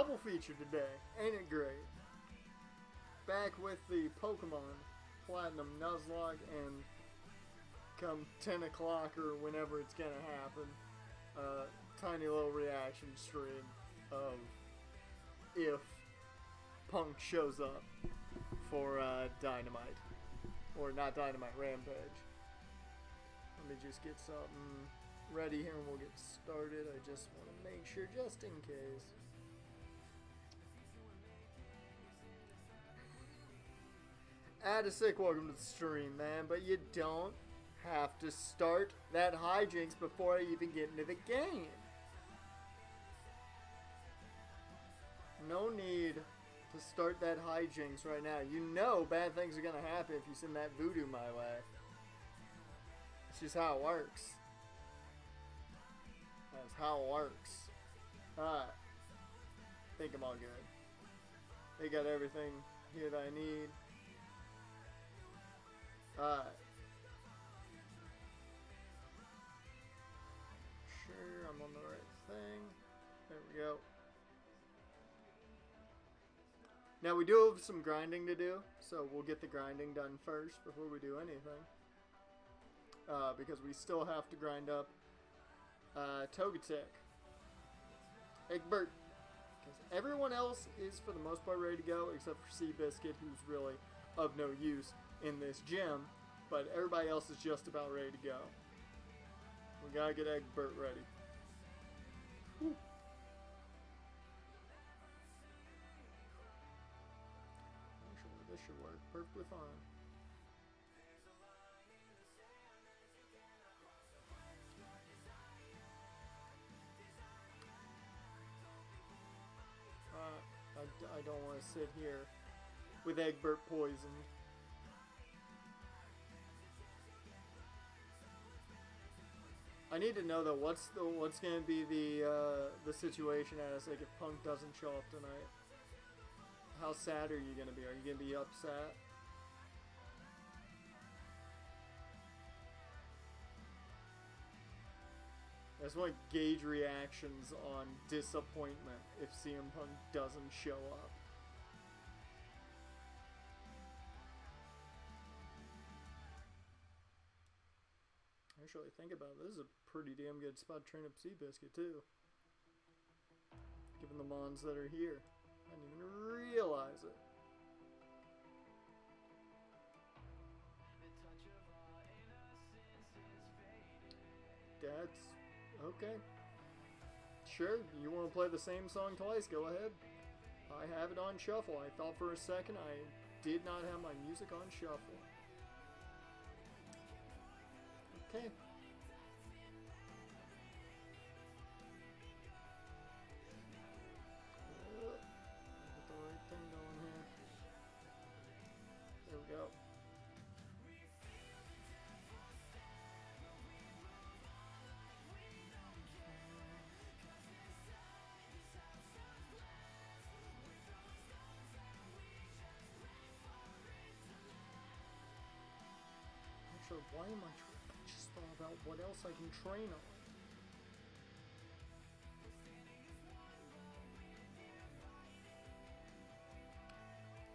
double feature today. Ain't it great? Back with the Pokemon Platinum Nuzlocke, and come 10 o'clock or whenever it's gonna happen, tiny little reaction stream of if Punk shows up for Dynamite. Or not Dynamite, Rampage. Let me just get something ready here and we'll get started. I just want to make sure, just in case. Adasic, welcome to the stream, man. But you don't have to start that hijinks before I even get into the game. No need to start that hijinks right now. You know bad things are going to happen if you send that voodoo my way. It's just how it works. That's how it works. Alright. I think I'm all good. They got everything here that I need. Alright. Sure, I'm on the right thing. There we go. Now we do have some grinding to do, so we'll get the grinding done first before we do anything. Because we still have to grind up Togetic. Egbert. Because everyone else is for the most part ready to go, except for Seabiscuit, who's really of no use in this gym. But everybody else is just about ready to go. We gotta get Egbert ready. Whew. This should work perfectly fine. I don't want to sit here with Egbert poisoned. I need to know though what's going to be the situation as like if Punk doesn't show up tonight. How sad are you going to be? Are you going to be upset? I just want to gauge reactions on disappointment if CM Punk doesn't show up. Actually, think about it. This is a pretty damn good spot to train up Seabiscuit too. Given the mons that are here. I didn't even realize it. That's okay. Sure, you want to play the same song twice, go ahead. I have it on shuffle. I thought for a second I did not have my music on shuffle. Okay. Get the right thing going here. There we go. Actually, why am I just thought about what else I can train on?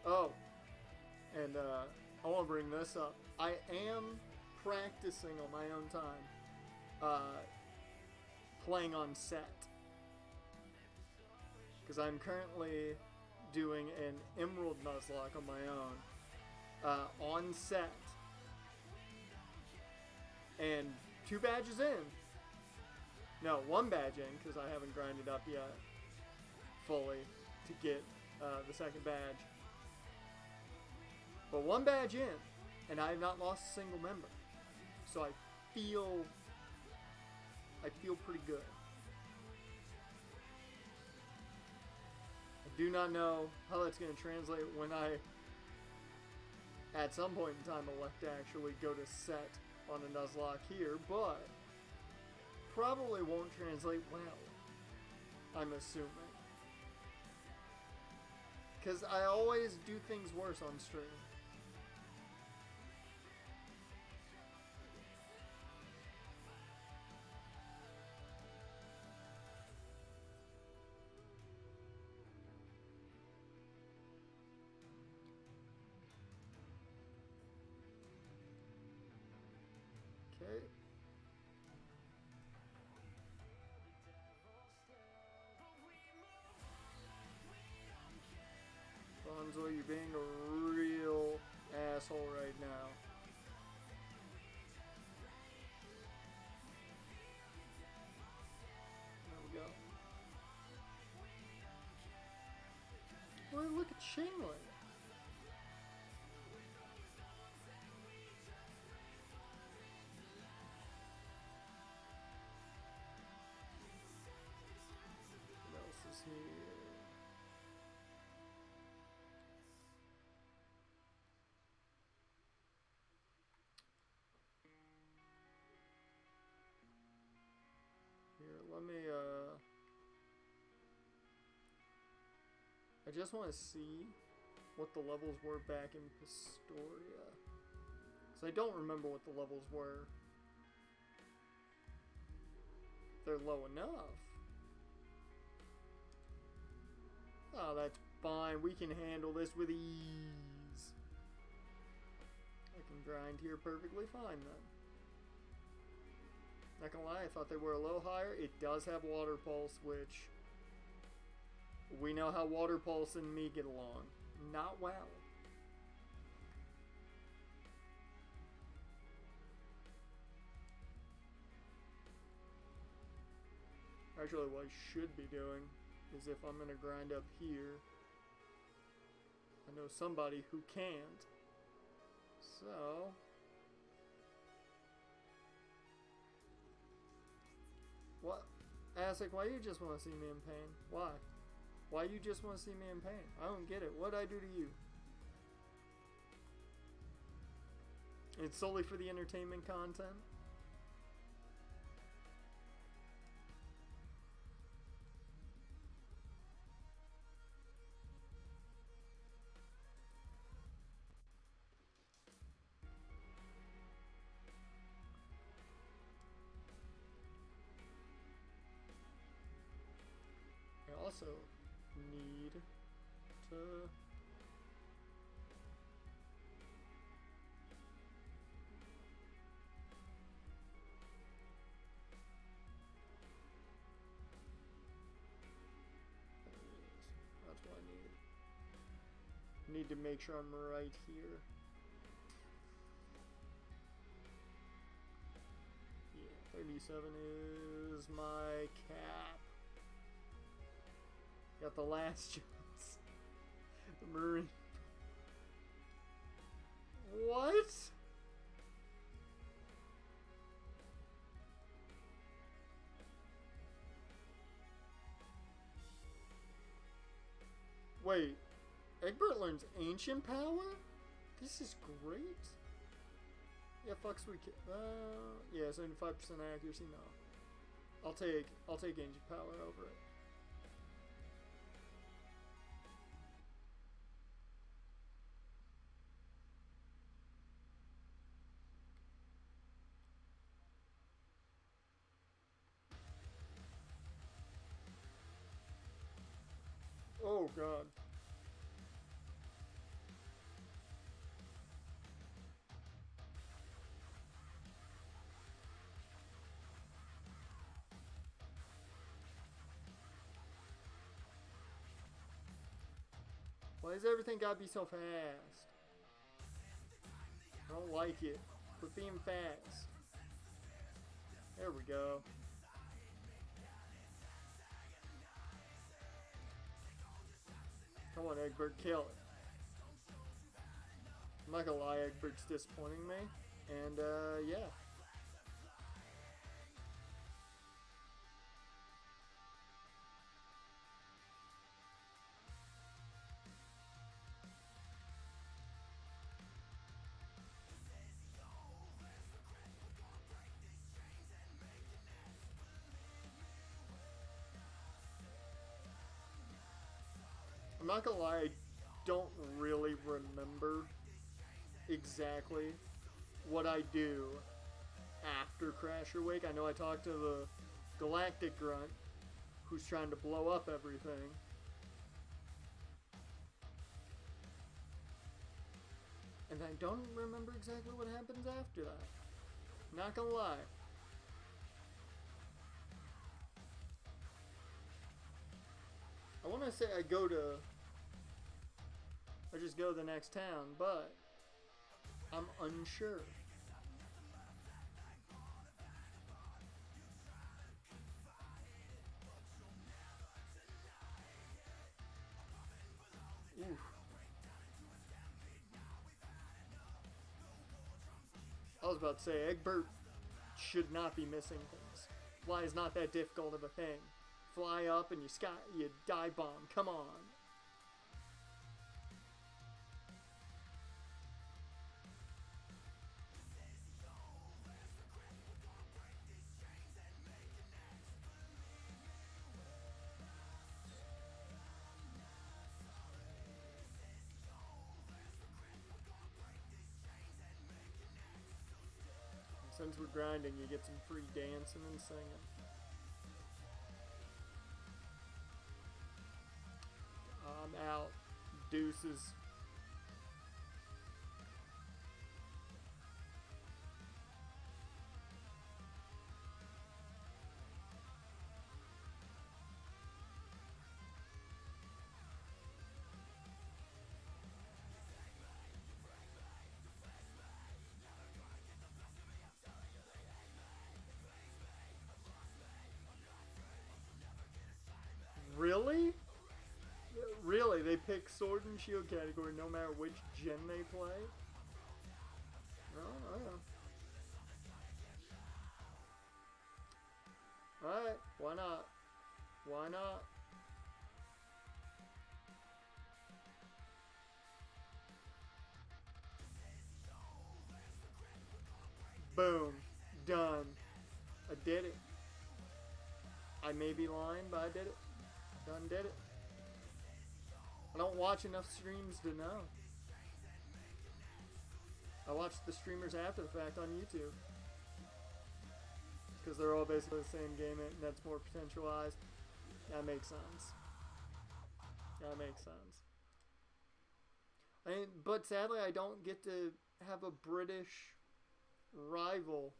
Oh, and I want to bring this up. I am practicing on my own time, playing on set. Because I'm currently doing an Emerald Nuzlocke on my own, on set. And 2 badges in. No, 1 badge in, because I haven't grinded up yet fully to get the 2nd badge. But 1 badge in, and I have not lost a single member. So I feel pretty good. I do not know how that's going to translate when I, at some point in time, elect to actually go to set on a Nuzlocke here, but probably won't translate well, I'm assuming. Because I always do things worse on stream. Right? Bonzo, you're being a real asshole right now. There we go. Well, look at Shingling. What else is here? Here, let me, I just want to see what the levels were back in Pistoria. Because I don't remember what the levels were. They're low enough. Oh, that's fine. We can handle this with ease. I can grind here perfectly fine then. Not gonna lie, I thought they were a little higher. It does have Water Pulse, which we know how Water Pulse and me get along. Not well. Actually, what I should be doing is if I'm gonna grind up here, I know somebody who can't. So what? Azek, why you just want to see me in pain? Why? Why you just want to see me in pain? I don't get it. What'd I do to you? It's solely for the entertainment content? I also need to that's what I need. Need to make sure I'm right here. Yeah, 37 is my cap. Got the last chance. The Marine. What? Wait, Egbert learns ancient power? This is great. Yeah, fucks we can. Yeah, 75% accuracy. No, I'll take ancient power over it. Oh god. Why does everything gotta be so fast? I don't like it. Quit being fast. There we go. Come on, Egbert, kill it. I'm not gonna lie, Egbert's disappointing me. And, yeah. I'm not gonna lie, I don't really remember exactly what I do after Crasher Wake. I know I talked to the Galactic Grunt, who's trying to blow up everything. And I don't remember exactly what happens after that. Not gonna lie. I want to say I just go to the next town, but I'm unsure. Oof. I was about to say, Egbert should not be missing things. Fly is not that difficult of a thing. Fly up and you dive bomb. Come on. Since we're grinding, you get some free dancing and singing. I'm out. Deuces. Really? Really? They pick Sword and Shield category no matter which gen they play? Oh, yeah. Alright, why not? Why not? Boom. Done. I did it. I may be lying, but I did it. Done did it. I don't watch enough streams to know. I watch the streamers after the fact on YouTube. Because they're all basically the same game and that's more potentialized. That makes sense. That makes sense. But sadly, I don't get to have a British rival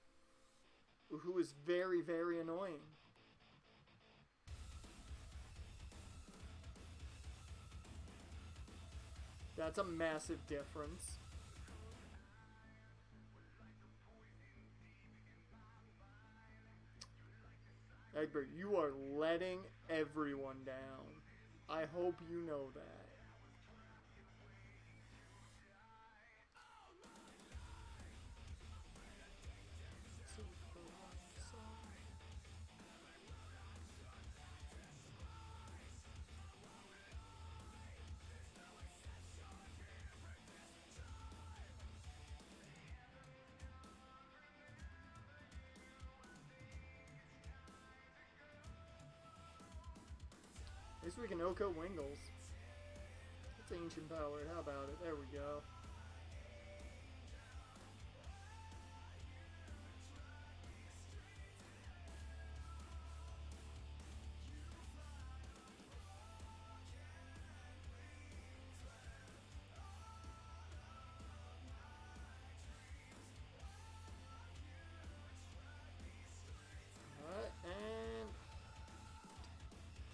who is very, very annoying. That's a massive difference. Egbert, you are letting everyone down. I hope you know that. At least we can Oko Wingles. It's ancient powered. How about it? There we go. Alright, and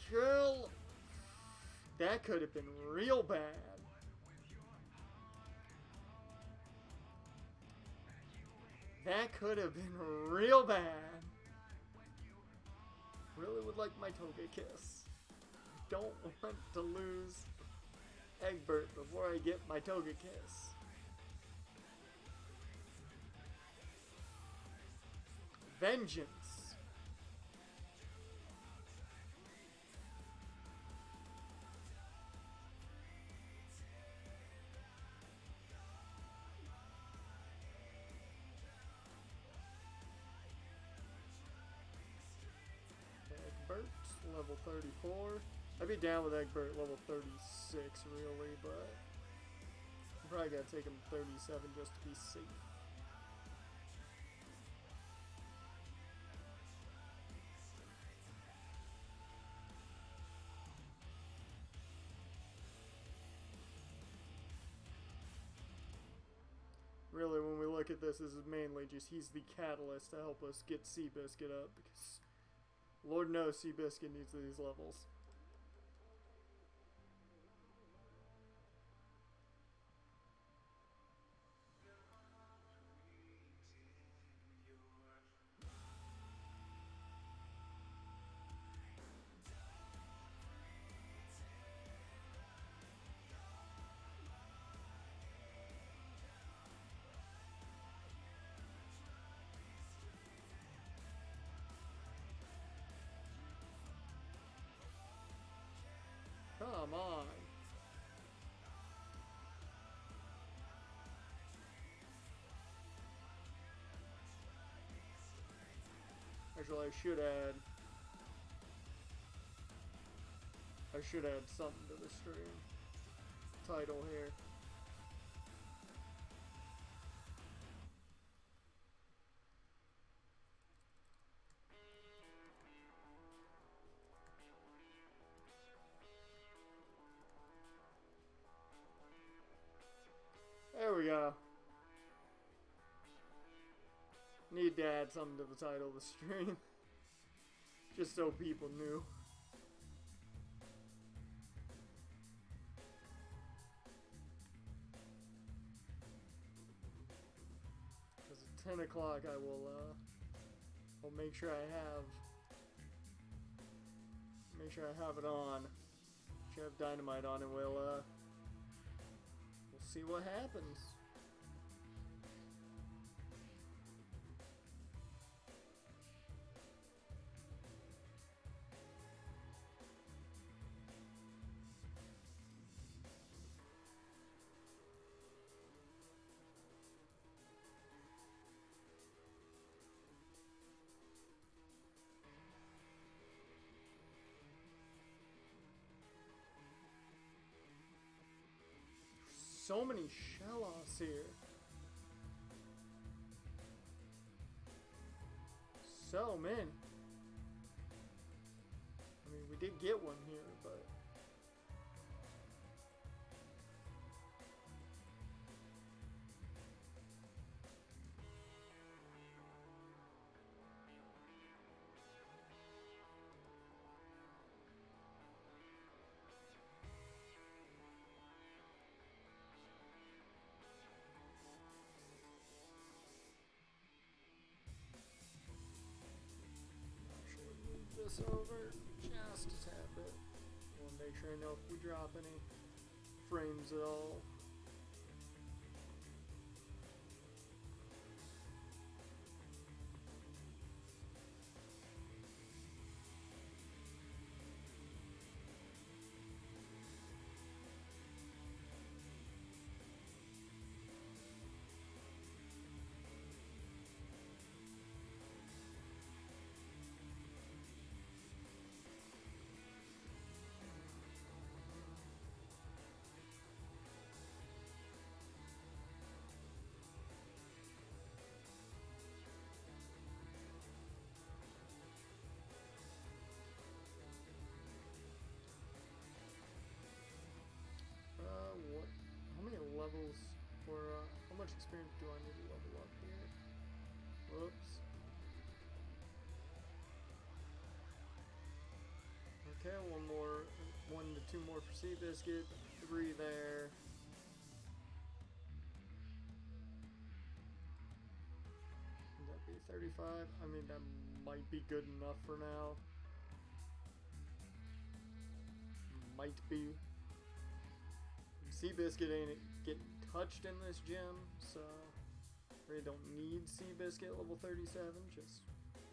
kill. That could have been real bad. That could have been real bad. Really would like my Togekiss. Don't want to lose Egbert before I get my Togekiss. Vengeance. Egbert, level 34. I'd be down with Egbert level 36, really, but I'm probably gotta take him 37 just to be safe. Really, when we look look at this as mainly just he's the catalyst to help us get Seabiscuit up, because Lord knows Seabiscuit needs these levels. Come on. Actually, I should add something to the stream title here. There we go. Need to add something to the title of the stream. Just so people knew. Because at 10 o'clock I'll make sure I have it on. Should have Dynamite on, and we'll see what happens. So many shell-offs here. So many. I mean, we did get one here, but... this over just a tad bit. I want to make sure I know if we drop any frames at all. How many levels for, how much experience do I need to level up here? Whoops. Okay, one to two more for Seabiscuit, 3 there. Would that be 35? I mean, that might be good enough for now. Might be. Seabiscuit ain't getting touched in this gym, so really don't need Seabiscuit level 37, just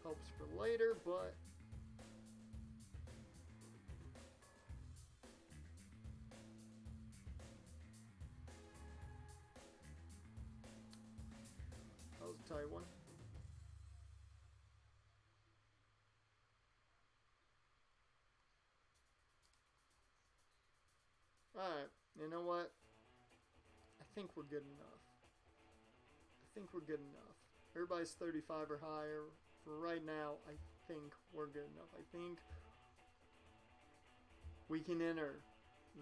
helps for later, but that was a tight one. Alright. You know what? I think we're good enough. Everybody's 35 or higher. For right now, I think we're good enough. I think we can enter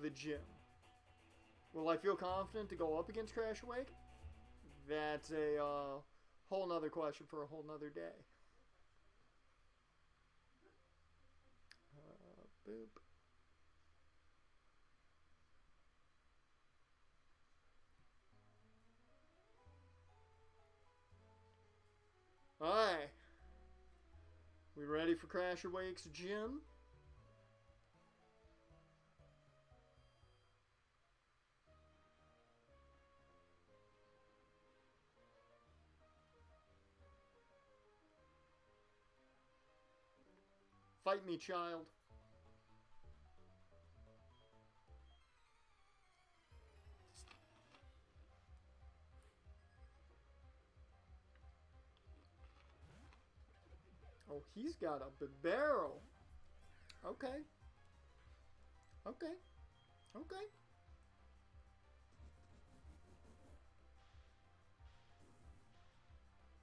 the gym. Will I feel confident to go up against Crash Awake? That's a whole nother question for a whole nother day. Boop. Alright. We ready for Crasher Wakes Gym? Fight me, child. Oh, he's got a barrel. Okay. Okay. Okay.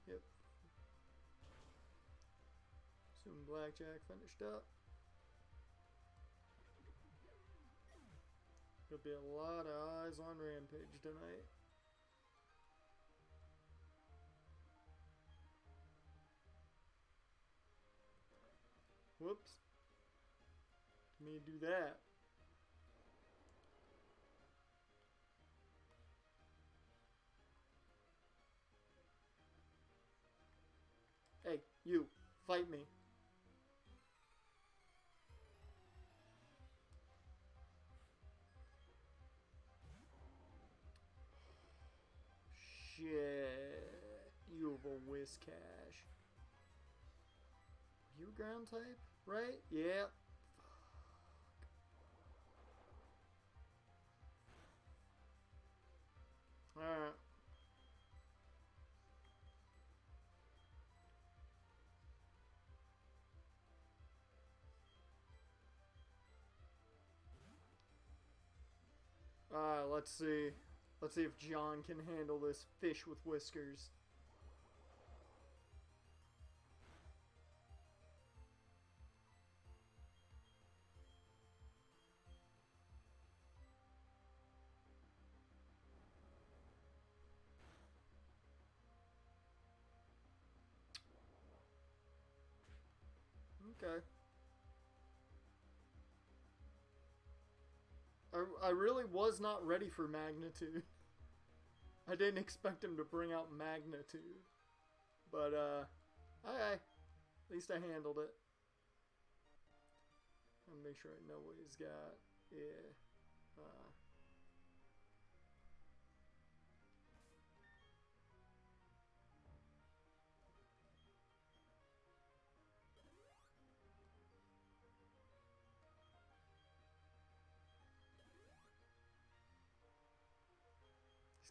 Yep. Soon Blackjack finished up. There'll be a lot of eyes on Rampage tonight. Whoops. Let me do that. Hey, you. Fight me. Shit. You have a Whiscash. You ground type? Right? Yeah. Alright. Alright, let's see. Let's see if John can handle this fish with whiskers. Okay. I really was not ready for Magnitude. I didn't expect him to bring out Magnitude. But, alright. At least I handled it. I'll make sure I know what he's got. Yeah.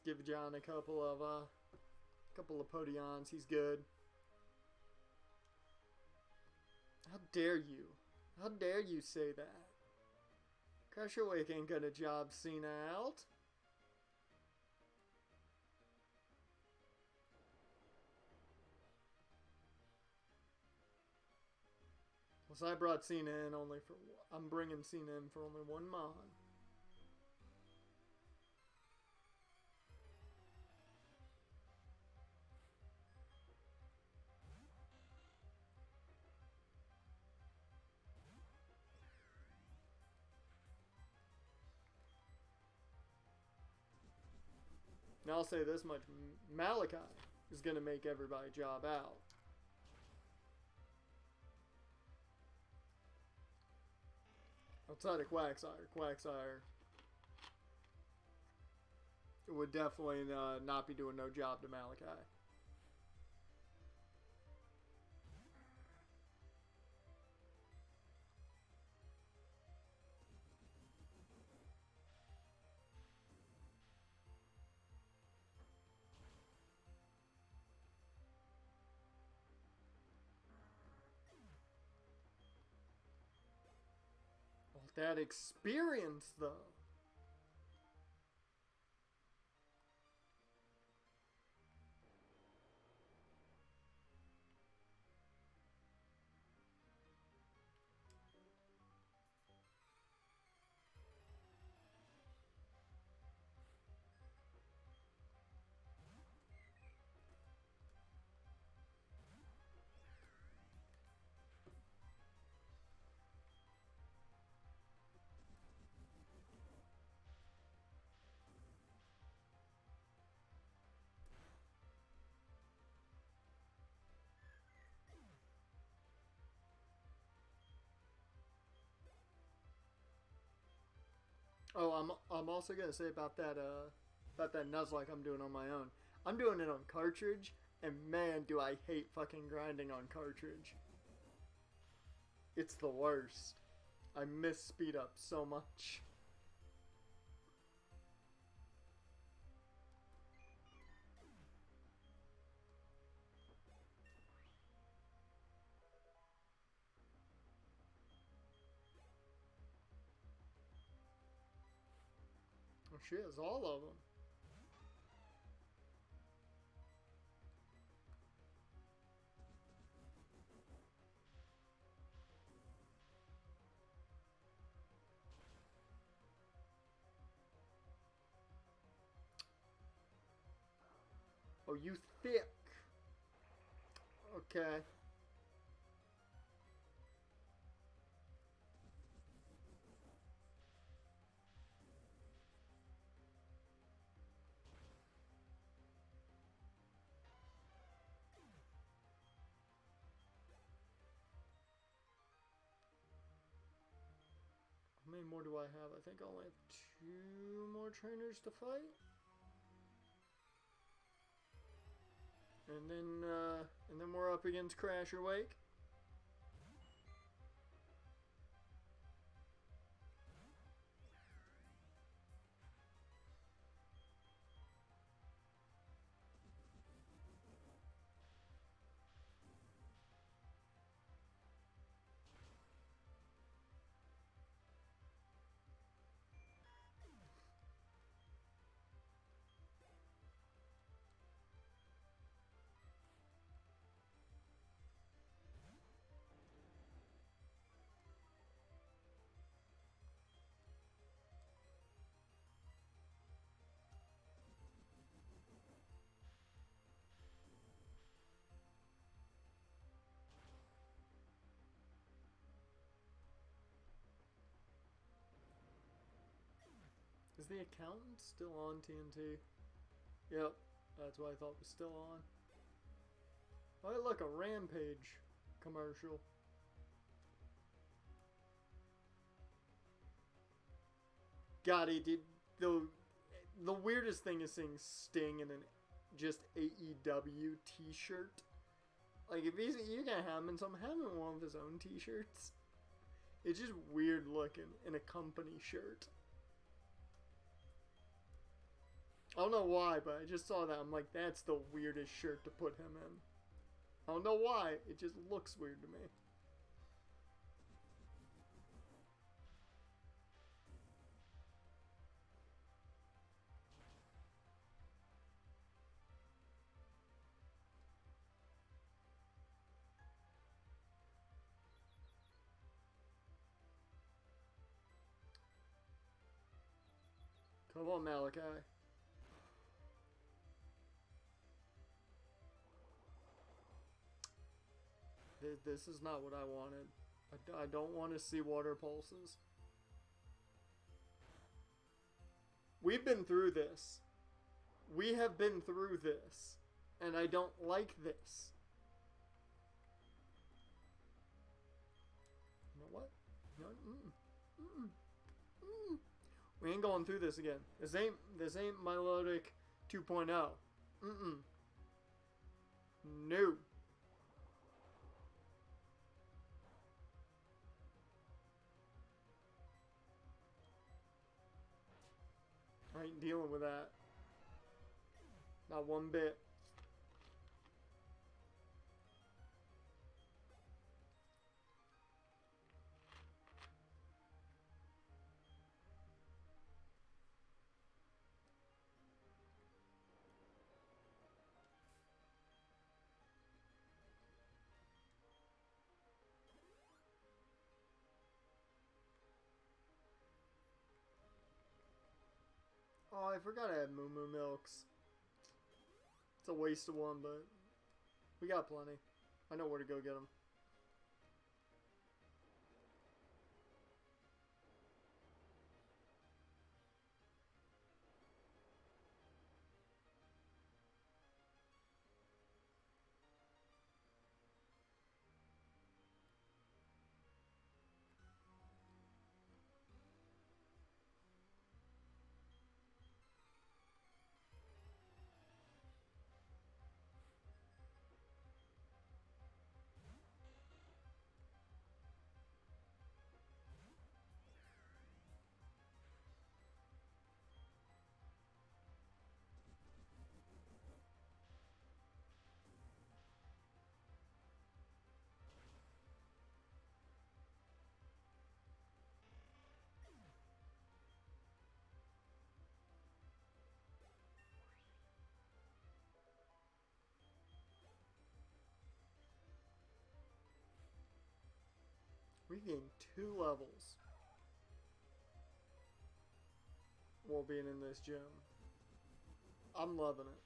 Just give John a couple of Podions. He's good. How dare you? How dare you say that? Crasher Wake ain't got a job seen out. Plus, I brought Cena in only for... I'm bringing Cena in for only one Mon. Now I'll say this much. Malachi is going to make everybody job out. Outside of Quagsire would definitely not be doing no job to Malachi. That experience, though. Oh, I'm also gonna say about that Nuzlocke I'm doing on my own. I'm doing it on cartridge, and man, do I hate fucking grinding on cartridge. It's the worst. I miss speed up so much. Oh shit, it's all of them. Oh, you thick. Okay. How many more do I have? I think I only have 2 more trainers to fight. And then we're up against Crash or Wake. Is the accountant still on TNT? Yep, that's what I thought was still on. Oh, look, a Rampage commercial. God, it did. The weirdest thing is seeing Sting in an just AEW t-shirt. Like, if you're gonna have him in some, have him in one of his own t-shirts. It's just weird looking in a company shirt. I don't know why, but I just saw that. I'm like, that's the weirdest shirt to put him in. I don't know why. It just looks weird to me. Come on, Malachi. This is not what I wanted. I don't want to see water pulses. We've been through this. We have been through this. And I don't like this. You know what? No, we ain't going through this again. This ain't Melodic 2.0. No. I ain't dealing with that. Not one bit. Oh, I forgot I had Moo Moo Milks. It's a waste of one, but we got plenty. I know where to go get them. We've gained 2 levels while being in this gym. I'm loving it.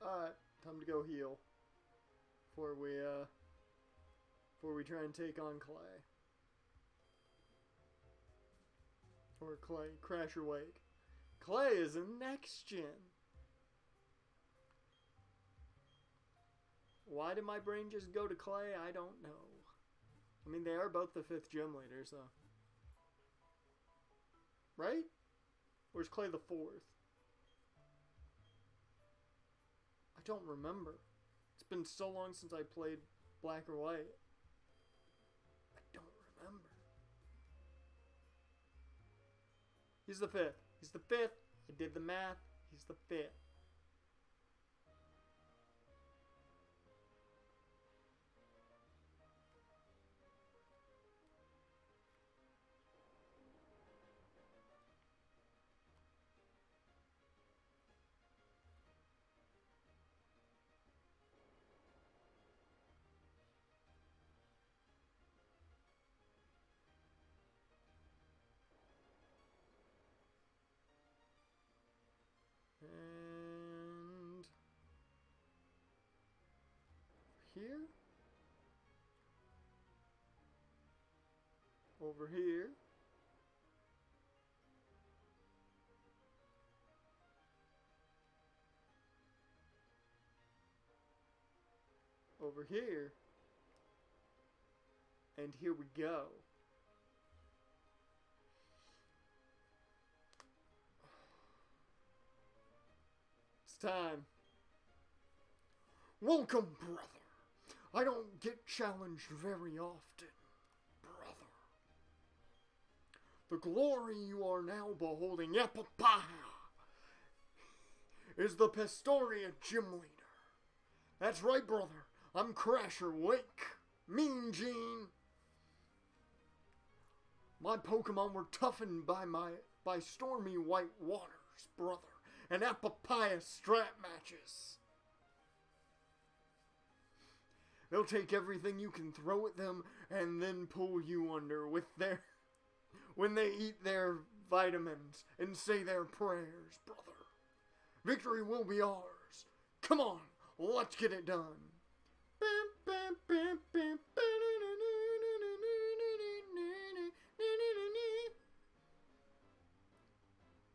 Alright, time to go heal. Before we try and take on Clay. Or Clay, Crash or Wake. Clay is a next gen. Why did my brain just go to Clay? I don't know. I mean, they are both the 5th gym leader, so. Right? Or is Clay the 4th? I don't remember. It's been so long since I played Black or White. I don't remember. He's the 5th. He's the 5th. I did the math. He's the 5th. And here, over here, over here, and here we go. It's time. Welcome, brother. I don't get challenged very often, brother. The glory you are now beholding, Epipaya, is the Pastoria gym leader. That's right, brother. I'm Crasher Wake. Mean Gene. My Pokemon were toughened by stormy white waters, brother, and Epipaya strat matches. They'll take everything you can throw at them and then pull you under with when they eat their vitamins and say their prayers, brother. Victory will be ours. Come on, let's get it done.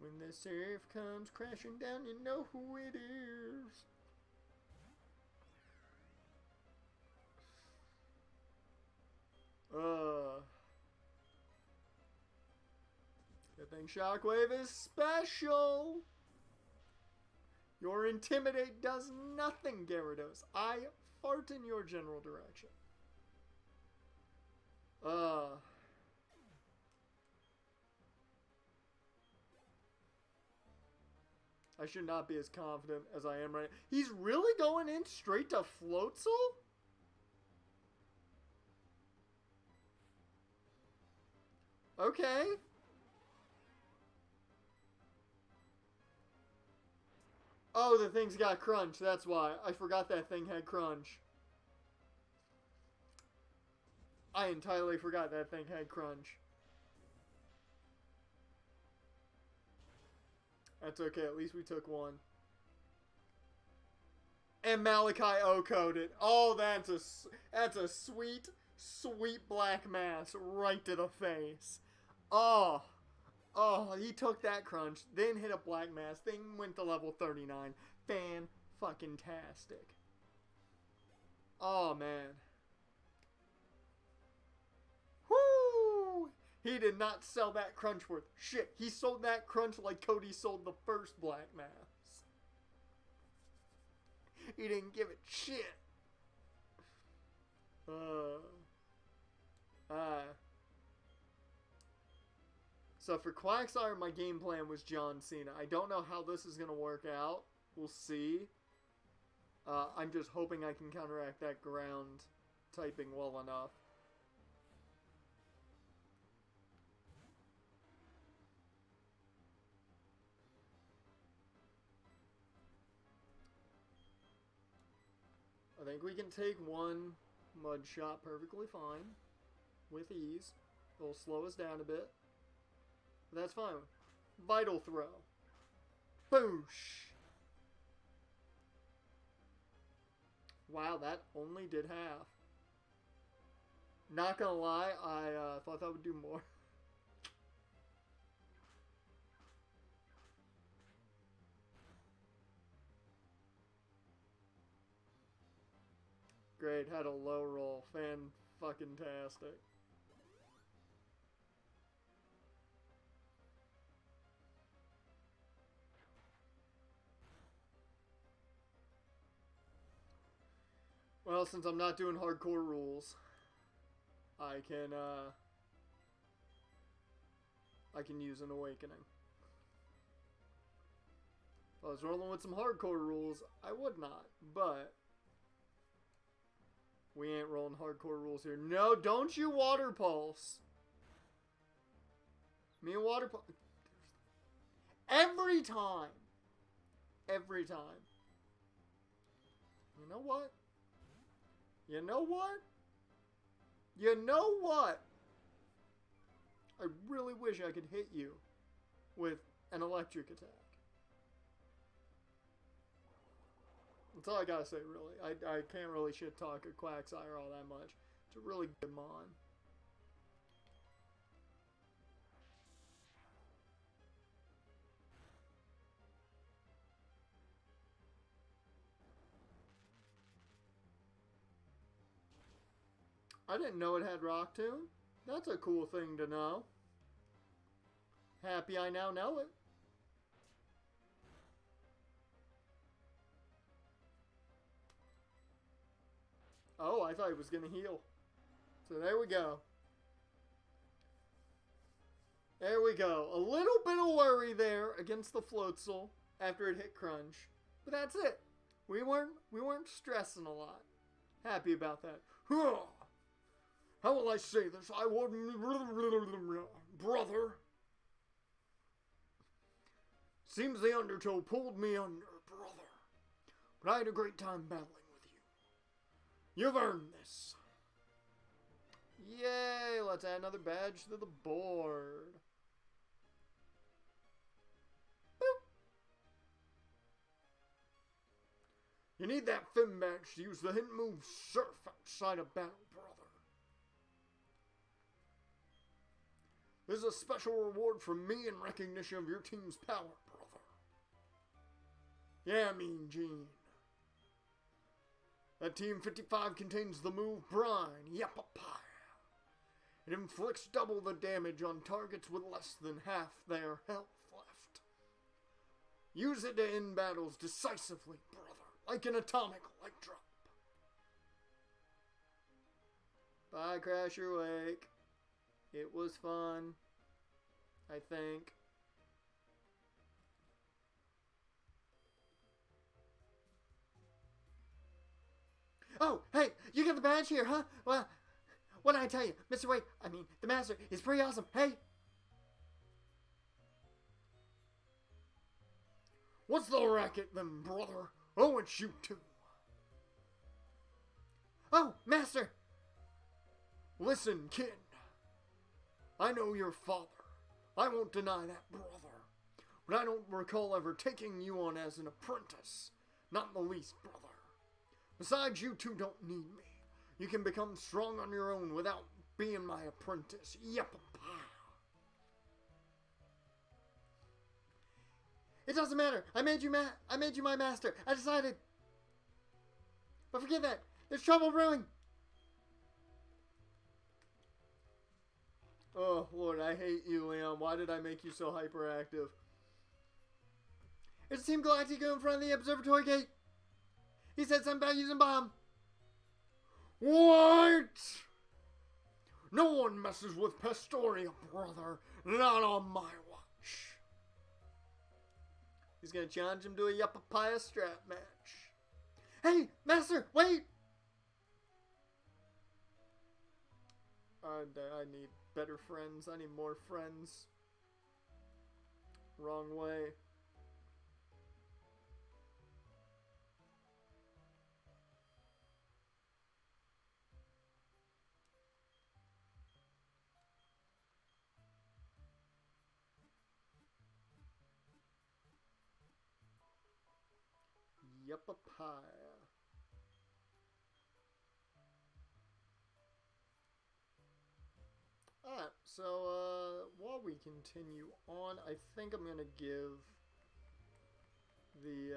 When the surf comes crashing down, you know who it is. Good thing Shockwave is special. Your Intimidate does nothing, Gyarados. I fart in your general direction. I should not be as confident as I am right now. He's really going in straight to Floatzel? Okay. Oh, the thing's got crunch. That's why. I forgot that thing had crunch. I entirely forgot that thing had crunch. That's okay. At least we took one. And Malachi O-coded it. Oh, that's a sweet, sweet black mass right to the face. Oh, Oh, he took that crunch, then hit a black mass, then went to level 39. Fan-fucking-tastic. Oh, man. Woo! He did not sell that crunch worth shit. He sold that crunch like Cody sold the first black mass. He didn't give it shit. So for Quagsire, my game plan was John Cena. I don't know how this is going to work out. We'll see. I'm just hoping I can counteract that ground typing well enough. I think we can take one mud shot perfectly fine. With ease. It'll slow us down a bit. But that's fine. Vital throw. Boosh! Wow, that only did half. Not gonna lie, I thought that would do more. Great, had a low roll. Fan-fucking-tastic. Well, since I'm not doing hardcore rules, I can use an awakening. If I was rolling with some hardcore rules, I would not, but we ain't rolling hardcore rules here. No, don't you water pulse. Me and water pulse. Every time. Every time. You know what? You know what? You know what? I really wish I could hit you with an electric attack. That's all I gotta say, really. I can't really shit talk a Quagsire all that much. It's a really good mon. I didn't know it had Rock Tomb. That's a cool thing to know. Happy I now know it. Oh, I thought he was going to heal. So there we go. There we go. A little bit of worry there against the Floatzel after it hit Crunch. But that's it. We weren't stressing a lot. Happy about that. How will I say this? I wouldn't... Brother. Seems the Undertow pulled me under, brother. But I had a great time battling with you. You've earned this. Yay! Let's add another badge to the board. Boop. You need that fin badge to use the hidden move Surf outside of battle, brother. This is a special reward from me in recognition of your team's power, brother. Yeah, Mean Gene. That Team 55 contains the move Brine, Yapapaya. It inflicts double the damage on targets with less than half their health left. Use it to end battles decisively, brother, like an atomic light drop. Bye, Crasher Wake. It was fun, I think. Oh, hey, you got the badge here, huh? Well, what did I tell you? Mr. Wake, the master is pretty awesome. Hey! What's the racket then, brother? Oh, it's you too. Oh, master! Listen, kid. I know your father. I won't deny that, brother. But I don't recall ever taking you on as an apprentice. Not in the least, brother. Besides, you two don't need me. You can become strong on your own without being my apprentice. Yep. It doesn't matter. I made you my master. I decided. But forget that. There's trouble brewing. Oh, Lord, I hate you, Leon. Why did I make you so hyperactive? There's Team Galactico in front of the observatory gate. He said something about using bomb. What? No one messes with Pastoria, brother. Not on my watch. He's gonna challenge him to a Yuppapaya strap match. Hey, Master, wait! I need better friends. I need more friends. Wrong way. Yuppapaya. Alright, so while we continue on, I think I'm gonna give the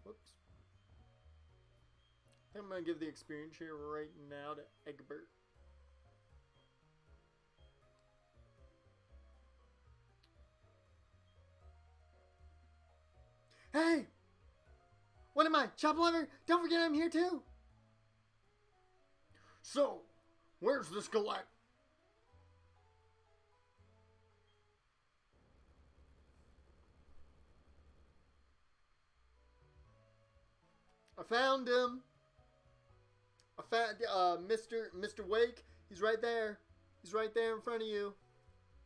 whoops. I think I'm gonna give the experience share right now to Egbert. Hey! What am I? Chop liver? Don't forget I'm here too! So, where's this Galactic? I found him. I found Mr. Wake. He's right there. He's right there in front of you.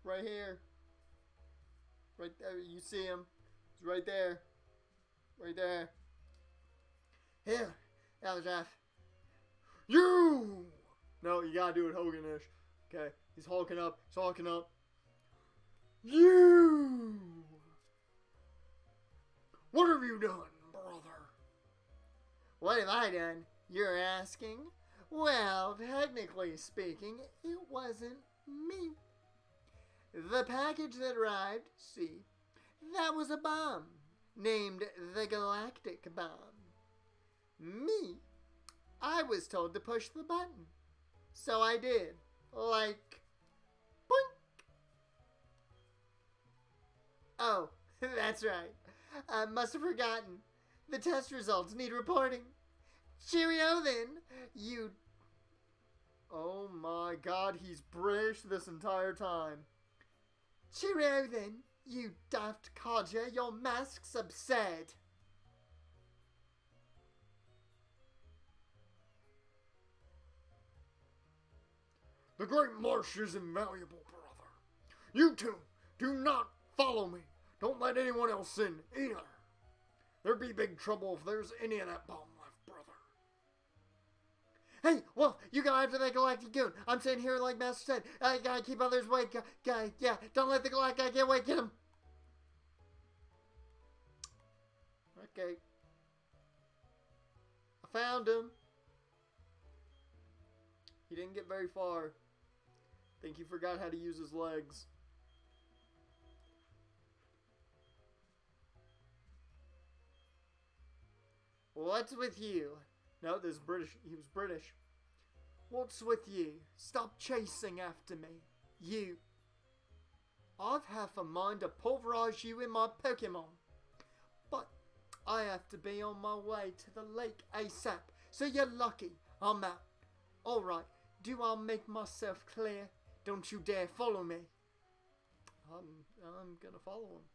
Right here. Right there. You see him. He's right there. Right there. Here. That was rough. You! No, you gotta do it Hogan-ish. Okay. He's hulking up. He's hulking up. You! What have you done, brother? What have I done? You're asking? Well, technically speaking, it wasn't me. The package that arrived, see, that was a bomb named the Galactic Bomb. Me, I was told to push the button. So I did. Like, boink. Oh, that's right. I must have forgotten. The test results need reporting. Cheerio then, you... Oh my god, he's British this entire time. Cheerio then, you daft codger. Your mask's absurd. The Great Marsh is invaluable, brother. You two, do not follow me. Don't let anyone else in, either. There'd be big trouble if there's any of that bomb left, brother. Hey, well, you go after that Galactic Goon. I'm sitting here like Master said. I gotta keep others awake. Yeah, don't let the Galactic guy get away. Get him. Okay. I found him. He didn't get very far. Think he forgot how to use his legs. What's with you? No, this is British. He was British. What's with you? Stop chasing after me. You. I've half a mind to pulverize you in my Pokemon. But I have to be on my way to the lake ASAP. So you're lucky. I'm out. Alright. Do I make myself clear? Don't you dare follow me. I'm gonna follow him.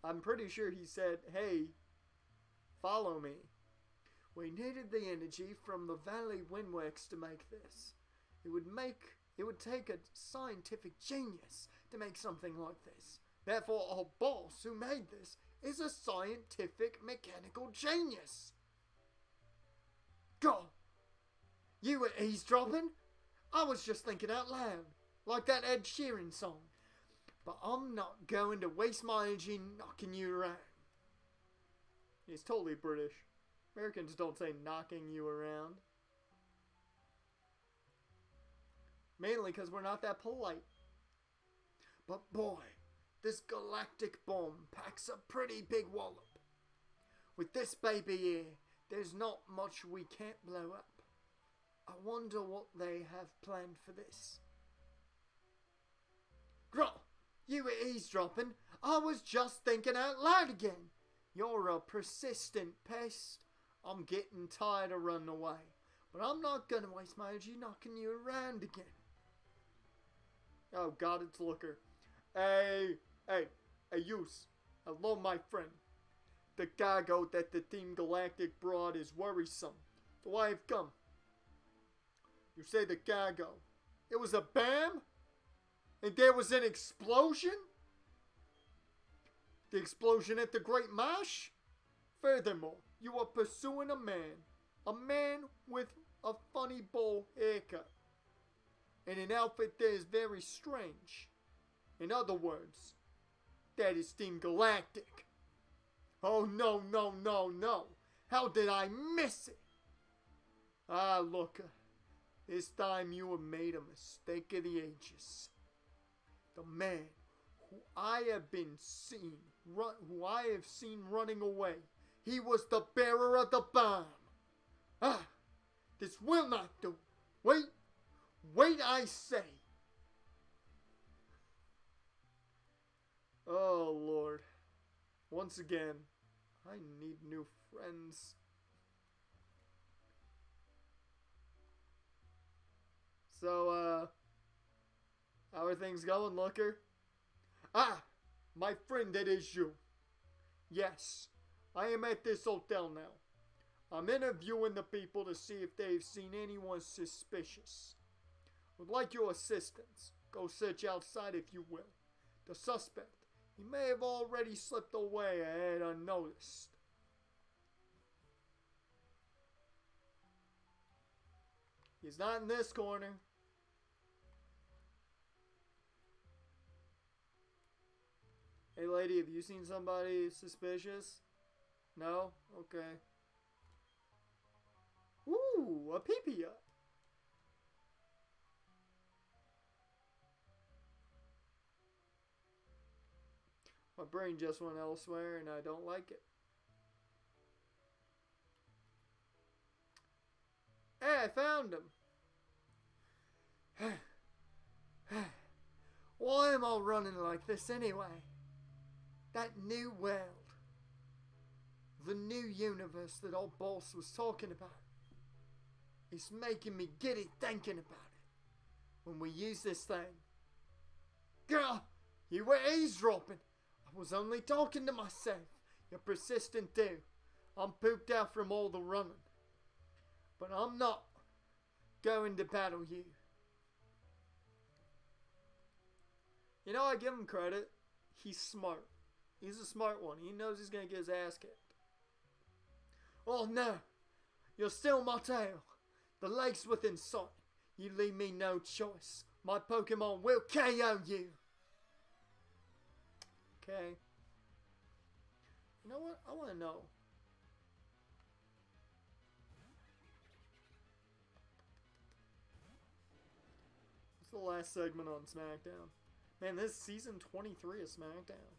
I'm pretty sure he said, hey, follow me. We needed the energy from the Valley Windworks to make this. It would take a scientific genius to make something like this. Therefore, our boss who made this is a scientific mechanical genius. God, you were eavesdropping? I was just thinking out loud, like that Ed Sheeran song. But I'm not going to waste my energy knocking you around. He's totally British. Americans don't say knocking you around. Mainly because we're not that polite. But boy, this galactic bomb packs a pretty big wallop. With this baby here, there's not much we can't blow up. I wonder what they have planned for this. Growl, you were eavesdropping. I was just thinking out loud again. You're a persistent pest. I'm getting tired of running away. But I'm not going to waste my energy knocking you around again. Oh God, it's Looker. Hey, Use. Hello, my friend. The cargo that the Team Galactic brought is worrisome. So I have come. You say the cargo. It was a BAM? And there was an explosion? The explosion at the Great Marsh? Furthermore, you are pursuing a man with a funny bowl haircut. And an outfit that is very strange. In other words, that is Team Galactic. Oh no. How did I miss it? Ah, look. This time you have made a mistake of the ages. The man who I have seen running away. He was the bearer of the bomb. Ah, this will not do. Wait, I say. Oh, Lord. Once again, I need new friends. So, how are things going, Looker? Ah, my friend, it is you. Yes, I am at this hotel now. I'm interviewing the people to see if they've seen anyone suspicious. Would like your assistance. Go search outside if you will. The suspect, he may have already slipped away ahead unnoticed. He's not in this corner. Hey lady, have you seen somebody suspicious? No? Okay. Ooh, a pee-pee. My brain just went elsewhere and I don't like it. Hey, I found him. Why am I running like this anyway? That new world. The new universe that old boss was talking about. It's making me giddy thinking about it. When we use this thing. Girl, you were eavesdropping. I was only talking to myself. You're persistent too. I'm pooped out from all the running. But I'm not going to battle you. You know, I give him credit. He's smart. He's a smart one. He knows he's going to get his ass kicked. Oh no. You're still my tail. The lake's within sight. You leave me no choice. My Pokemon will KO you. Okay. You know what? I want to know. What's the last segment on SmackDown? Man, this is season 23 of SmackDown.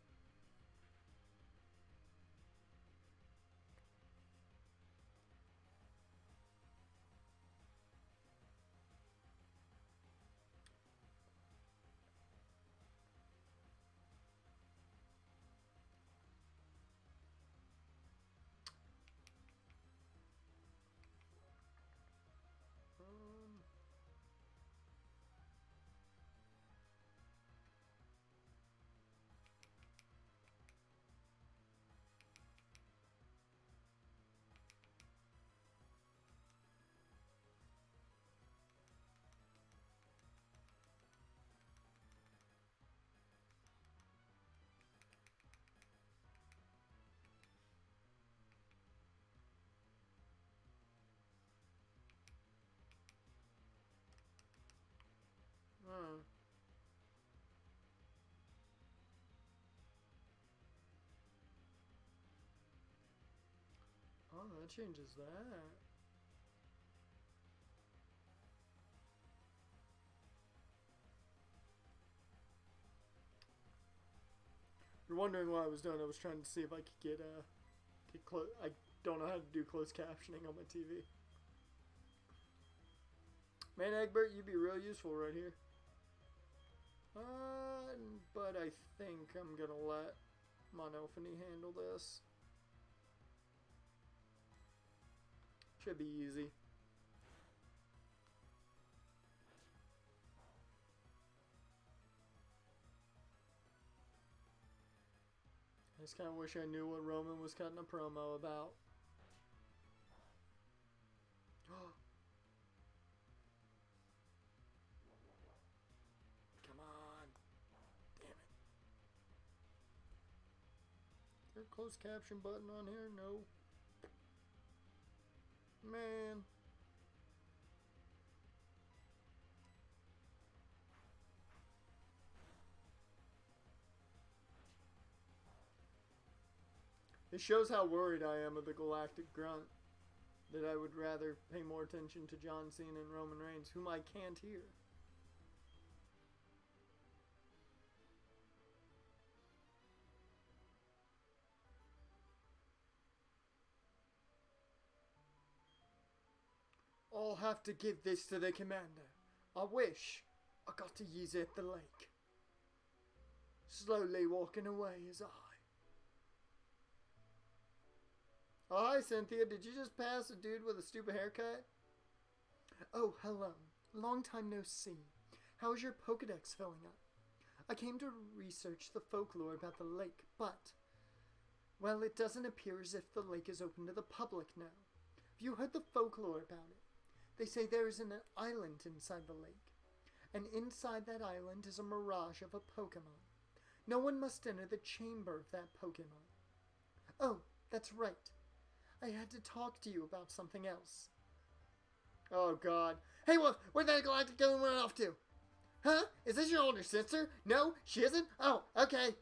Oh, that changes that. you're wondering what I was doing, I was trying to see if I could get close. I don't know how to do closed captioning on my TV. Man, Egbert, you'd be real useful right here. But I think I'm gonna let Monophony handle this. Should be easy. I just kind of wish I knew what Roman was cutting a promo about. Come on. Damn it. Is there a closed caption button on here? No. Man. It shows how worried I am of the Galactic Grunt. That I would rather pay more attention to John Cena and Roman Reigns, whom I can't hear. I'll have to give this to the commander. I wish I got to use it at the lake. Slowly walking away as I. Oh, hi, Cynthia. Did you just pass a dude with a stupid haircut? Oh, hello. Long time no see. How's your Pokedex filling up? I came to research the folklore about the lake, but... well, it doesn't appear as if the lake is open to the public now. Have you heard the folklore about it? They say there is an island inside the lake. And inside that island is a mirage of a Pokemon. No one must enter the chamber of that Pokemon. Oh, that's right. I had to talk to you about something else. Oh, God. Hey, Wolf, where'd that Galactic going run off to? Huh? Is this your older sister? No, she isn't? Oh, okay.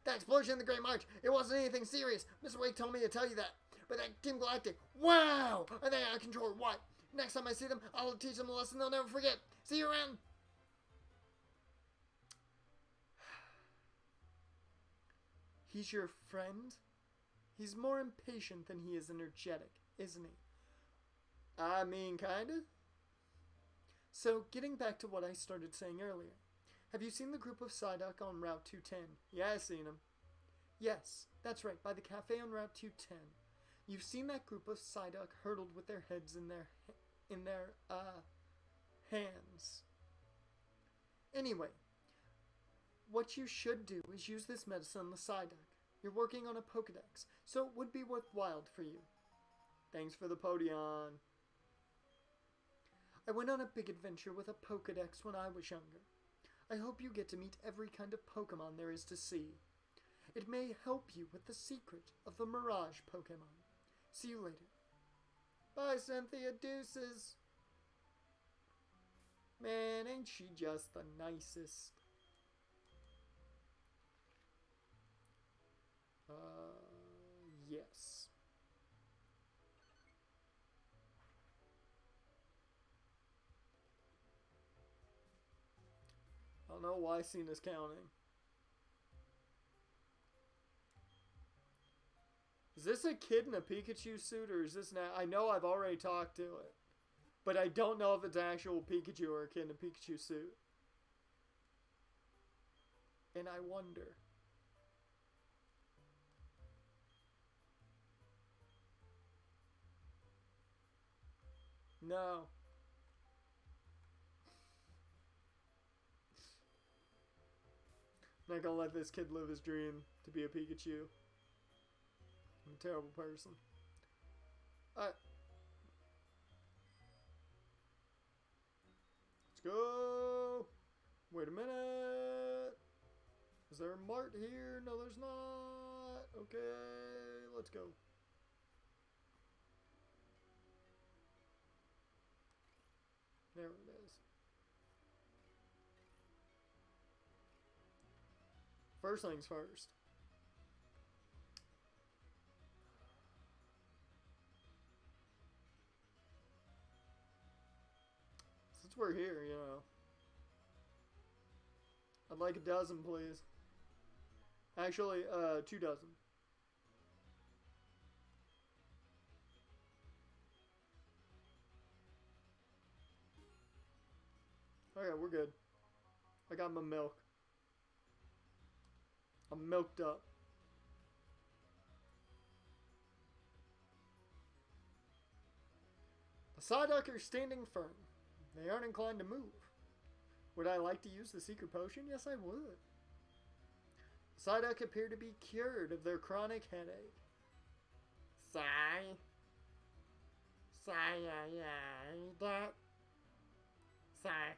That explosion in the Great March, it wasn't anything serious. Mr. Wake told me to tell you that. But that Team Galactic, wow! Are they out of control or what? Next time I see them, I'll teach them a lesson they'll never forget. See you around. He's your friend? He's more impatient than he is energetic, isn't he? I mean, kinda. So, getting back to what I started saying earlier. Have you seen the group of Psyduck on Route 210? Yeah, I've seen them. Yes, that's right, by the cafe on Route 210. You've seen that group of Psyduck hurtled with their heads in their hands. Anyway, what you should do is use this medicine on the Psyduck. You're working on a Pokedex, so it would be worthwhile for you. Thanks for the Podion. I went on a big adventure with a Pokedex when I was younger. I hope you get to meet every kind of Pokemon there is to see. It may help you with the secret of the Mirage Pokemon. See you later. Bye, Cynthia. Deuces. Man, ain't she just the nicest? Yes. I don't know why Cena's counting. Is this a kid in a Pikachu suit, or is this now? I know I've already talked to it, but I don't know if it's actual Pikachu or a kid in a Pikachu suit. And I wonder. No. I'm not gonna let this kid live his dream to be a Pikachu. I'm a terrible person. Alright. Let's go. Wait a minute. Is there a mart here? No, there's not. Okay, let's go. There it is. First things first. Since we're here, you know. I'd like a dozen, please. Actually, 2 dozen. Okay, we're good. I got my milk. I'm milked up. The Psyduck are standing firm. They aren't inclined to move. Would I like to use the secret potion? Yes, I would. The Psyduck appear to be cured of their chronic headache. Sigh. That. Sigh.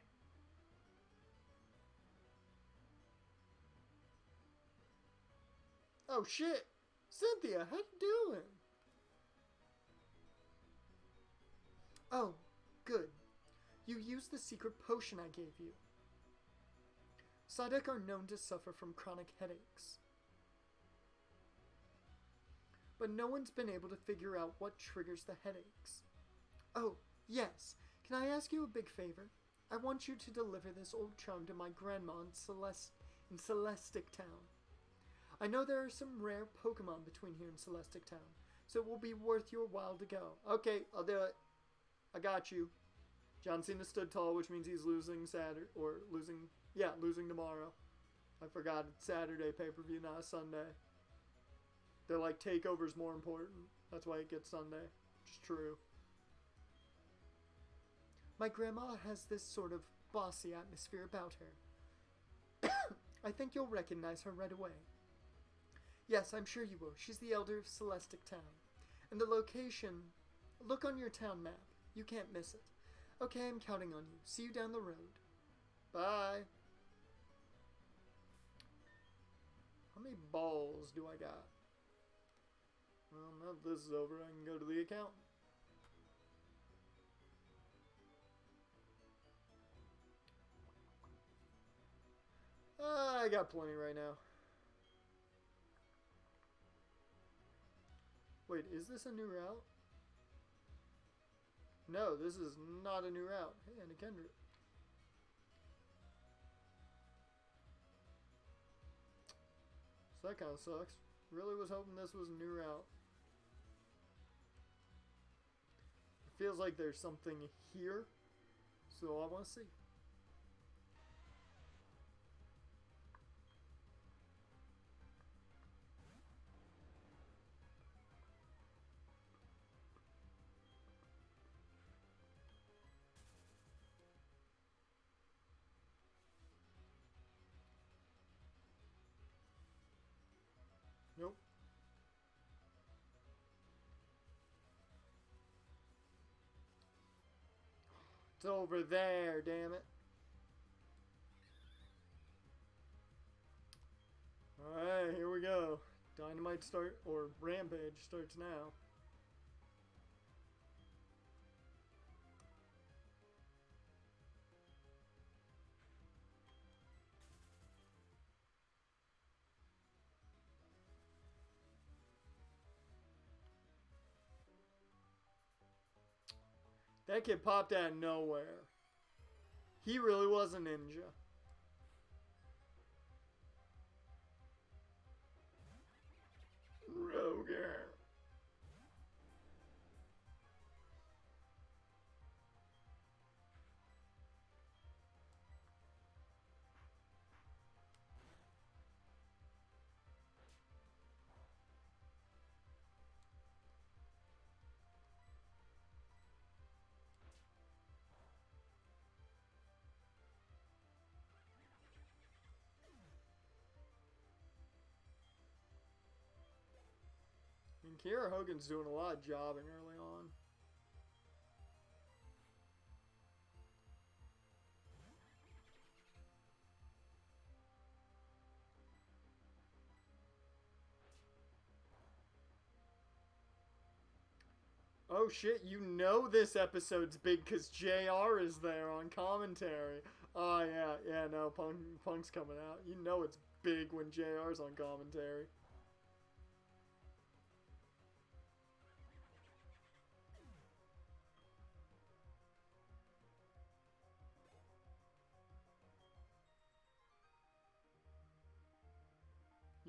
Oh shit! Cynthia, how you doing? Oh, good. You used the secret potion I gave you. Psyduck are known to suffer from chronic headaches. But no one's been able to figure out what triggers the headaches. Oh, yes. Can I ask you a big favor? I want you to deliver this old charm to my grandma in Celestic Town. I know there are some rare Pokemon between here and Celestic Town, so it will be worth your while to go. Okay, I'll do it. I got you. John Cena stood tall, which means he's losing losing tomorrow. I forgot it's Saturday pay-per-view, not Sunday. They're like, TakeOver's more important. That's why it gets Sunday. Which is true. My grandma has this sort of bossy atmosphere about her. I think you'll recognize her right away. Yes, I'm sure you will. She's the elder of Celestic Town. And the location, look on your town map. You can't miss it. Okay, I'm counting on you. See you down the road. Bye. How many balls do I got? Well, now that this is over, I can go to the account. I got plenty right now. Wait, is this a new route? No, this is not a new route. Hey, and a Kendrick. So that kind of sucks. Really was hoping this was a new route. It feels like there's something here, so I want to see. Nope. It's over there, damn it. Alright, here we go. Dynamite Rampage starts now. That kid popped out of nowhere. He really was a ninja. Roger. And Kiera Hogan's doing a lot of jobbing early on. Oh shit, you know this episode's big because JR is there on commentary. Oh yeah, no, Punk's coming out. You know it's big when JR's on commentary.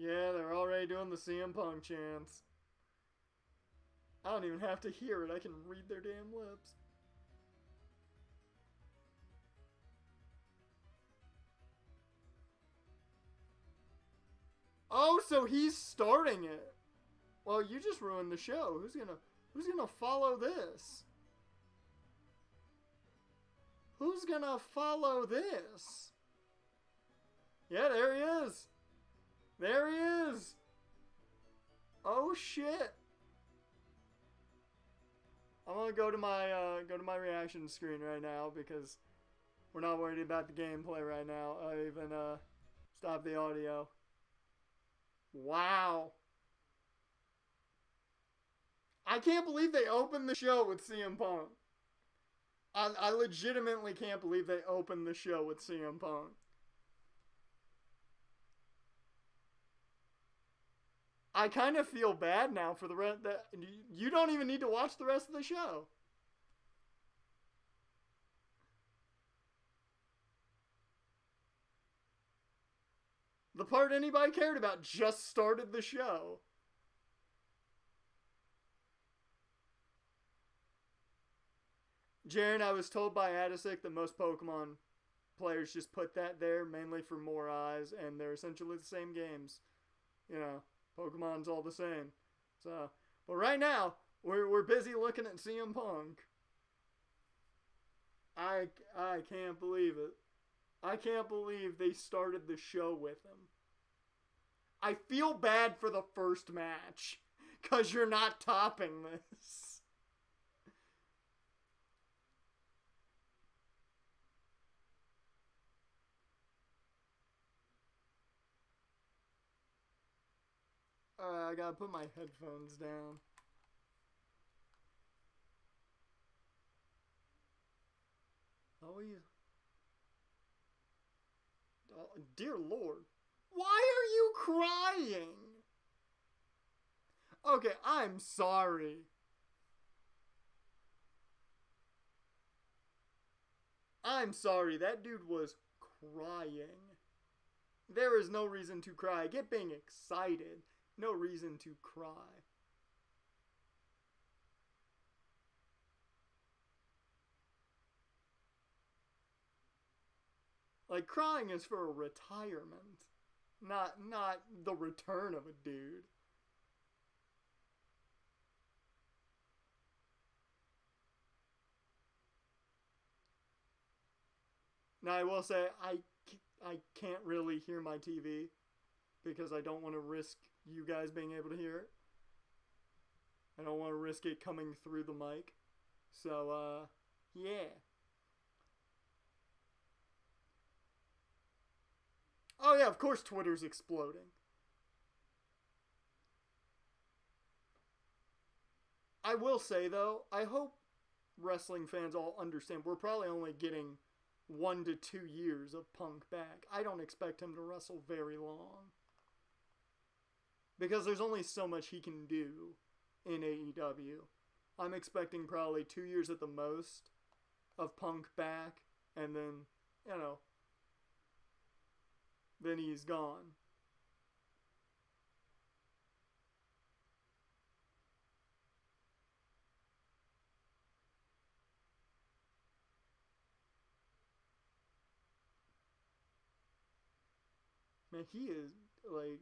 Yeah, they're already doing the CM Punk chants. I don't even have to hear it. I can read their damn lips. Oh, so he's starting it. Well, you just ruined the show. Who's gonna follow this? Who's gonna follow this? Yeah, there he is. There he is. Oh shit. I'm gonna go to my reaction screen right now because we're not worried about the gameplay right now. I even stopped the audio. Wow. I can't believe they opened the show with CM Punk. I legitimately can't believe they opened the show with CM Punk. I kind of feel bad now for the rest. That you don't even need to watch the rest of the show. The part anybody cared about just started the show. Jaren, I was told by Adisic that most Pokemon players just put that there mainly for more eyes, and they're essentially the same games. You know, Pokemon's all the same. So, but right now we're busy looking at CM Punk. I can't believe it. I can't believe they started the show with him. I feel bad for the first match because you're not topping this. Alright, I gotta put my headphones down. Oh, he's... Oh, dear Lord. Why are you crying? Okay, I'm sorry. I'm sorry, that dude was crying. There is no reason to cry. I get being excited. No reason to cry. Like, crying is for a retirement. Not the return of a dude. Now, I will say, I can't really hear my TV because I don't want to risk you guys being able to hear it. I don't want to risk it coming through the mic. So, yeah. Oh yeah, of course Twitter's exploding. I will say though, I hope wrestling fans all understand we're probably only getting 1 to 2 years of Punk back. I don't expect him to wrestle very long. Because there's only so much he can do in AEW. I'm expecting probably 2 years at the most of Punk back, and then, you know, then he's gone. Man, he is like,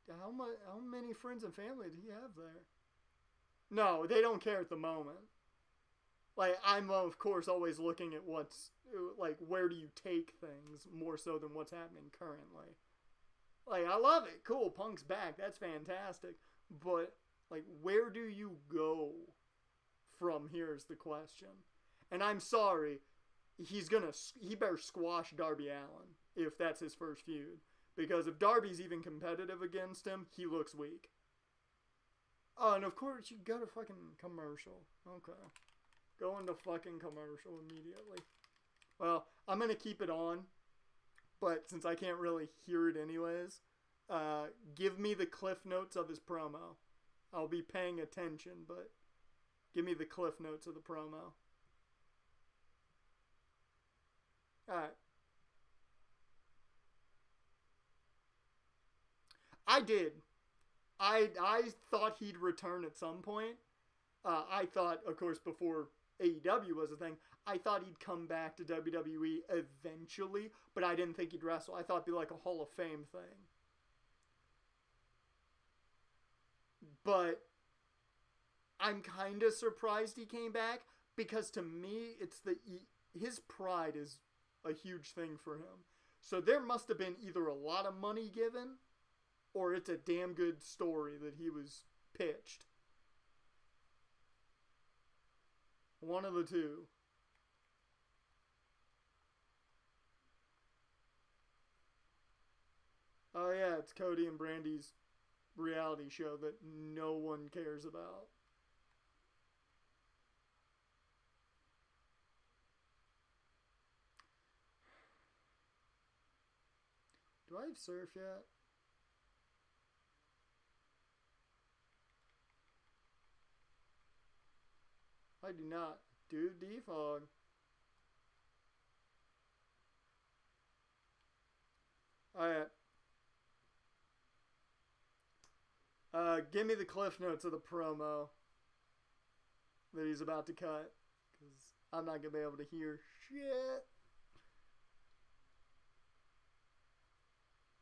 how many friends and family do he have there? No, they don't care at the moment. Like, I'm of course always looking at what's like, where do you take things more so than what's happening currently. Like, I love it. Cool, Punk's back. That's fantastic. But like, where do you go from here is the question. And I'm sorry, he better squash Darby Allin if that's his first feud. Because if Darby's even competitive against him, he looks weak. Oh, and of course you go to fucking commercial. Okay. Go into fucking commercial immediately. Well, I'm going to keep it on. But since I can't really hear it anyways, give me the cliff notes of his promo. I'll be paying attention, but give me the cliff notes of the promo. Alright. I did. I thought he'd return at some point. I thought, of course, before AEW was a thing, I thought he'd come back to WWE eventually, but I didn't think he'd wrestle. I thought it'd be like a Hall of Fame thing. But I'm kind of surprised he came back because to me, his pride is a huge thing for him. So there must have been either a lot of money given or it's a damn good story that he was pitched. One of the two. Oh yeah, it's Cody and Brandy's reality show that no one cares about. Do I have surf yet? I do not. Do defog. Alright. Give me the cliff notes of the promo that he's about to cut. Because I'm not going to be able to hear shit.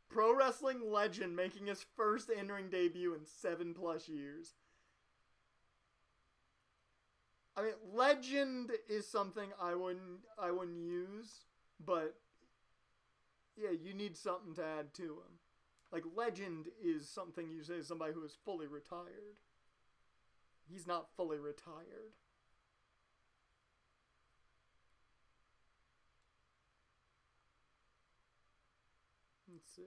Pro wrestling legend making his first in-ring debut in 7+ years. I mean, legend is something I wouldn't use, but yeah, you need something to add to him. Like, legend is something you say to somebody who is fully retired. He's not fully retired. Let's see.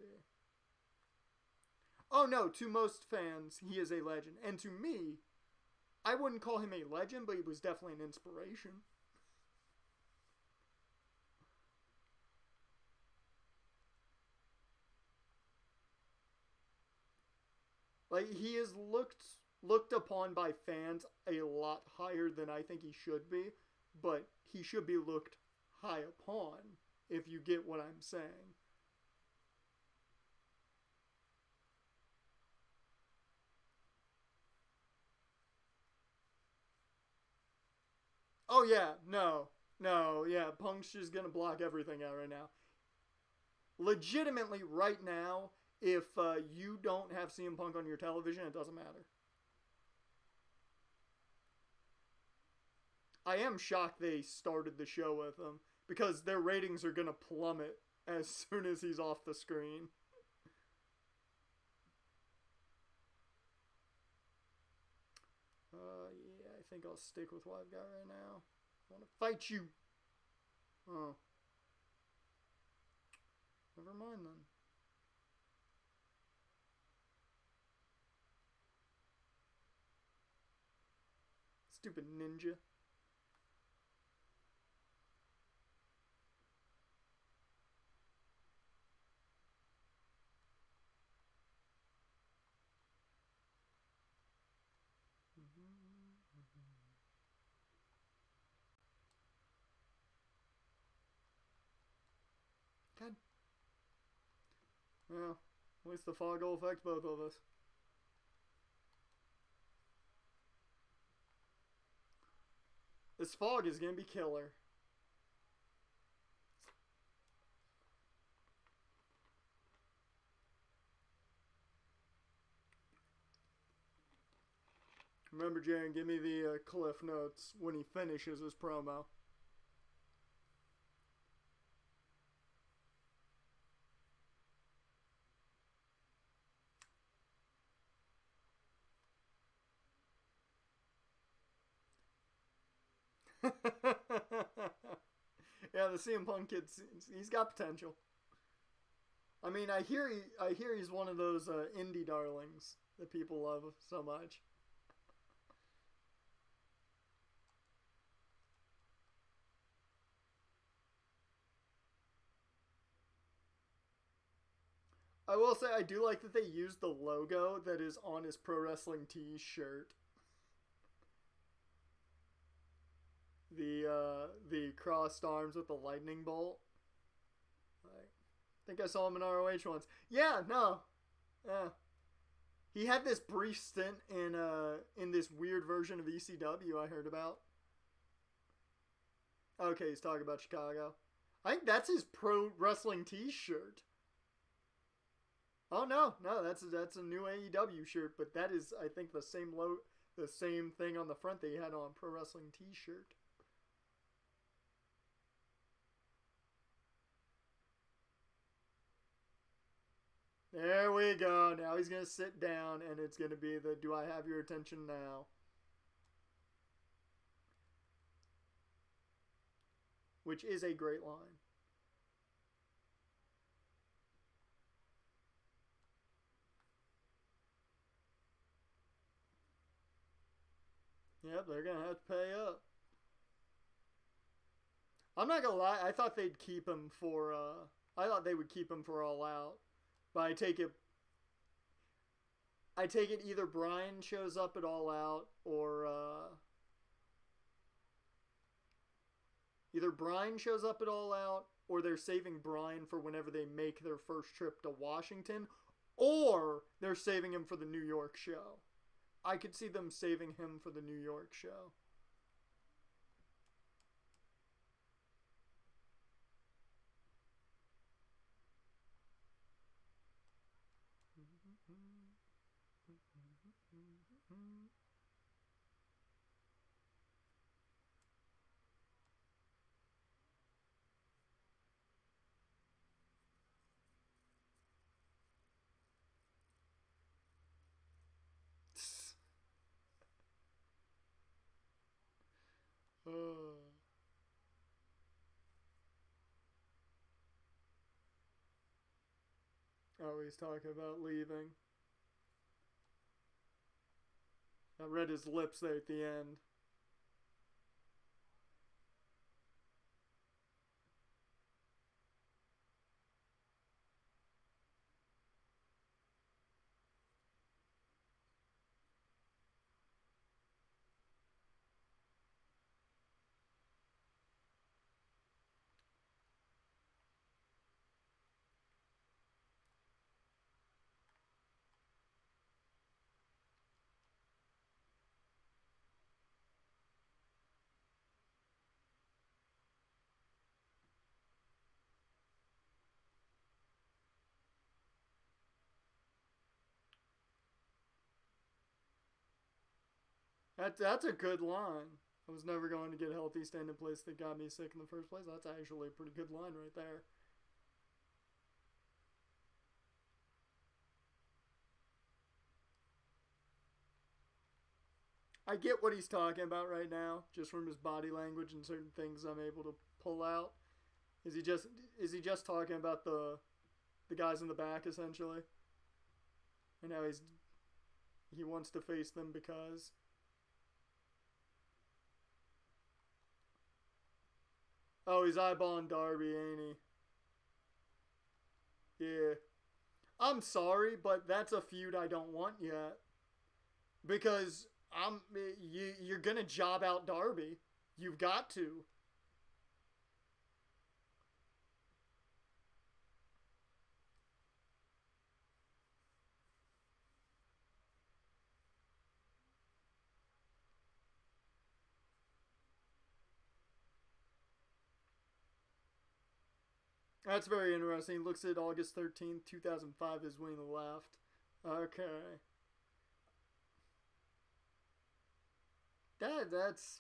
Oh no, to most fans, he is a legend. And to me, I wouldn't call him a legend, but he was definitely an inspiration. Like, he is looked upon by fans a lot higher than I think he should be, but he should be looked high upon, if you get what I'm saying. Oh yeah, no, yeah, Punk's just gonna block everything out right now. Legitimately, right now, if you don't have CM Punk on your television, it doesn't matter. I am shocked they started the show with him because their ratings are gonna plummet as soon as he's off the screen. Yeah, I think I'll stick with what I've got right now. I want to fight you. Oh. Never mind then. Stupid ninja. God. Well, at least the fog will affect both of us. This fog is gonna be killer. Remember, Jaren, give me the cliff notes when he finishes his promo. Yeah, the CM Punk kid, he's got potential. I mean, I hear he's one of those indie darlings that people love so much. I will say I do like that they used the logo that is on his Pro Wrestling Tees shirt. The crossed arms with the lightning bolt. I think I saw him in ROH once. Yeah, no. Yeah. He had this brief stint in this weird version of ECW I heard about. Okay, he's talking about Chicago. I think that's his pro wrestling T-shirt. Oh no, that's a new AEW shirt, but that is, I think, the same thing on the front that he had on pro wrestling T-shirt. There we go. Now he's gonna sit down, and it's gonna be the "Do I have your attention now?" Which is a great line. Yep, they're gonna have to pay up. I'm not gonna lie. I thought they'd keep him for. I thought they would keep him for All Out, but I take it. I take it either Brian shows up at All Out or. Either Brian shows up at All Out, or they're saving Brian for whenever they make their first trip to Washington, or they're saving him for the New York show. I could see them saving him for the New York show. Oh, he's talking about leaving. I read his lips there at the end. That's a good line. I was never going to get healthy, stand in place that got me sick in the first place. That's actually a pretty good line right there. I get what he's talking about right now, just from his body language and certain things I'm able to pull out. Is he just talking about the guys in the back essentially? And how he wants to face them because. Oh, he's eyeballing Darby, ain't he? Yeah. I'm sorry, but that's a feud I don't want yet. Because you're gonna job out Darby. You've got to. That's very interesting. He looks at August 13th, 2005 is when he left. Okay. That's.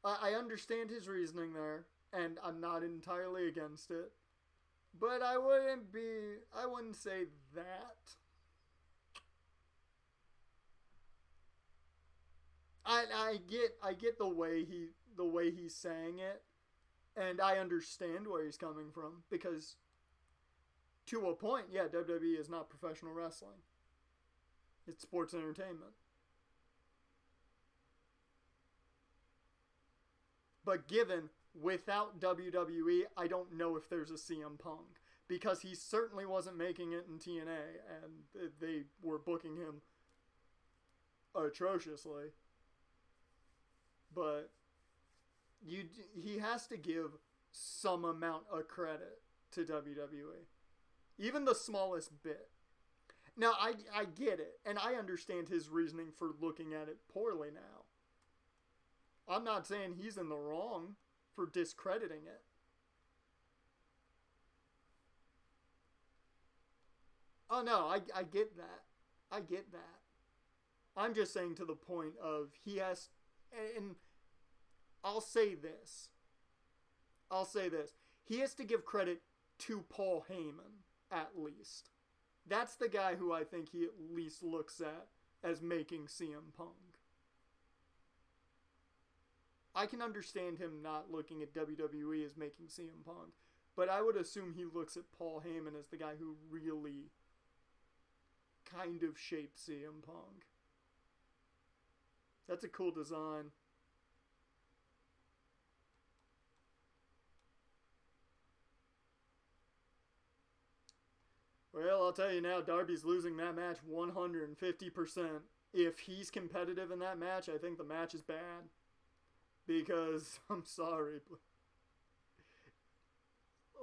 I understand his reasoning there, and I'm not entirely against it. But I wouldn't say that. I get the way he's saying it, and I understand where he's coming from because to a point, yeah, WWE is not professional wrestling. It's sports entertainment. But given without WWE, I don't know if there's a CM Punk because he certainly wasn't making it in TNA and they were booking him atrociously. But he has to give some amount of credit to WWE. Even the smallest bit. Now, I get it, and I understand his reasoning for looking at it poorly now. I'm not saying he's in the wrong for discrediting it. Oh, no, I get that. I get that. I'm just saying to the point of he has... And I'll say this. He has to give credit to Paul Heyman, at least. That's the guy who I think he at least looks at as making CM Punk. I can understand him not looking at WWE as making CM Punk, but I would assume he looks at Paul Heyman as the guy who really kind of shaped CM Punk. That's a cool design. Well, I'll tell you now, Darby's losing that match 150%. If he's competitive in that match, I think the match is bad. Because, I'm sorry, but...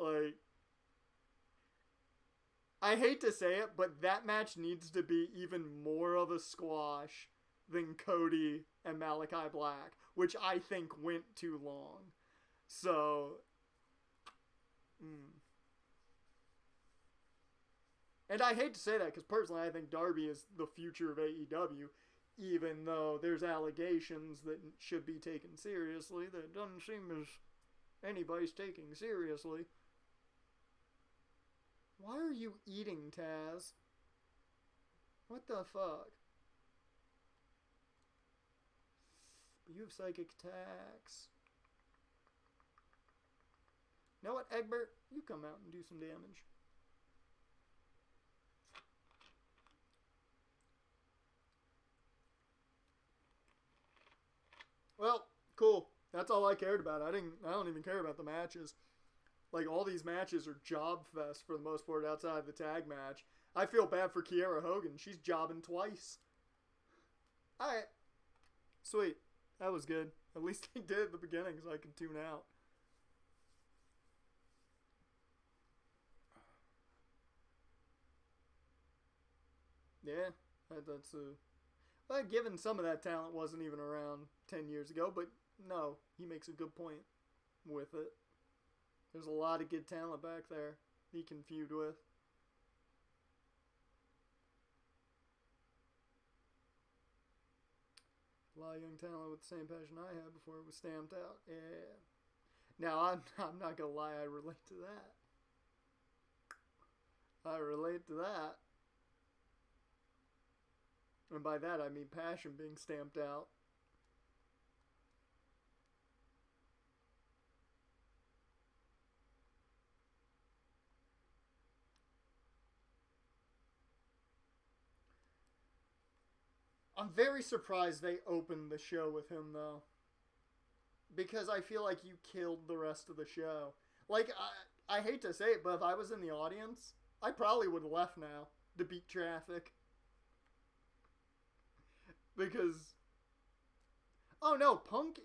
Like... I hate to say it, but that match needs to be even more of a squash than Cody and Malachi Black, which I think went too long. So... And I hate to say that, because personally I think Darby is the future of AEW, even though there's allegations that should be taken seriously that it doesn't seem as anybody's taking seriously. Why are you eating, Taz? What the fuck? You have psychic attacks. You know what, Egbert? You come out and do some damage. Well, cool. That's all I cared about. I don't even care about the matches. Like, all these matches are job fest for the most part outside the tag match. I feel bad for Kiera Hogan. She's jobbing twice. Alright. Sweet. That was good. At least they did at the beginning so I could tune out. Yeah, that's well, given some of that talent wasn't even around 10 years ago, but no, he makes a good point with it. There's a lot of good talent back there he can feud with. A lot of young talent with the same passion I had before it was stamped out. Yeah. Now, I'm not gonna lie, I relate to that. I relate to that. And by that I mean passion being stamped out. I'm very surprised they opened the show with him, though. Because I feel like you killed the rest of the show. Like, I hate to say it, but if I was in the audience, I probably would have left now to beat traffic. Because... Oh no, Punk's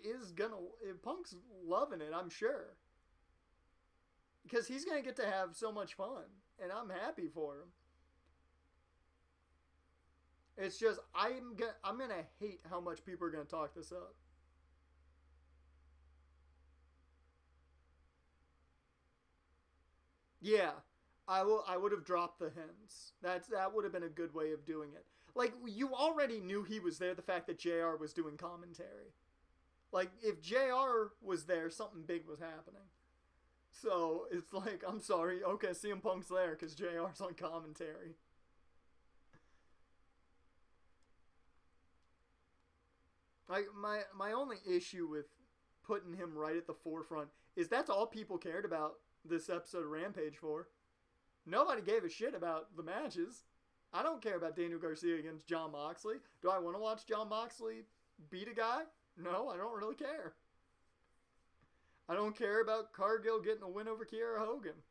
loving it, I'm sure. Because he's going to get to have so much fun. And I'm happy for him. It's just, I'm gonna hate how much people are gonna talk this up. Yeah, I would have dropped the hints. That would have been a good way of doing it. Like, you already knew he was there, the fact that JR was doing commentary. Like, if JR was there, something big was happening. So, it's like, I'm sorry, okay, CM Punk's there, because JR's on commentary. Like, my only issue with putting him right at the forefront is that's all people cared about this episode of Rampage for. Nobody gave a shit about the matches. I don't care about Daniel Garcia against Jon Moxley. Do I want to watch Jon Moxley beat a guy? No, I don't really care. I don't care about Cargill getting a win over Kiera Hogan.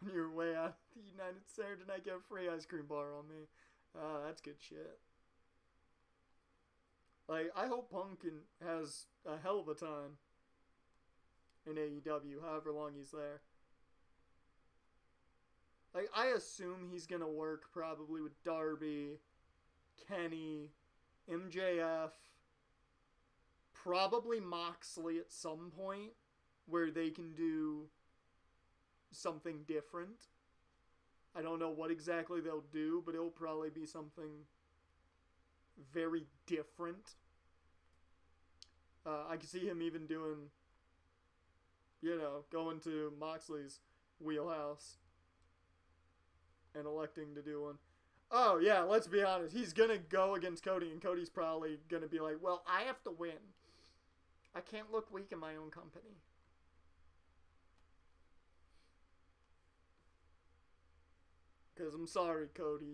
On your way out of the United Center tonight, get a free ice cream bar on me. That's good shit. Like, I hope Punk has a hell of a time. in AEW, however long he's there. Like, I assume he's gonna work probably with Darby, Kenny, MJF, probably Moxley at some point, where they can do something different. I don't know what exactly they'll do, but it'll probably be something very different. I can see him even doing, going to Moxley's wheelhouse and electing to do one. Oh, yeah, let's be honest. He's going to go against Cody, and Cody's probably going to be like, well, I have to win. I can't look weak in my own company. Because I'm sorry, Cody,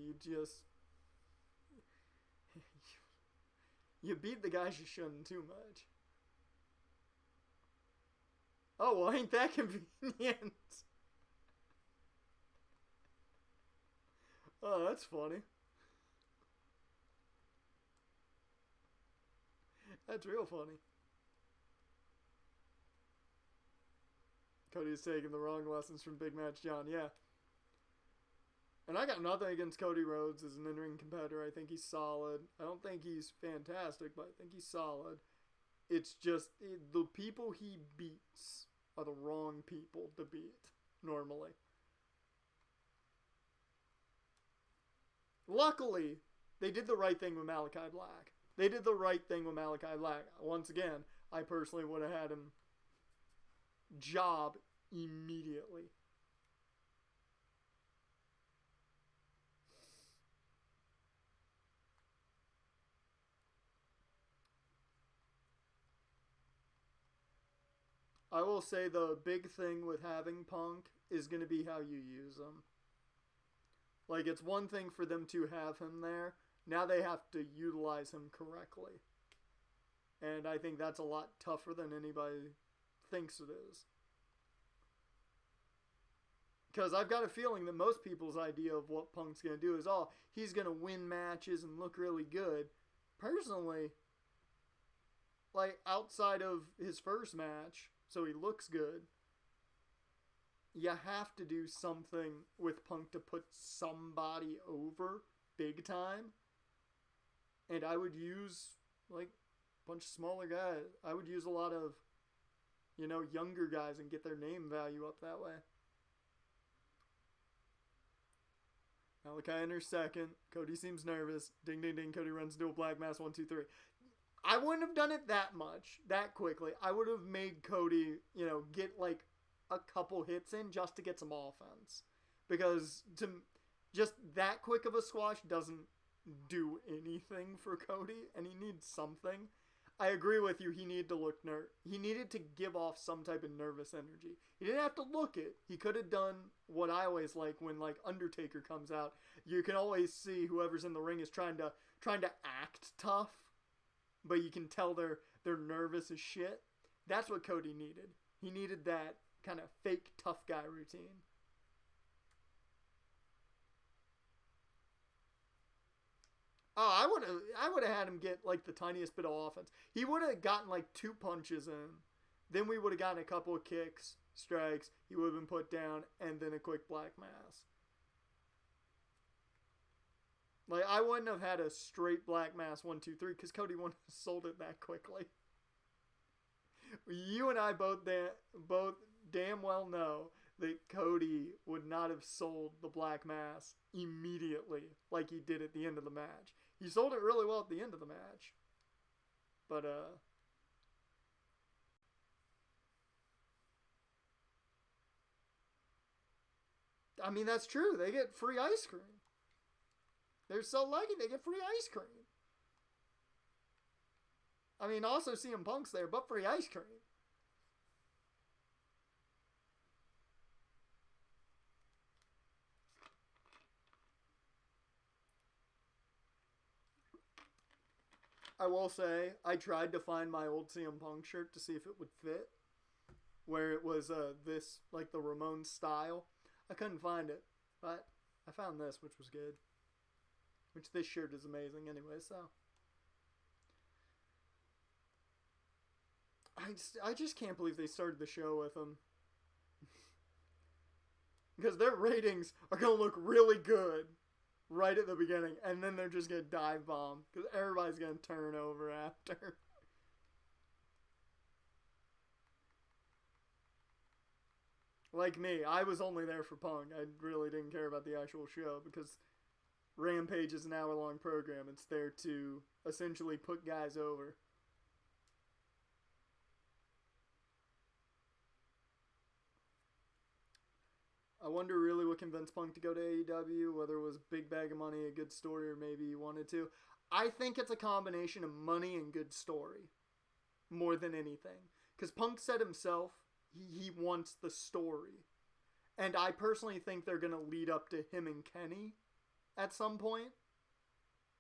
you beat the guys you shouldn't too much. Oh, well, ain't that convenient? Oh, that's funny. That's real funny. Cody's taking the wrong lessons from Big Match John, yeah. And I got nothing against Cody Rhodes as an in-ring competitor. I think he's solid. I don't think he's fantastic, but I think he's solid. It's just the people he beats are the wrong people to beat, normally. Luckily, they did the right thing with Malachi Black. Once again, I personally would have had him job immediately. I will say the big thing with having Punk is going to be how you use him. Like, it's one thing for them to have him there. Now they have to utilize him correctly. And I think that's a lot tougher than anybody thinks it is. Because I've got a feeling that most people's idea of what Punk's going to do is, oh, he's going to win matches and look really good. Personally, like, outside of his first match, so he looks good, you have to do something with Punk to put somebody over big time. And I would use, like, a bunch of smaller guys. I would use a lot of, younger guys and get their name value up that way. Malachi enters second. Cody seems nervous. Ding, ding, ding. Cody runs into a black mass. 1, 2, 3. I wouldn't have done it that much, that quickly. I would have made Cody, get like a couple hits in just to get some offense. Because just that quick of a squash doesn't do anything for Cody, and he needs something. I agree with you. He needed to look he needed to give off some type of nervous energy. He didn't have to look it. He could have done what I always like when like Undertaker comes out. You can always see whoever's in the ring is trying to act tough, but you can tell they're nervous as shit. That's what Cody needed. He needed that kind of fake tough guy routine. Oh, I would have had him get like the tiniest bit of offense. He would have gotten like 2 punches in. Then we would have gotten a couple of kicks, strikes. He would have been put down, and then a quick black mass. Like, I wouldn't have had a straight black mass 1, 2, 3 because Cody wouldn't have sold it that quickly. You and I both damn well know that Cody would not have sold the black mass immediately like he did at the end of the match. He sold it really well at the end of the match. But, I mean, that's true. They get free ice cream. They're so lucky they get free ice cream. I mean, also CM Punk's there, but free ice cream. I will say, I tried to find my old CM Punk shirt to see if it would fit. Where it was this, like the Ramones style. I couldn't find it. But I found this, which was good. Which this shirt is amazing anyway, so. I just can't believe they started the show with him. Because their ratings are going to look really good right at the beginning, and then they're just going to dive bomb. Because everybody's going to turn over after. Like me, I was only there for Punk. I really didn't care about the actual show because Rampage is an hour-long program. It's there to essentially put guys over. I wonder really what convinced Punk to go to AEW, whether it was big bag of money, a good story, or maybe he wanted to. I think it's a combination of money and good story more than anything. Because Punk said himself, he wants the story. And I personally think they're going to lead up to him and Kenny at some point.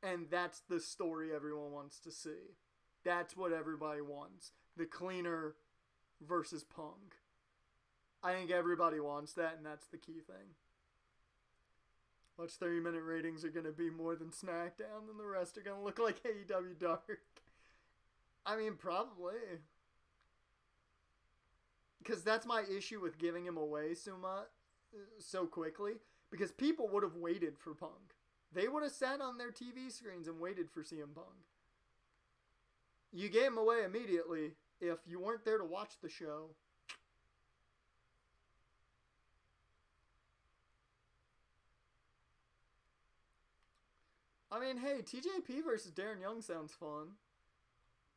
And that's the story everyone wants to see. That's what everybody wants. The cleaner versus Punk. I think everybody wants that, and that's the key thing. Watch 30-minute ratings are going to be more than SmackDown, and the rest are going to look like AEW Dark. I mean, probably. Because that's my issue with giving him away so quickly. Because people would have waited for Punk. They would have sat on their TV screens and waited for CM Punk. You gave him away immediately if you weren't there to watch the show. I mean, hey, TJP versus Darren Young sounds fun.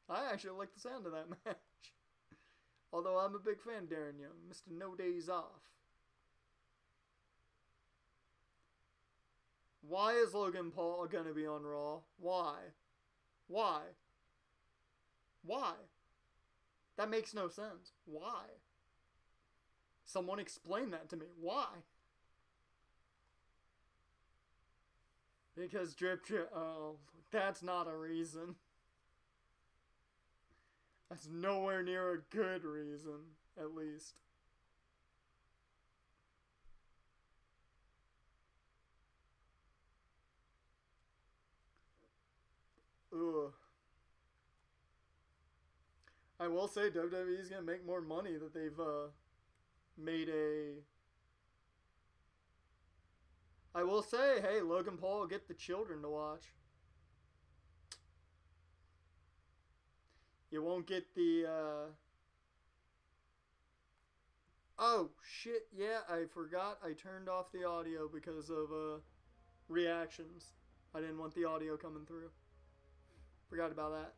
I actually like the sound of that match. Although I'm a big fan of Darren Young, Mr. No Days Off. Why is Logan Paul going to be on Raw? Why? Why? Why? That makes no sense. Why? Someone explain that to me. Why? Because drip. Oh, that's not a reason. That's nowhere near a good reason, at least. Ugh. I will say WWE's gonna make more money that they've made a... I will say, hey, Logan Paul will get the children to watch. You won't get the, Oh, shit, yeah, I forgot I turned off the audio because of, reactions. I didn't want the audio coming through. Forgot about that.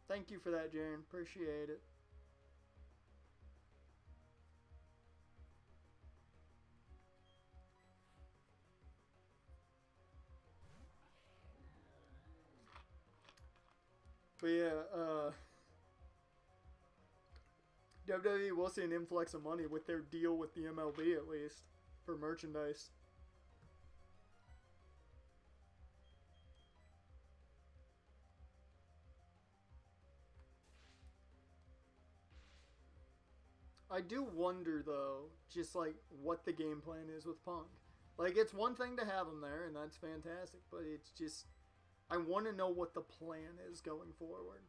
Thank you for that, Jaren. Appreciate it. But yeah, WWE will see an influx of money with their deal with the MLB at least, for merchandise. I do wonder though, just like what the game plan is with Punk. Like it's one thing to have him there and that's fantastic, but it's just, I want to know what the plan is going forward.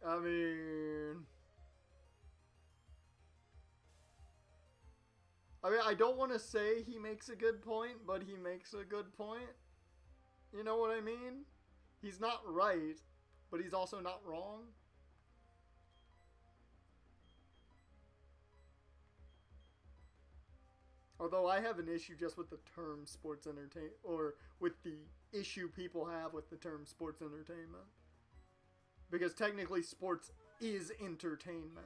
I mean, I don't want to say he makes a good point, but he makes a good point. You know what I mean? He's not right, but he's also not wrong. Although I have an issue just with the term sports entertainment, or with the issue people have with the term sports entertainment. Because technically sports is entertainment.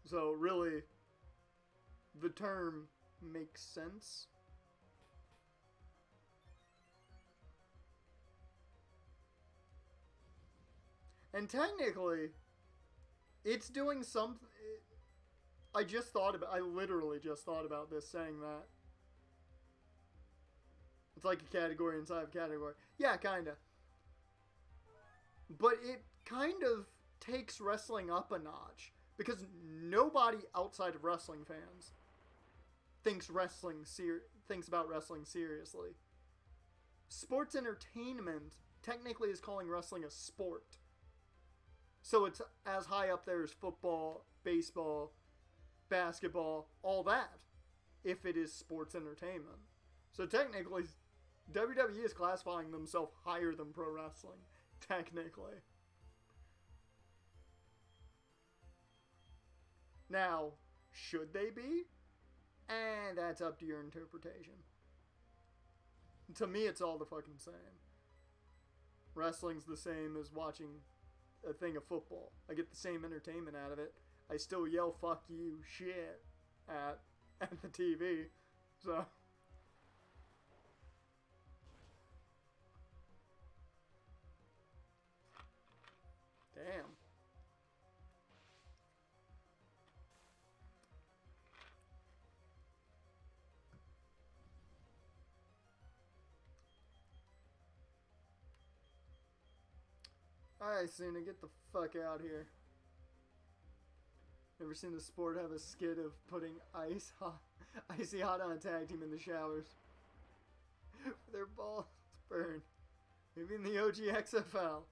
So really, the term makes sense. And technically, it's doing something. I literally just thought about this, saying that. It's like a category inside of a category. Yeah, kinda. But it kind of takes wrestling up a notch because nobody outside of wrestling fans thinks about wrestling seriously. Sports entertainment technically is calling wrestling a sport. So it's as high up there as football, baseball, basketball, all that, if it is sports entertainment. So technically, WWE is classifying themselves higher than pro wrestling, technically. Now, should they be? And that's up to your interpretation. To me, it's all the fucking same. Wrestling's the same as watching a thing of football. I get the same entertainment out of it. I still yell "fuck you" shit at the TV. So damn. Alright, Cena, get the fuck out here. Ever seen the sport have a skit of putting icy hot on a tag team in the showers? For their balls burn. Maybe in the OG XFL.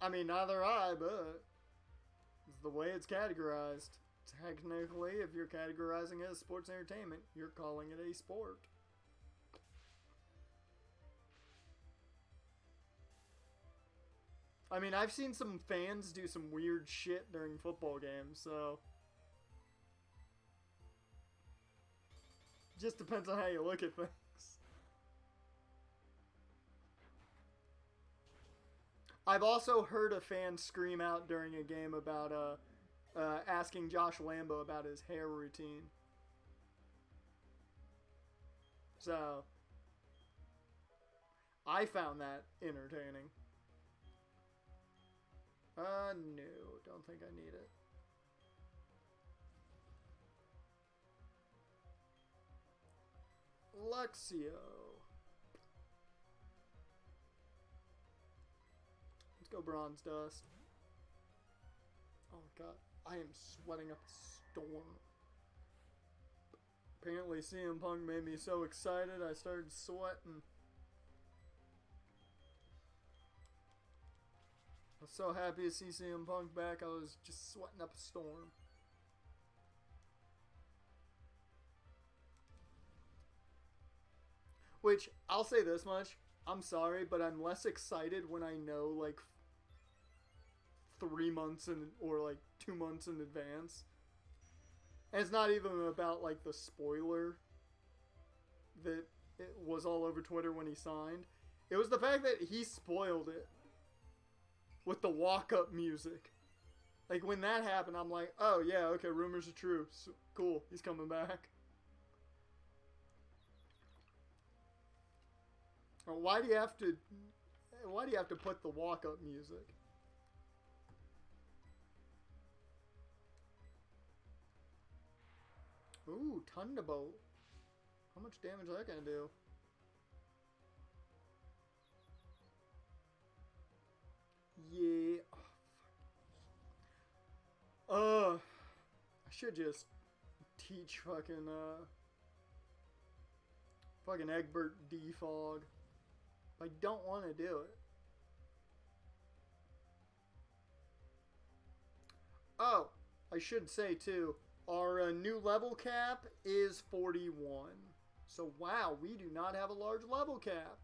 I mean, neither I, but it's the way it's categorized. Technically, if you're categorizing it as sports entertainment, you're calling it a sport. I mean, I've seen some fans do some weird shit during football games, so just depends on how you look at things. I've also heard a fan scream out during a game about asking Josh Lambo about his hair routine. So I found that entertaining. No, don't think I need it. Luxio. Let's go Bronze Dust. Oh god, I am sweating up a storm. Apparently CM Punk made me so excited I started sweating. I was so happy to see CM Punk back, I was just sweating up a storm. Which, I'll say this much, I'm sorry, but I'm less excited when I know, like, 3 months or like 2 months in advance. And it's not even about, like, the spoiler that it was all over Twitter when he signed. It was the fact that he spoiled it with the walk-up music. Like, when that happened, I'm like, oh, yeah, okay, rumors are true. So, cool, he's coming back. Why do you have to put the walk-up music? Ooh, Thunderbolt. How much damage is that gonna do? Yeah. I should just teach fucking Egbert Defog. I don't want to do it. Oh, I should say too, our new level cap is 41. So wow, we do not have a large level cap.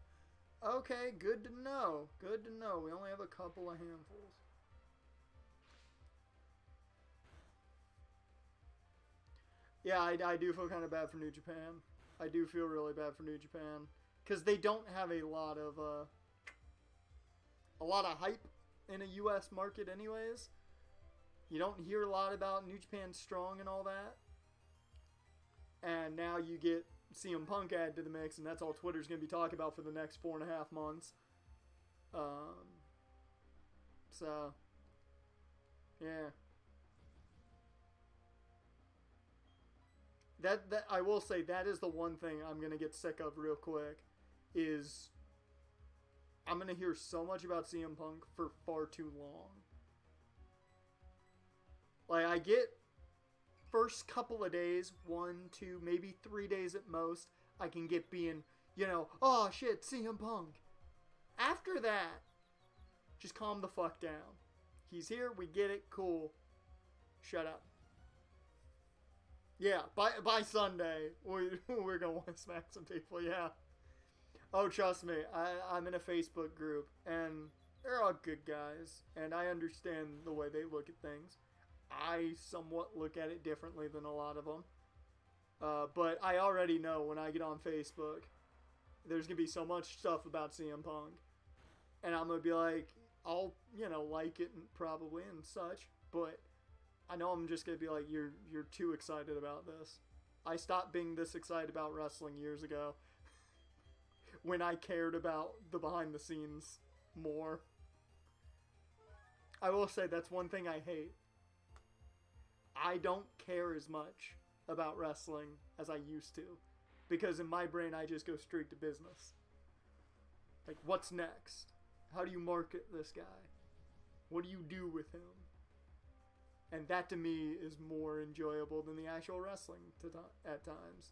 Okay, good to know. Good to know. We only have a couple of handfuls. Yeah, I do feel kind of bad for New Japan. I do feel really bad for New Japan. Because they don't have a lot of hype in a US market anyways. You don't hear a lot about New Japan Strong and all that. And now you get CM Punk added to the mix, and that's all Twitter's going to be talking about for the next 4.5 months. So, yeah. That I will say, that is the one thing I'm going to get sick of real quick, is I'm going to hear so much about CM Punk for far too long. Like, I get first couple of days, 1, 2, maybe 3 days at most, I can get being, oh shit, CM Punk. After that, just calm the fuck down. He's here, we get it, cool. Shut up. Yeah, by Sunday, we're gonna want to smack some people, yeah. Oh, trust me, I'm in a Facebook group, and they're all good guys, and I understand the way they look at things. I somewhat look at it differently than a lot of them. But I already know when I get on Facebook, there's going to be so much stuff about CM Punk. And I'm going to be like, I'll, like it probably and such. But I know I'm just going to be like, you're too excited about this. I stopped being this excited about wrestling years ago. When I cared about the behind the scenes more. I will say that's one thing I hate. I don't care as much about wrestling as I used to. Because in my brain, I just go straight to business. Like, what's next? How do you market this guy? What do you do with him? And that to me is more enjoyable than the actual wrestling at times.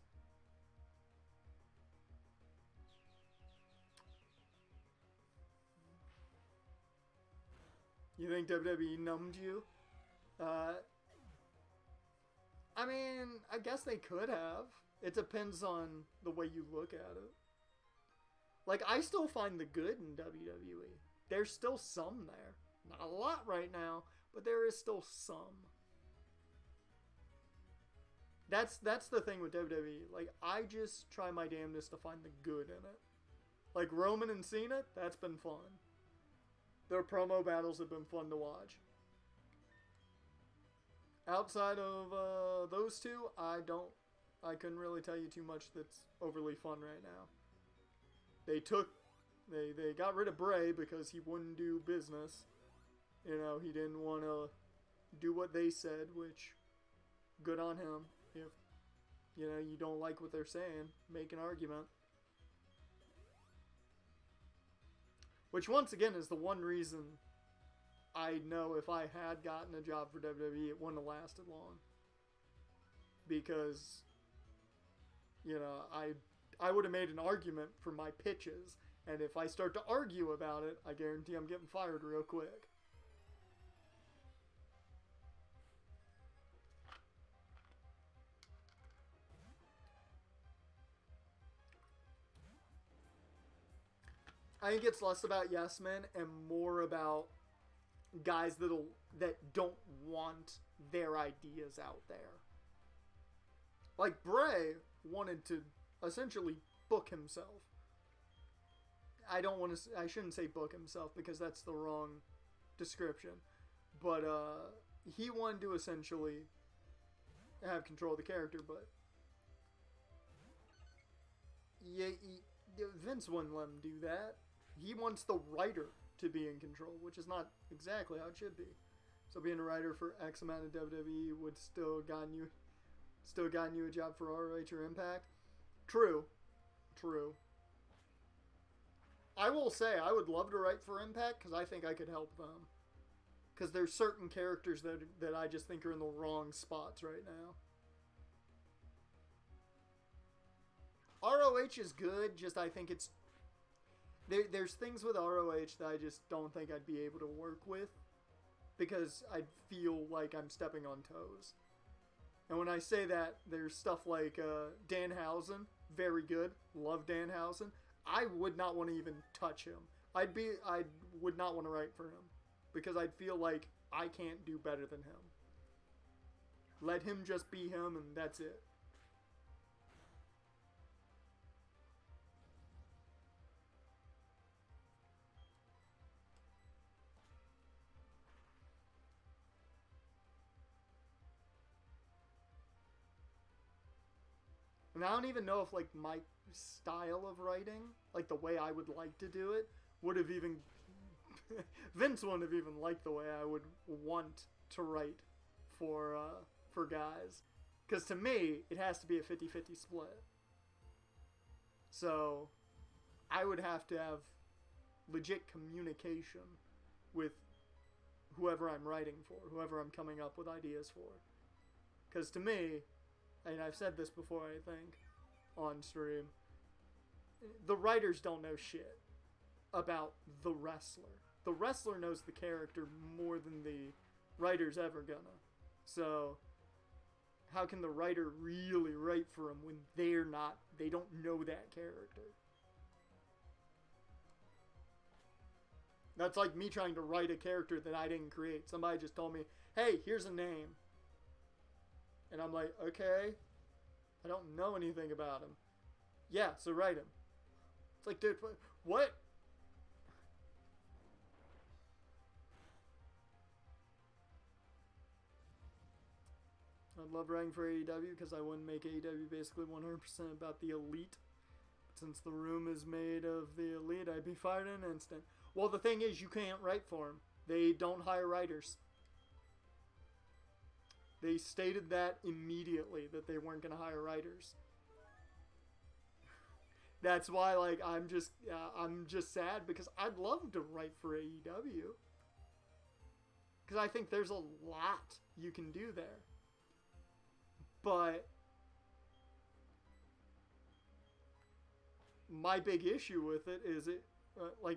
You think WWE numbed you? I mean, I guess they could have. It depends on the way you look at it. Like, I still find the good in WWE. There's still some there. Not a lot right now, but there is still some. That's the thing with WWE. Like, I just try my damnedest to find the good in it. Like, Roman and Cena, that's been fun. Their promo battles have been fun to watch. Outside of those two, I couldn't really tell you too much that's overly fun right now. They got rid of Bray because he wouldn't do business. He didn't want to do what they said, which, good on him. If, you don't like what they're saying, make an argument. Which, once again, is the one reason I know if I had gotten a job for WWE, it wouldn't have lasted long. Because, I would have made an argument for my pitches. And if I start to argue about it, I guarantee I'm getting fired real quick. I think it's less about yes men and more about guys that don't want their ideas out there. Like, Bray wanted to essentially book himself. I shouldn't say book himself because that's the wrong description. But he wanted to essentially have control of the character, but Vince wouldn't let him do that. He wants the writer to be in control, which is not exactly how it should be. So being a writer for X amount of WWE would still gotten you a job for ROH or Impact. True. I will say I would love to write for Impact because I think I could help them. Because there's certain characters that I just think are in the wrong spots right now. ROH is good, just I think it's... There's things with ROH that I just don't think I'd be able to work with. Because I feel like I'm stepping on toes. And when I say that, there's stuff like Danhausen, very good, love Danhausen. I would not want to even touch him. I would not want to write for him. Because I'd feel like I can't do better than him. Let him just be him and that's it. And I don't even know if, like, my style of writing, like, the way I would like to do it, would have even... Vince wouldn't have even liked the way I would want to write for guys. Because to me, it has to be a 50-50 split. So, I would have to have legit communication with whoever I'm writing for, whoever I'm coming up with ideas for. Because to me, and I've said this before, I think, on stream, the writers don't know shit about the wrestler. The wrestler knows the character more than the writer's ever gonna. So, how can the writer really write for him when they don't know that character? That's like me trying to write a character that I didn't create. Somebody just told me, hey, here's a name. And I'm like, okay, I don't know anything about him. Yeah, so write him. It's like, dude, what? I'd love writing for AEW because I wouldn't make AEW basically 100% about the elite. But since the room is made of the elite, I'd be fired in an instant. Well, the thing is, you can't write for them. They don't hire writers. They stated that immediately, that they weren't going to hire writers. That's why, like, I'm just sad because I'd love to write for AEW. Because I think there's a lot you can do there. But my big issue with it is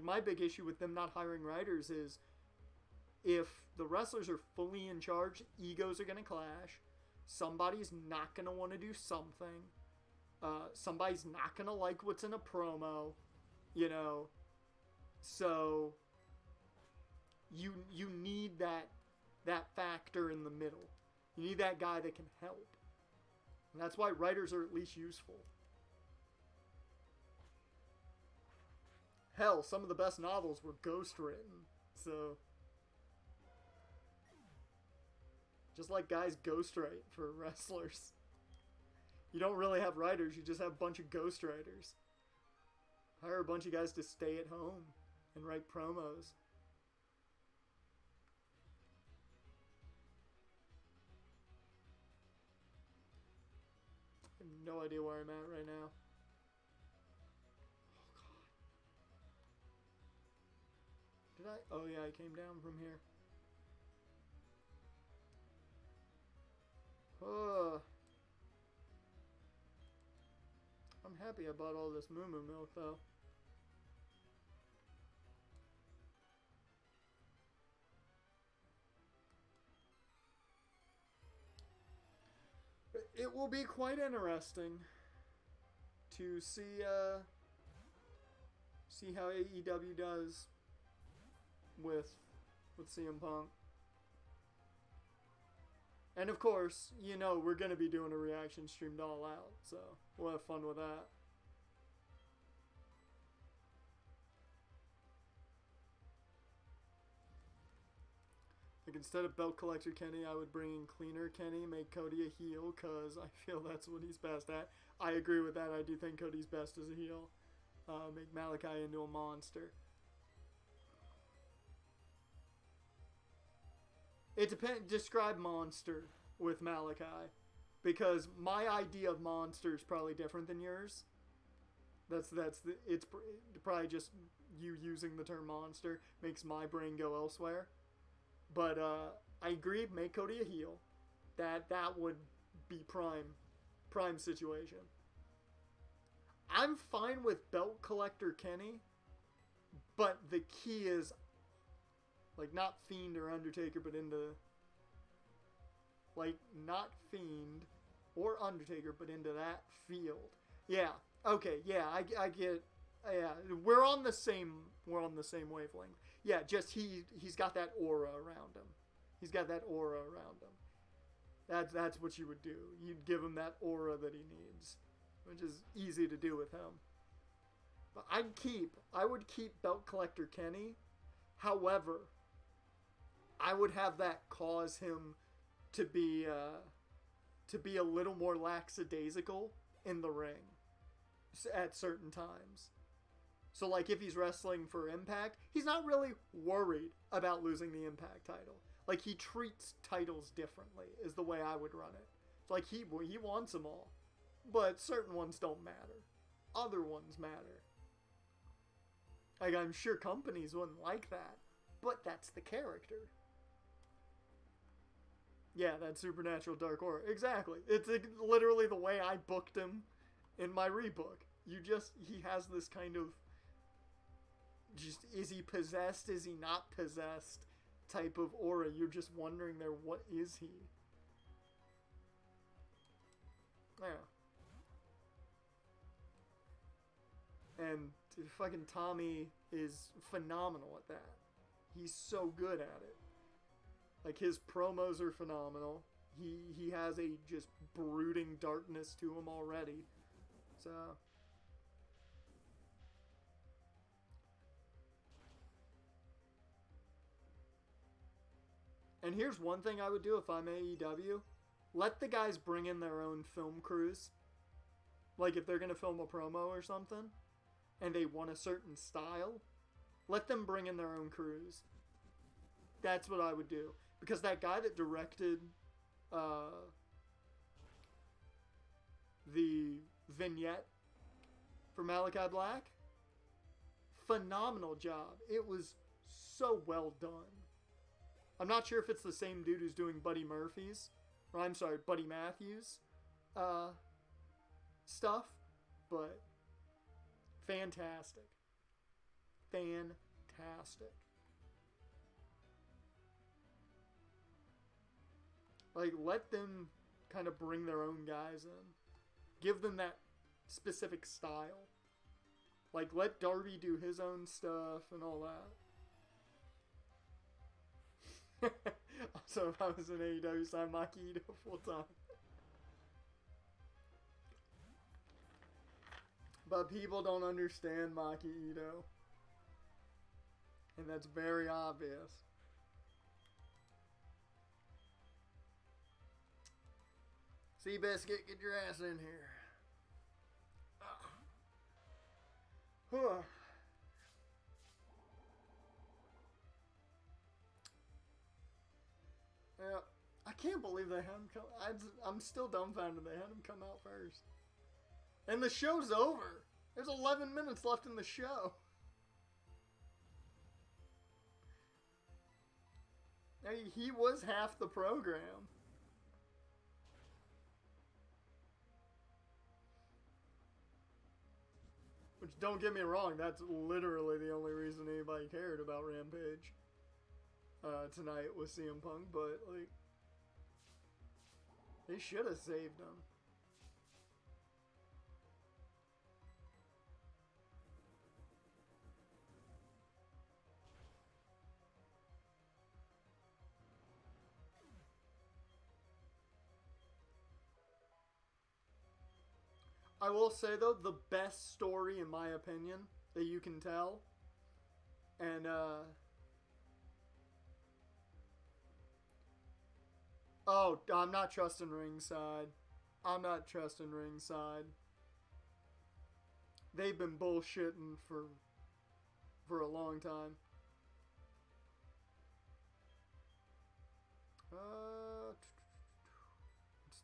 my big issue with them not hiring writers is if the wrestlers are fully in charge, egos are going to clash. Somebody's not going to want to do something. Somebody's not going to like what's in a promo, you know. So you need that factor in the middle. You need that guy that can help. And that's why writers are at least useful. Hell, some of the best novels were ghost-written. So, just like guys ghostwrite for wrestlers. You don't really have writers, you just have a bunch of ghostwriters. Hire a bunch of guys to stay at home and write promos. I have no idea where I'm at right now. Oh, God. Did I? Oh, yeah, I came down from here. I'm happy I bought all this Moo Moo milk, though. It will be quite interesting to see how AEW does with CM Punk. And of course, you know, we're going to be doing a reaction stream to All Out, so we'll have fun with that. Like, instead of Belt Collector Kenny, I would bring in Cleaner Kenny, make Cody a heel, because I feel that's what he's best at. I agree with that. I do think Cody's best as a heel. Make Malachi into a monster. It depends. Describe monster with Malachi, because my idea of monster is probably different than yours. It's probably just you using the term monster makes my brain go elsewhere. But I agree. Make Cody a heel. That would be prime situation. I'm fine with Belt Collector Kenny, but the key is, like, not Fiend or Undertaker, but into, like, not Fiend or Undertaker, but into that field. Yeah. Okay. Yeah. I get. Yeah. We're on the same wavelength. Yeah. Just he's got that aura around him. He's got that aura around him. That's what you would do. You'd give him that aura that he needs, which is easy to do with him. But I would keep Belt Collector Kenny. However, I would have that cause him to be a little more lackadaisical in the ring at certain times. So, like, if he's wrestling for Impact, he's not really worried about losing the Impact title. Like, he treats titles differently, is the way I would run it. It's like, he wants them all. But certain ones don't matter. Other ones matter. Like, I'm sure companies wouldn't like that, but that's the character. Yeah, that supernatural dark horror. Exactly. It's literally the way I booked him in my rebook. He has this kind of, just, is he possessed, is he not possessed type of aura. You're just wondering there, what is he? Yeah. And fucking Tommy is phenomenal at that. He's so good at it. Like, his promos are phenomenal. He has a just brooding darkness to him already. So... And here's one thing I would do if I'm AEW. Let the guys bring in their own film crews. Like, if they're going to film a promo or something, and they want a certain style, let them bring in their own crews. That's what I would do. Because that guy that directed the vignette for Malachi Black, phenomenal job. It was so well done. I'm not sure if it's the same dude who's doing Buddy Matthews stuff, but fantastic. Fantastic. Like, let them kind of bring their own guys in. Give them that specific style. Like, let Darby do his own stuff and all that. Also, if I was in AEW, sign Maki Ito full time. But people don't understand Maki Ito. And that's very obvious. Seabiscuit, get your ass in here. Huh. Yeah, I can't believe they had him come. I'm still dumbfounded they had him come out first. And the show's over. There's 11 minutes left in the show. He was half the program. Which, don't get me wrong, that's literally the only reason anybody cared about Rampage tonight was CM Punk, but, like, they should have saved him. I will say, though, the best story, in my opinion, that you can tell, and, oh, I'm not trusting Ringside. I'm not trusting Ringside. They've been bullshitting for a long time. What's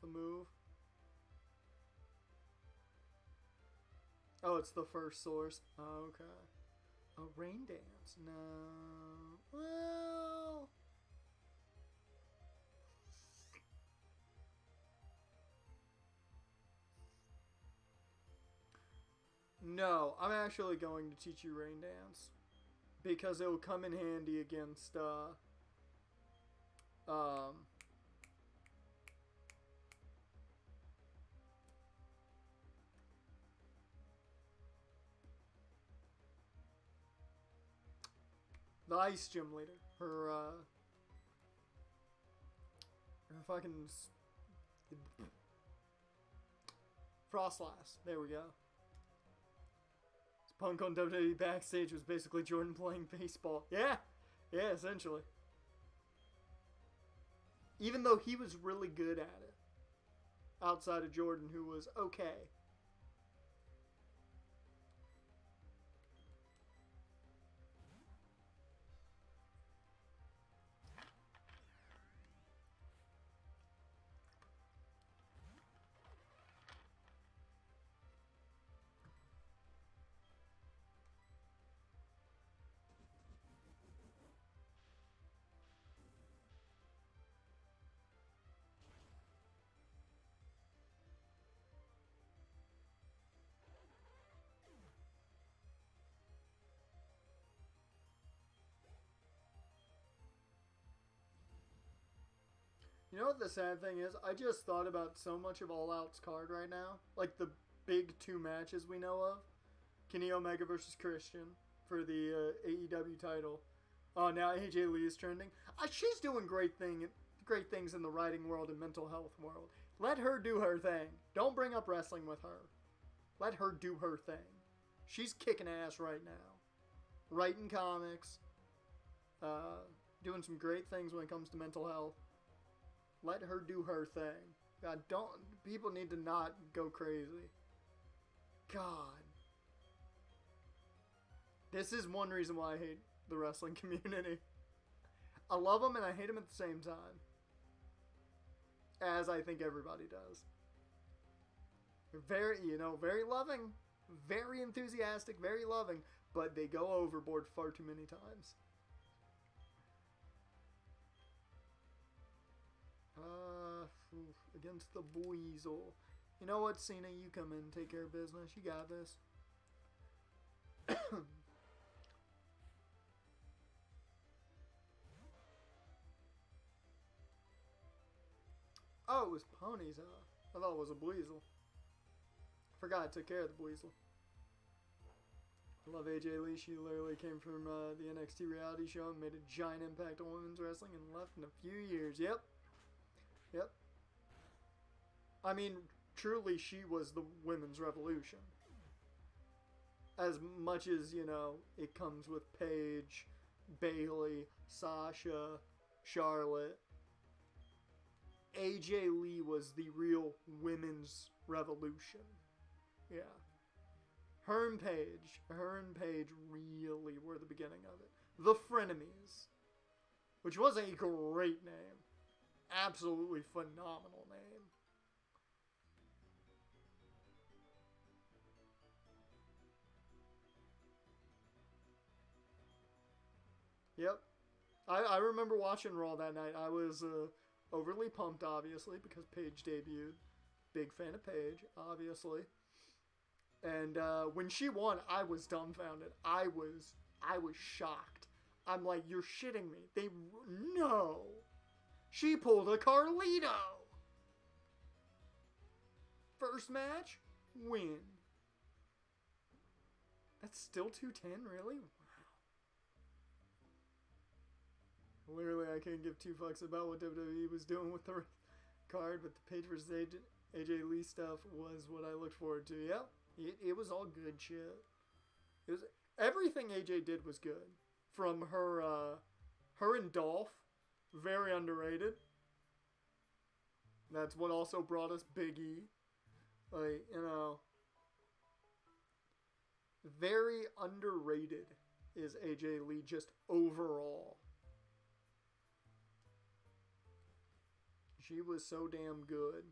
the move? Oh, it's the first source. Oh, okay. Oh, Rain Dance. No. Well... No, I'm actually going to teach you Rain Dance. Because it will come in handy against, the Ice Gym leader. Her fucking... Frostlass. There we go. Punk on WWE backstage was basically Jordan playing baseball. Yeah, essentially. Even though he was really good at it. Outside of Jordan, who was okay. You know what the sad thing is? I just thought about so much of All Out's card right now. Like the big 2 matches we know of. Kenny Omega versus Christian for the AEW title. Oh, now AJ Lee is trending. She's doing great things in the writing world and mental health world. Let her do her thing. Don't bring up wrestling with her. Let her do her thing. She's kicking ass right now. Writing comics. Doing some great things when it comes to mental health. Let her do her thing. God, people need to not go crazy. God. This is one reason why I hate the wrestling community. I love them and I hate them at the same time. As I think everybody does. They're very loving. Very enthusiastic, very loving. But they go overboard far too many times. Against the Weasel. You know what, Cena? You come in and take care of business. You got this. Oh, it was ponies, huh? I thought it was a Weasel. Forgot I took care of the Weasel. I love AJ Lee. She literally came from the NXT reality show and made a giant impact on women's wrestling and left in a few years. Yep. I mean, truly, she was the women's revolution. As much as, it comes with Paige, Bayley, Sasha, Charlotte. AJ Lee was the real women's revolution. Yeah. Her and Paige really were the beginning of it. The Frenemies, which was a great name. Absolutely phenomenal name. Yep. I remember watching Raw that night. I was overly pumped, obviously, because Paige debuted. Big fan of Paige, obviously. And when she won, I was dumbfounded. I was shocked. I'm like, you're shitting me. No. She pulled a Carlito. First match, win. That's still 210, really? Wow. Literally, I couldn't give 2 fucks about what WWE was doing with the card, but the Paige vs. AJ Lee stuff was what I looked forward to. Yeah, it was all good shit. Everything AJ did was good. From her and Dolph, very underrated. That's what also brought us Big E. Like, very underrated is AJ Lee just overall. She was so damn good.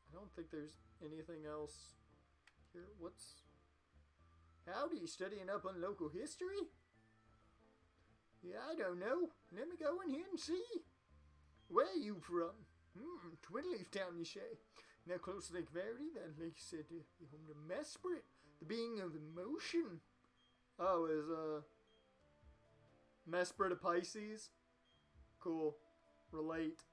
I don't think there's anything else here. Howdy, studying up on local history? Yeah, I don't know. Let me go in here and see. Where are you from? Twin-Leaf Town, you say. Now close to Lake Verity, that lake said to be home to Mesprit, the being of emotion. Oh, is, Mesprit a Pisces? Cool. Relate.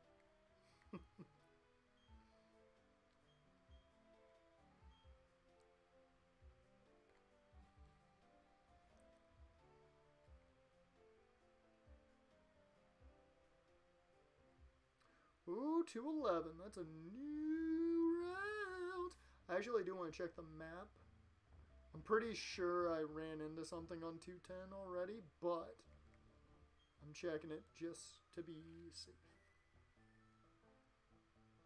Ooh, 211. That's a new route. I actually do want to check the map. I'm pretty sure I ran into something on 210 already, but I'm checking it just to be safe.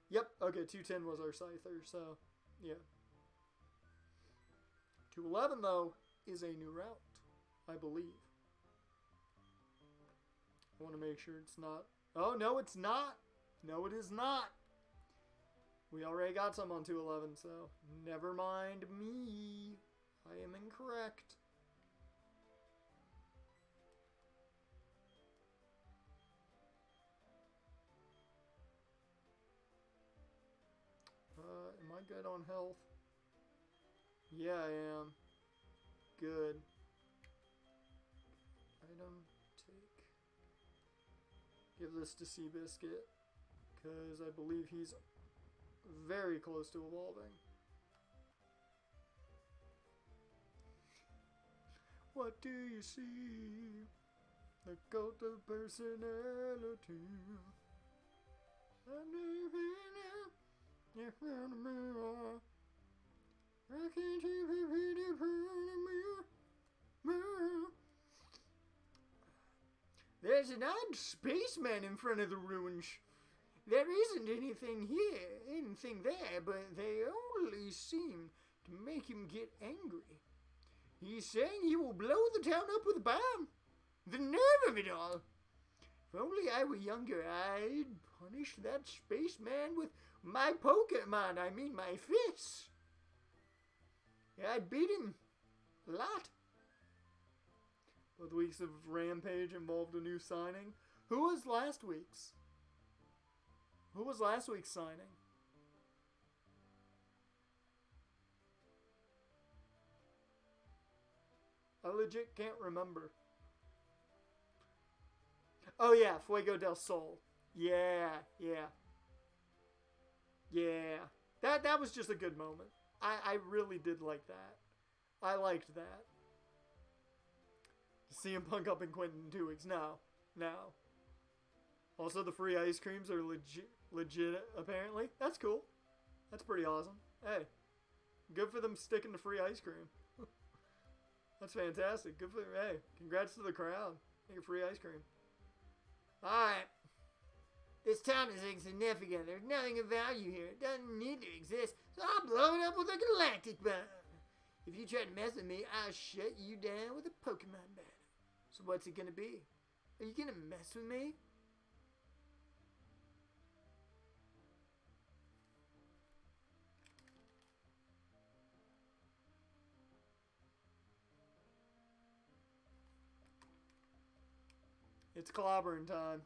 Yep, okay, 210 was our Scyther, so, yeah. 211, though, is a new route, I believe. I want to make sure it's not... Oh, no, it's not! No, it is not! We already got some on 211, so never mind me. I am incorrect. Am I good on health? Yeah, I am. Good. I Item. Take. Give this to Seabiscuit. Because I believe he's very close to evolving. What do you see? The cult of personality. I can't There's an odd spaceman in front of the ruins. There isn't anything there, but they only seem to make him get angry. He's saying he will blow the town up with a bomb. The nerve of it all. If only I were younger, I'd punish that spaceman with my Pokemon, my fists. I'd beat him a lot. Both weeks of Rampage involved a new signing. Who was last week's? Who was last week's signing? I legit can't remember. Oh yeah, Fuego del Sol. Yeah. That was just a good moment. I really did like that. I liked that. CM Punk up in Quentin in 2 weeks. No. Also, the free ice creams are legit, apparently. That's cool. That's pretty awesome. Hey, good for them sticking to free ice cream. That's fantastic. Good for them. Hey, congrats to the crowd. Get free ice cream. Alright. This town is insignificant. There's nothing of value here. It doesn't need to exist, so I'll blow it up with a galactic bomb. If you try to mess with me, I'll shut you down with a Pokemon battle. So what's it gonna be? Are you gonna mess with me? It's clobbering time.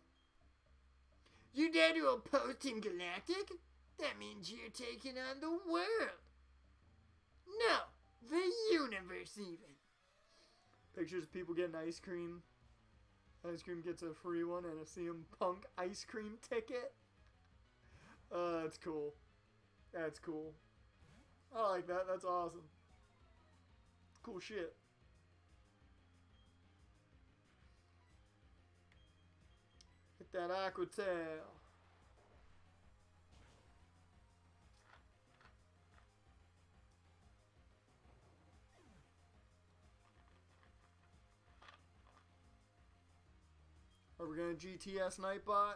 You dare to oppose Team Galactic? That means you're taking on the world. No, the universe even. Pictures of people getting ice cream. Ice cream gets a free one and a CM Punk ice cream ticket. That's cool. That's cool. I like that. That's awesome. Cool shit. Hit that Aqua Tail. Are we gonna GTS Nightbot?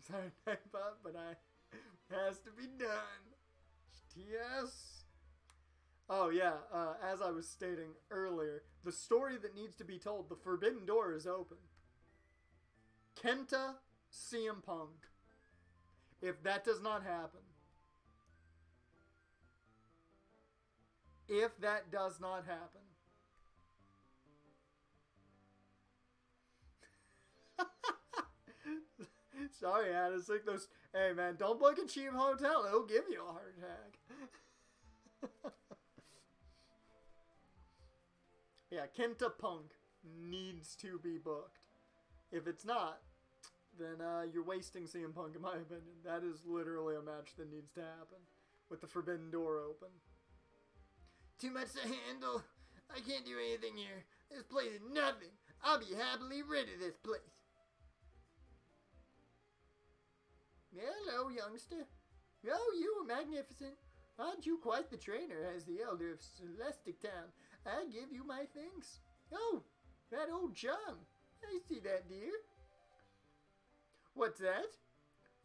Sorry, Nightbot, but it has to be done. GTS. Oh yeah, as I was stating earlier, the story that needs to be told, the Forbidden Door is open. Kenta, CM Punk. If that does not happen, sorry, Addison. Hey man, don't book a cheap hotel. It'll give you a heart attack. Yeah, Kenta Punk needs to be booked. If it's not, then you're wasting CM Punk, in my opinion. That is literally a match that needs to happen with the Forbidden Door open. Too much to handle. I can't do anything here. This place is nothing. I'll be happily rid of this place. Hello, youngster. Oh, you are magnificent. Aren't you quite the trainer as the elder of Celestic Town? I give you my thanks. Oh, that old chum. I see that, dear. What's that?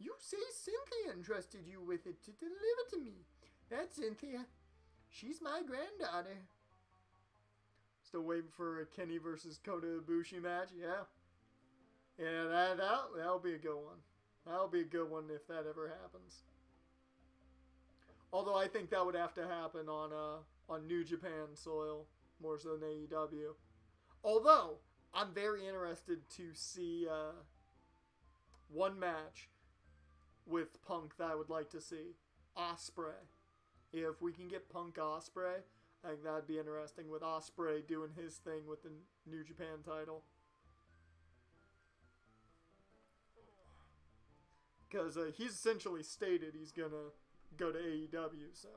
You say Cynthia entrusted you with it to deliver to me. That's Cynthia. She's my granddaughter. Still waiting for a Kenny versus Kota Ibushi match, yeah. Yeah, that'll be a good one. That'll be a good one if that ever happens. Although I think that would have to happen on New Japan soil more so than AEW. Although I'm very interested to see one match with Punk that I would like to see. Ospreay. If we can get Punk Ospreay, I think that'd be interesting with Ospreay doing his thing with the New Japan title. Because he's essentially stated he's gonna go to AEW, so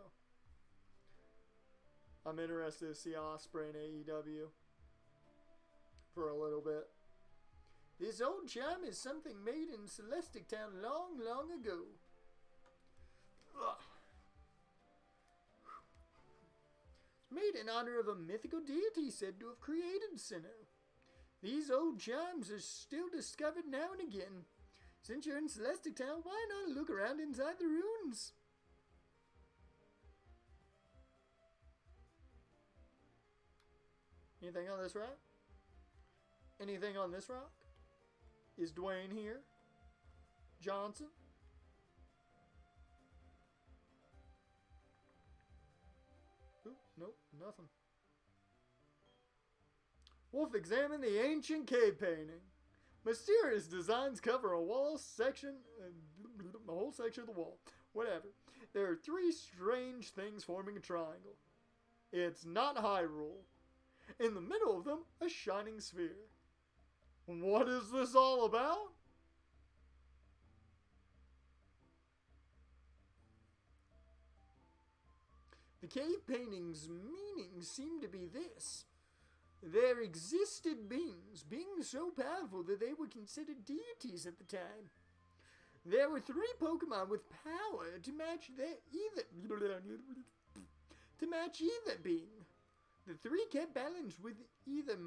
I'm interested to see Ospreay in AEW for a little bit. This old charm is something made in Celestic Town long, long ago. Ugh. Made in honor of a mythical deity said to have created Sinnoh. These old chimes are still discovered now and again. Since you're in Celestic Town, why not look around inside the ruins? Anything on this rock? Anything on this rock? Is Dwayne here? Johnson? Ooh, nope, nothing. Wolf examined the ancient cave painting. Mysterious designs cover a whole section of the wall. Whatever. There are three strange things forming a triangle. It's not Hyrule. In the middle of them, a shining sphere. What is this all about? The cave painting's meaning seemed to be this. There existed beings so powerful that they were considered deities at the time. There were three Pokemon with power to match either being. The three kept balance with either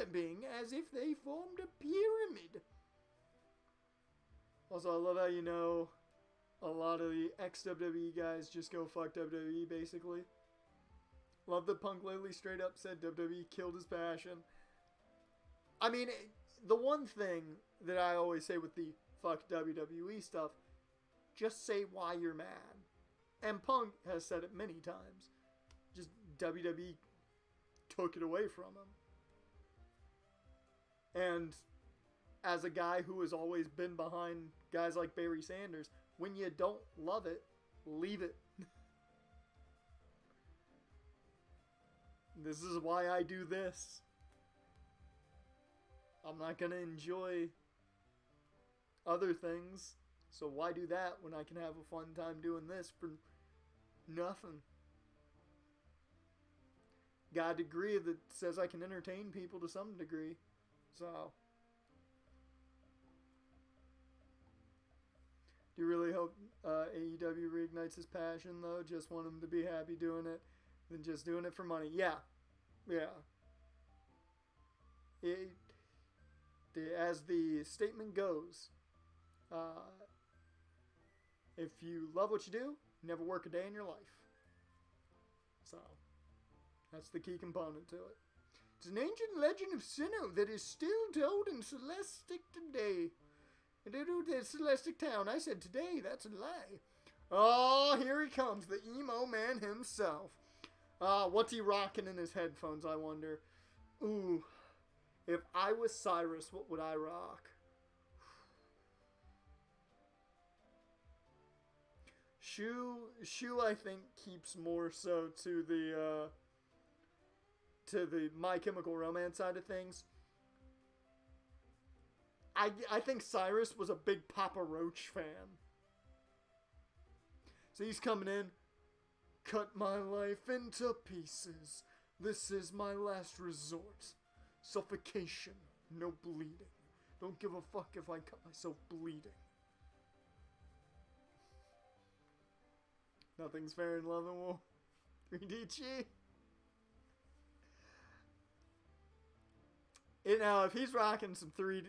being as if they formed a pyramid. Also, I love how you know a lot of the ex-WWE guys just go fuck WWE, basically. Love that Punk literally straight up said WWE killed his passion. I mean, the one thing that I always say with the fuck WWE stuff, just say why you're mad. And Punk has said it many times. Just WWE took it away from him. And as a guy who has always been behind guys like Barry Sanders, when you don't love it, leave it. This is why I do this. I'm not going to enjoy other things, so why do that when I can have a fun time doing this for nothing? Got a degree that says I can entertain people to some degree, so. Do you really hope AEW reignites his passion, though? Just want him to be happy doing it than just doing it for money? Yeah. As the statement goes, if you love what you do, never work a day in your life. So, that's the key component to it. It's an ancient legend of Sinnoh that is still told in Celestic today. Celestic Town. I said today, that's a lie. Oh, here he comes, the emo man himself. What's he rocking in his headphones, I wonder? Ooh, if I was Cyrus, what would I rock? Shu, I think, keeps more so to the My Chemical Romance side of things. I think Cyrus was a big Papa Roach fan. So he's coming in. Cut my life into pieces. This is my last resort. Suffocation, no bleeding. Don't give a fuck if I cut myself bleeding. Nothing's fair in love and war. 3D Chi. Now, if he's rocking some 3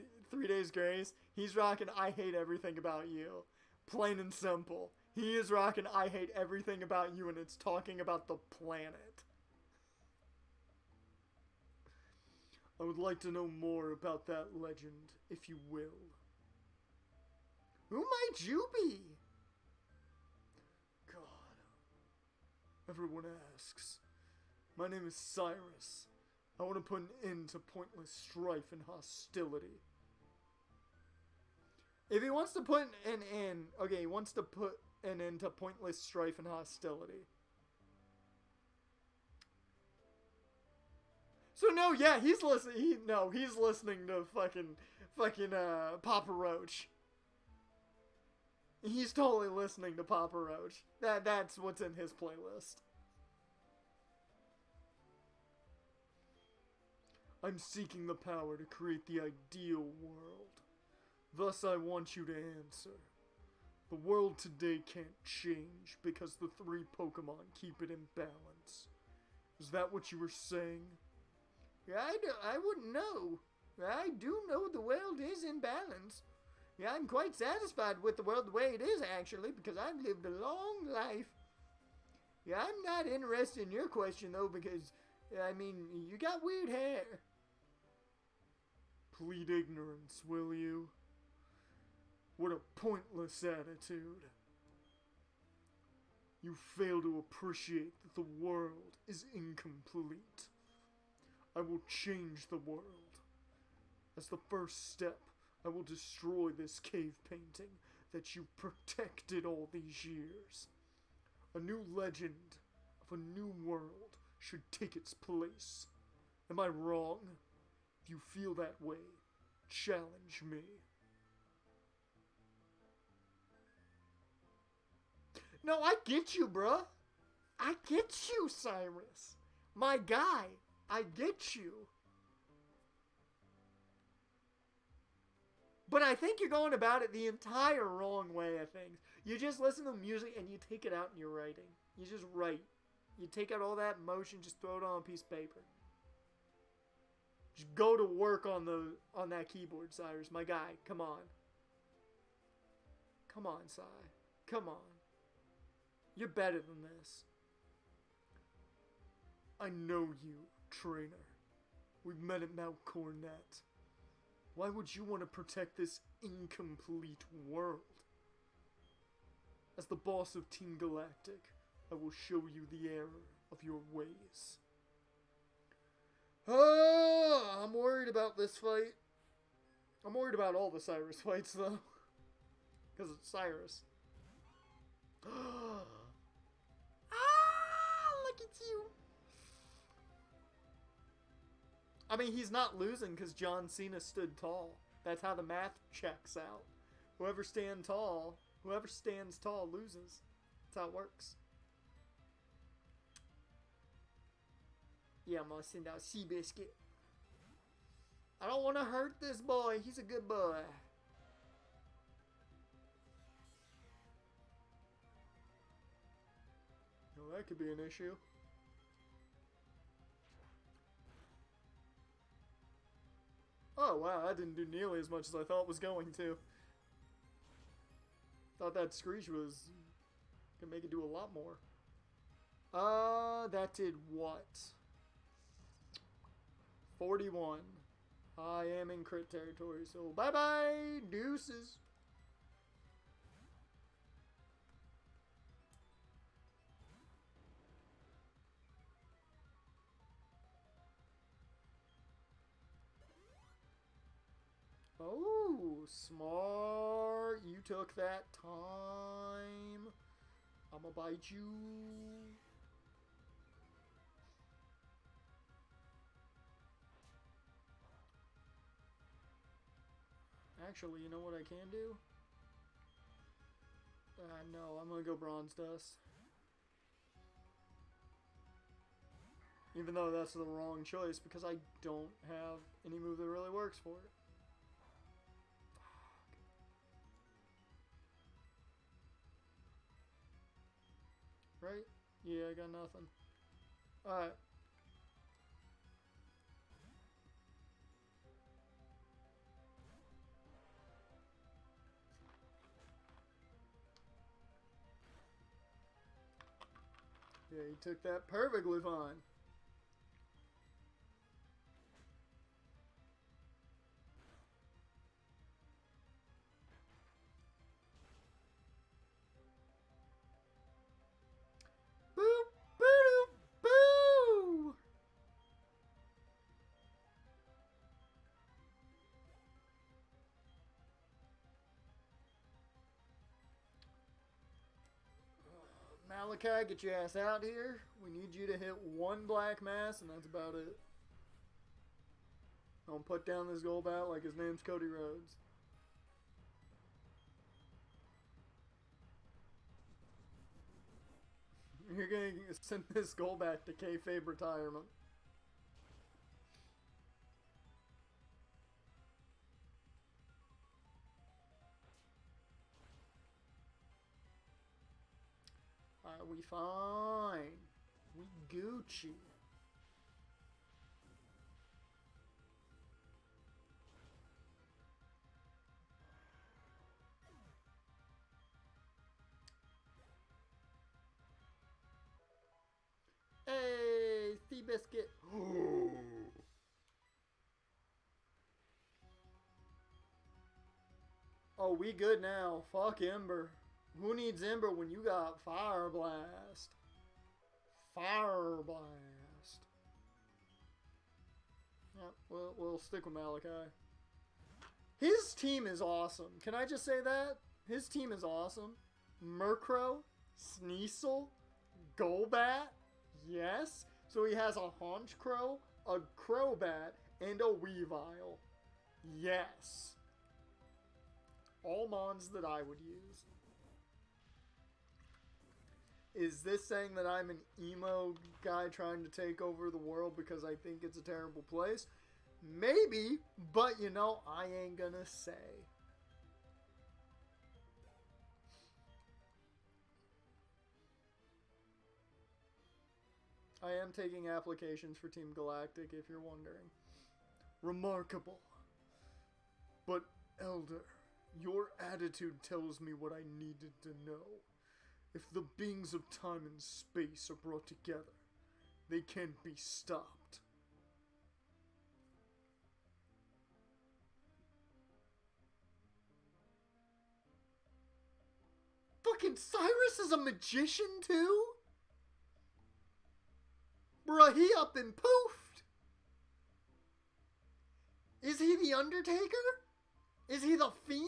days grace, he's rocking I hate everything about you. Plain and simple. He is rocking I hate everything about you, and it's talking about the planet. I would like to know more about that legend, if you will. Who might you be? God. Everyone asks. My name is Cyrus. I want to put an end to pointless strife and hostility. If he wants to put an end, okay, he wants to put an end to pointless strife and hostility. So no, yeah, he's listening. He's listening to fucking Papa Roach. He's totally listening to Papa Roach. That's what's in his playlist. I'm seeking the power to create the ideal world. Thus I want you to answer. The world today can't change because the 3 Pokemon keep it in balance. Is that what you were saying? Yeah, I wouldn't know. I do know the world is in balance. Yeah, I'm quite satisfied with the world the way it is, actually, because I've lived a long life. Yeah, I'm not interested in your question, though, because, I mean, you got weird hair. Plead ignorance, will you? What a pointless attitude. You fail to appreciate that the world is incomplete. I will change the world. As the first step, I will destroy this cave painting that you protected all these years. A new legend of a new world should take its place. Am I wrong? If you feel that way, challenge me. No, I get you, bruh. I get you, Cyrus. My guy, I get you. But I think you're going about it the entire wrong way of things. You just listen to music and you take it out in your writing. You just write. You take out all that emotion, just throw it on a piece of paper. Just go to work on that keyboard, Cyrus. My guy, come on. Come on, Cy. Come on. You're better than this. I know you, trainer. We've met at Mount Cornet. Why would you want to protect this incomplete world? As the boss of Team Galactic, I will show you the error of your ways. Oh, I'm worried about this fight. I'm worried about all the Cyrus fights, though. Because it's Cyrus. Ah, look at you. I mean, he's not losing because John Cena stood tall. That's how the math checks out. Whoever stands tall loses. That's how it works. Yeah, I'm gonna send out Seabiscuit. I don't want to hurt this boy. He's a good boy. Well, that could be an issue. Oh, wow, that didn't do nearly as much as I thought it was going to. Thought that Screech was gonna make it do a lot more. That did what? 41. I am in crit territory, so bye-bye, deuces. Oh, smart. You took that time. I'ma bite you. Actually, you know what I can do? No, I'm gonna go Bronze Dust. Even though that's the wrong choice because I don't have any move that really works for it. Right? Yeah, I got nothing. Alright. Yeah, he took that perfectly fine. Boop, boop, boo! Malachi, get your ass out here. We need you to hit one black mass, and that's about it. Don't put down this gold bat like his name's Cody Rhodes. You're gonna send this goal back to kayfabe retirement. We fine. We Gucci. Hey, Seabiscuit. Oh, we good now. Fuck Ember. Who needs Ember when you got Fire Blast? Fire Blast. Yeah, we'll stick with Malachi. His team is awesome. Can I just say that? His team is awesome. Murkrow, Sneasel, Golbat, yes. So he has a Honchkrow, a Crobat, and a Weavile. Yes. All mons that I would use. Is this saying that I'm an emo guy trying to take over the world because I think it's a terrible place? Maybe, but you know, I ain't gonna say. I am taking applications for Team Galactic, if you're wondering. Remarkable. But, Elder, your attitude tells me what I needed to know. If the beings of time and space are brought together, they can't be stopped. Fucking Cyrus is a magician too? Bruh, he up and poofed. Is he the Undertaker? Is he the Fiend?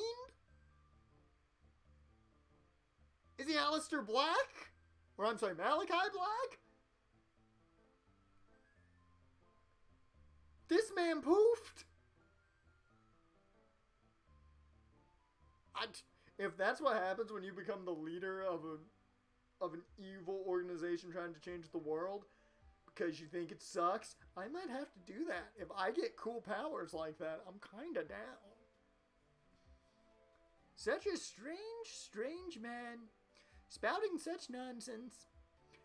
Is he Aleister Black? Or I'm sorry, Malachi Black? This man poofed. If that's what happens when you become the leader of an evil organization trying to change the world because you think it sucks, I might have to do that. If I get cool powers like that, I'm kinda down. Such a strange man, spouting such nonsense.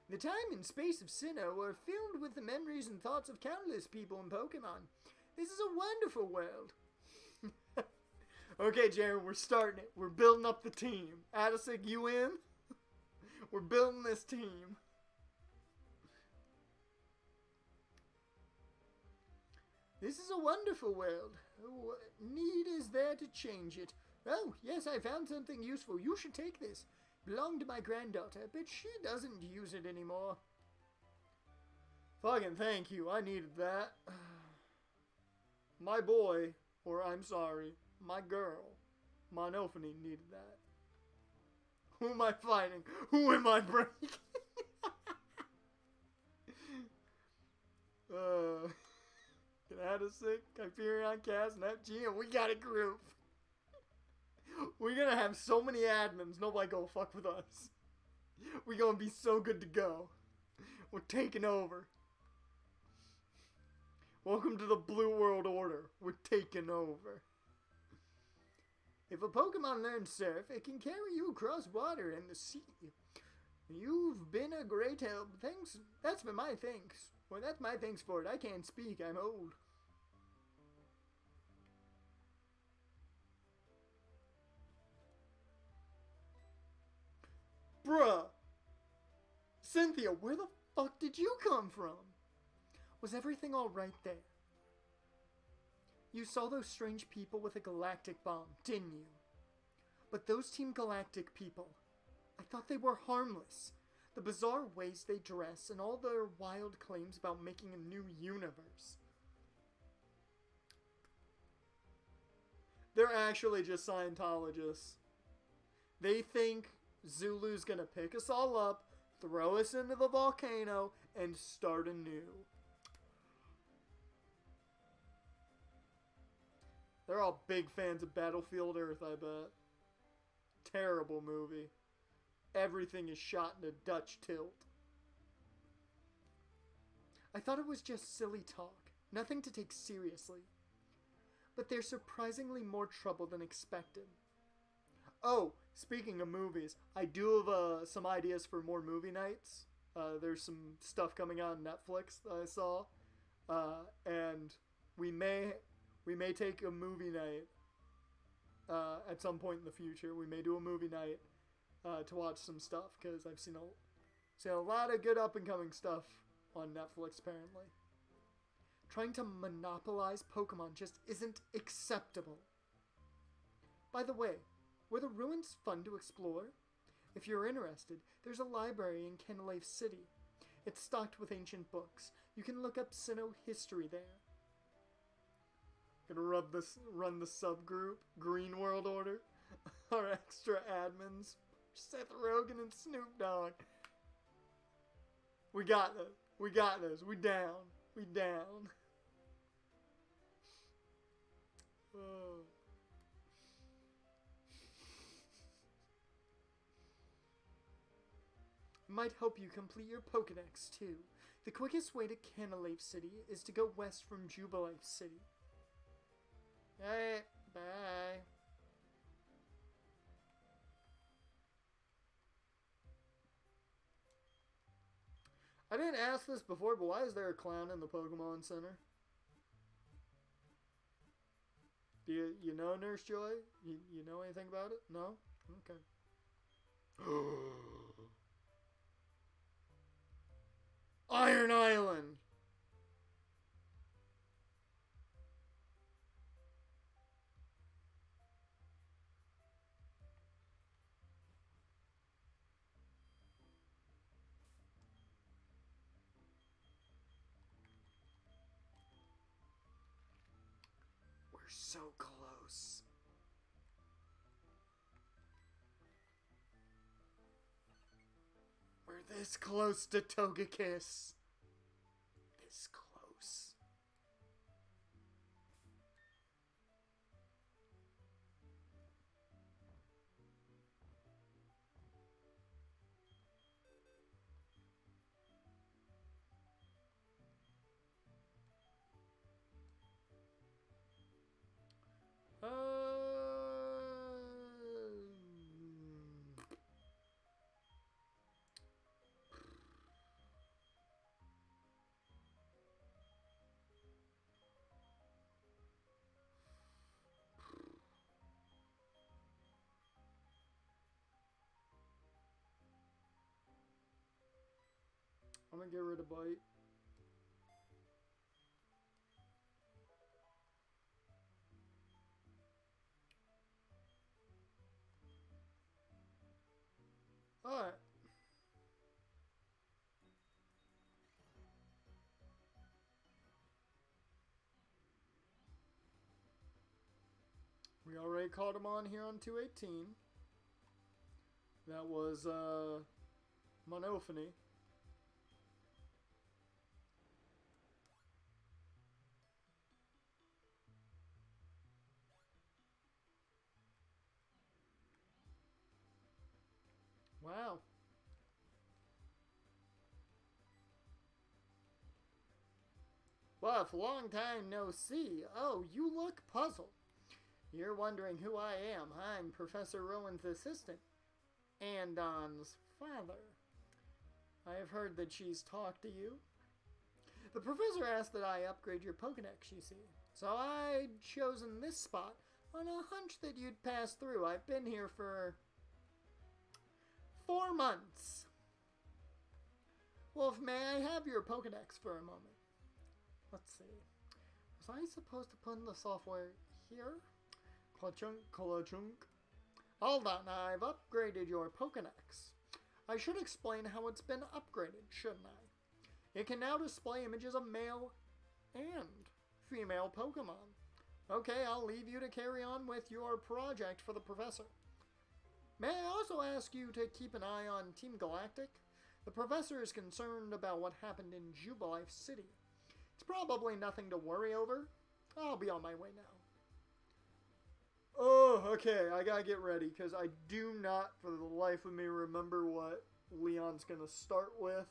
The time and space of Sinnoh are filled with the memories and thoughts of countless people in Pokemon. This is a wonderful world. Okay, Jared, we're starting it. We're building up the team. Adisic, you in? We're building this team. This is a wonderful world. What need is there to change it? Oh, yes, I found something useful. You should take this. Belonged to my granddaughter, but she doesn't use it anymore. Fucking thank you. I needed that. My boy, or I'm sorry, my girl, Monophony needed that. Who am I fighting? Who am I breaking? Adisic, Hyperion, Kaz, and FG, and we got a group. We're gonna have so many admins, nobody go fuck with us. We're gonna be so good to go. We're taking over. Welcome to the Blue World Order. We're taking over. If a Pokemon learns Surf, it can carry you across water and the sea. You've been a great help. Thanks. That's for my thanks. Well, that's my thanks for it. I can't speak. I'm old. Bruh. Cynthia, where the fuck did you come from? Was everything all right there? You saw those strange people with a galactic bomb, didn't you? But those Team Galactic people, I thought they were harmless. The bizarre ways they dress and all their wild claims about making a new universe. They're actually just Scientologists. They think Zulu's gonna pick us all up, throw us into the volcano, and start anew. They're all big fans of Battlefield Earth, I bet. Terrible movie. Everything is shot in a Dutch tilt. I thought it was just silly talk, nothing to take seriously. But they're surprisingly more trouble than expected. Oh, speaking of movies, I do have some ideas for more movie nights. There's some stuff coming out on Netflix that I saw. And we may take a movie night at some point in the future. We may do a movie night to watch some stuff, because I've seen a lot of good up-and-coming stuff on Netflix, apparently. Trying to monopolize Pokemon just isn't acceptable. By the way, were the ruins fun to explore? If you're interested, there's a library in Canalave City. It's stocked with ancient books. You can look up Sinnoh history there. Gonna run the subgroup, Green World Order. Our extra admins, Seth Rogen and Snoop Dogg. We got this. We got this. We down. We down. Oh. Might help you complete your Pokedex too. The quickest way to Canalave City is to go west from Jubilife City. Alright, bye. I didn't ask this before, but why is there a clown in the Pokemon Center? Do you know Nurse Joy? You know anything about it? No? Okay. Iron Island! We're so close. We're this close to Togekiss. This close. I'm gonna get rid of Bite. Alright. We already caught him on here on 218. That was, Monophony. Wow. Buff, long time no see. Oh, you look puzzled. You're wondering who I am. I'm Professor Rowan's assistant. Andon's father. I have heard that she's talked to you. The professor asked that I upgrade your Pokedex, you see. So I'd chosen this spot on a hunch that you'd pass through. I've been here for 4 months. Wolf, may I have your Pokedex for a moment? Let's see. Was I supposed to put in the software here? Klachunk. Hold on, I've upgraded your Pokedex. I should explain how it's been upgraded, shouldn't I? It can now display images of male and female Pokemon. Okay, I'll leave you to carry on with your project for the professor. May I also ask you to keep an eye on Team Galactic? The professor is concerned about what happened in Jubilife City. It's probably nothing to worry over. I'll be on my way now. Oh, okay, I gotta get ready, because I do not, for the life of me, remember what Leon's gonna start with.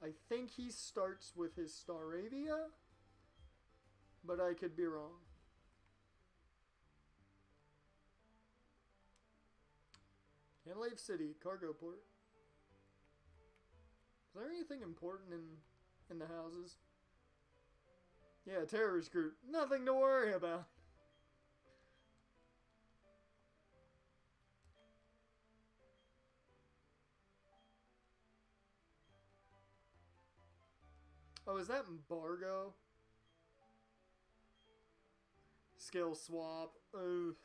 I think he starts with his Staravia, but I could be wrong. Cantlave City, cargo port. Is there anything important in the houses? Yeah, terrorist group. Nothing to worry about. Oh, is that embargo? Skill swap. Ugh.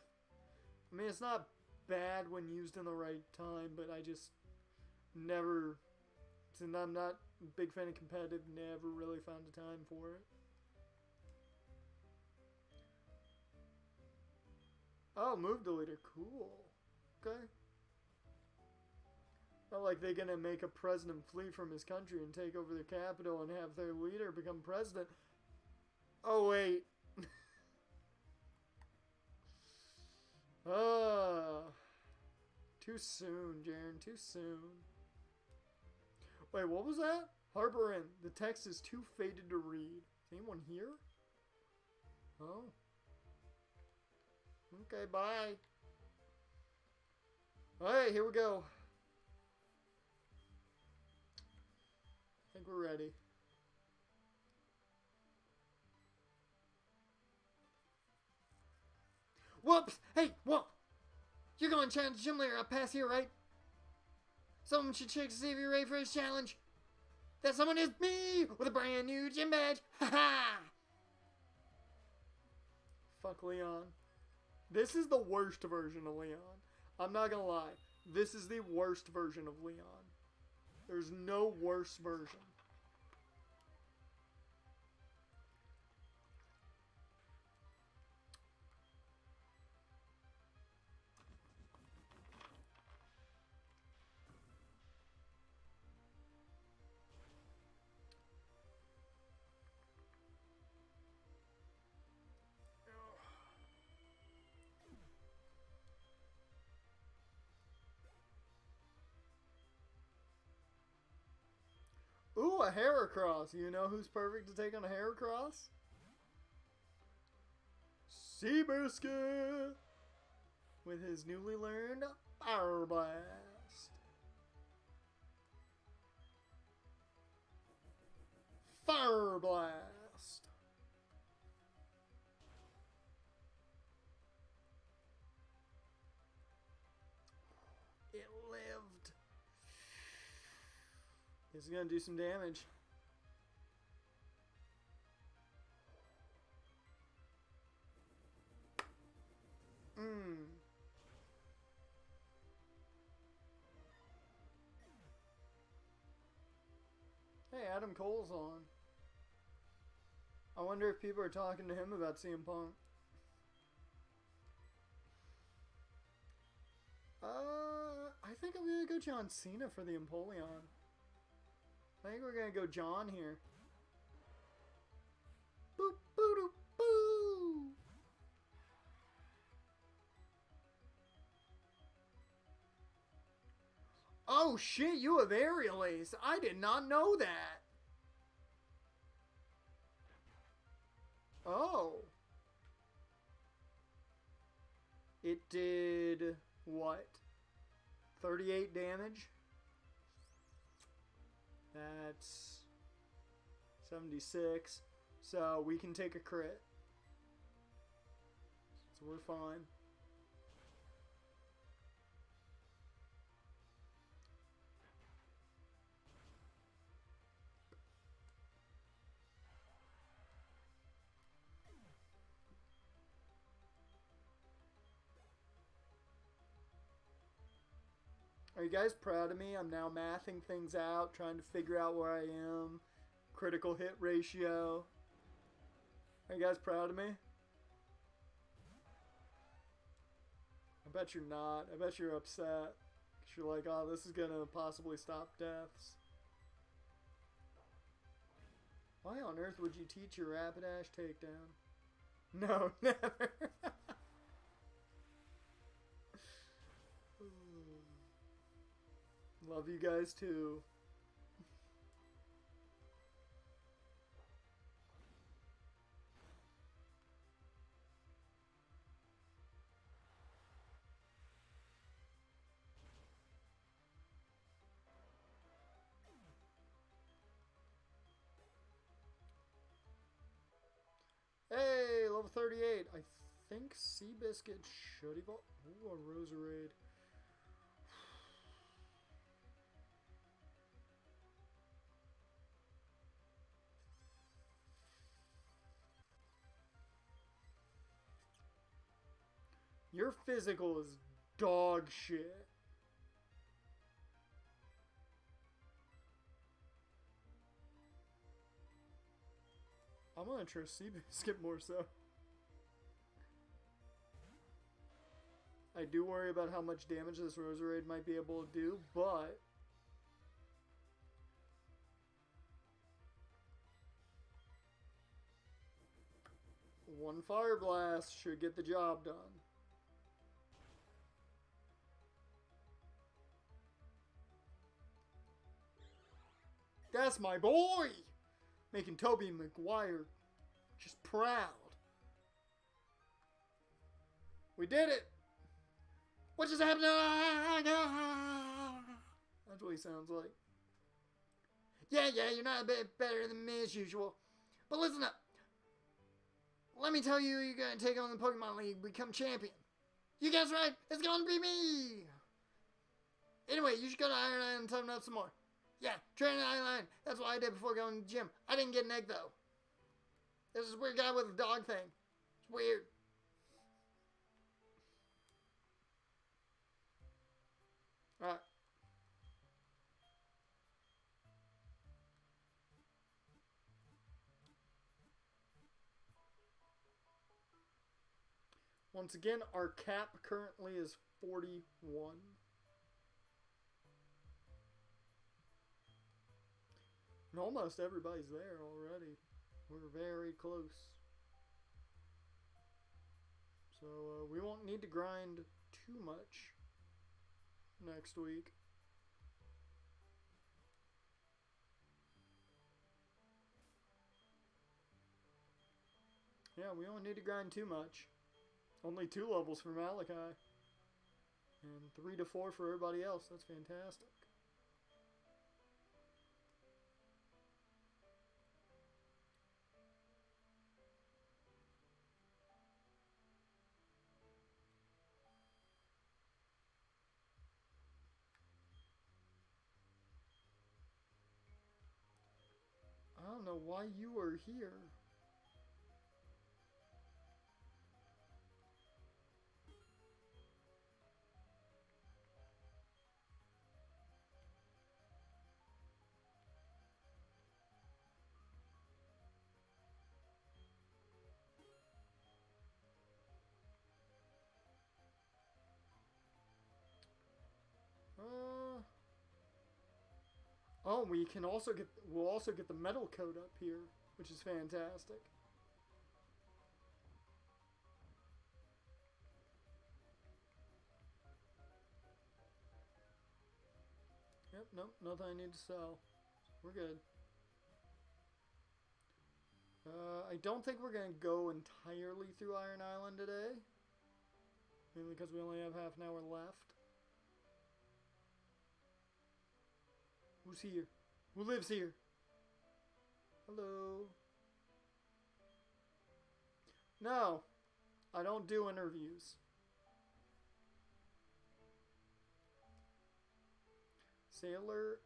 I mean, it's not bad when used in the right time, but I just never... Since I'm not a big fan of competitive, never really found the time for it. Oh, move deleter. Cool. Okay. Not like they're gonna make a president flee from his country and take over the capital and have their leader become president. Oh, wait. Too soon, Jaren. Too soon. Wait, what was that? Harbor Inn. The text is too faded to read. Is anyone here? Oh. Okay, bye. Alright, here we go. I think we're ready. Whoops! Hey, whoa! You're going to challenge the gym leader up past here, right? Someone should check to see if you're ready for his challenge. That someone is me with a brand new gym badge. Ha ha! Fuck Leon. This is the worst version of Leon. I'm not gonna lie. This is the worst version of Leon. There's no worse version. Ooh, a Heracross. You know who's perfect to take on a Heracross? Seabiscuit! With his newly learned Fire Blast. Fire Blast! It lived. This is gonna do some damage. Hey, Adam Cole's on. I wonder if people are talking to him about CM Punk. I think I'm gonna go John Cena for the Empoleon. I think we're gonna go John here. Boop, boo, doo, boo. Oh shit, you have Aerial Ace. I did not know that. Oh. It did what? 38 damage? That's 76. So we can take a crit. So we're fine. Are you guys proud of me? I'm now mathing things out, trying to figure out where I am. Critical hit ratio. Are you guys proud of me? I bet you're not. I bet you're upset. Because you're like, oh, this is going to possibly stop deaths. Why on earth would you teach your Rapidash takedown? No, never. Love you guys too. Hey, level 38. I think Seabiscuit should evolve. Ooh, a Roserade. Your physical is dog shit. I'm gonna trust Seabiscuit more so. I do worry about how much damage this Roserade might be able to do, but one Fire Blast should get the job done. That's my boy! Making Tobey Maguire just proud. We did it! What just happened? That's what he sounds like. Yeah, you're not a bit better than me as usual. But listen up. Let me tell you, you're going to take on the Pokemon League, become champion. You guessed right, it's going to be me! Anyway, you should go to Iron Island and toughen up some more. Yeah, train at Iron Island. That's what I did before going to the gym. I didn't get an egg, though. There's this weird guy with a dog thing. It's weird. Alright. Once again, our cap currently is 41. And almost everybody's there already. We're very close. So we won't need to grind too much next week. Yeah, we don't need to grind too much. Only 2 levels for Malachi. And 3 to 4 for everybody else. That's fantastic. I don't know why you are here. Oh, we'll also get the metal coat up here, which is fantastic. Yep, nope, nothing I need to sell. We're good. I don't think we're going to go entirely through Iron Island today. Mainly because we only have half an hour left. Who's here? Who lives here? Hello? No, I don't do interviews. Sailor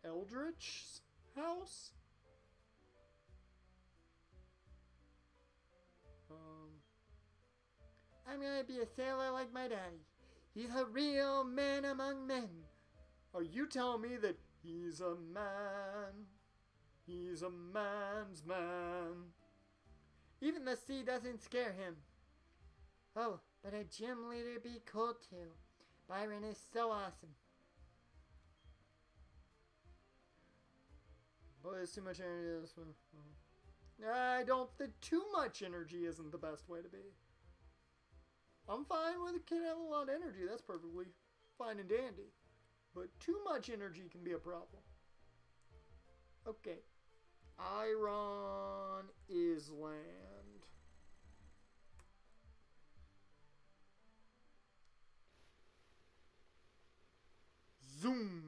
Eldritch's house? I'm gonna be a sailor like my daddy. He's a real man among men. Are you telling me that he's a man? He's a man's man. Even the sea doesn't scare him. Oh, but a gym leader be cool too. Byron is so awesome. Boy, there's too much energy this one. I don't think too much energy isn't the best way to be. I'm fine with a kid having a lot of energy. That's perfectly fine and dandy. But too much energy can be a problem. Okay. Iron Island. Zoom.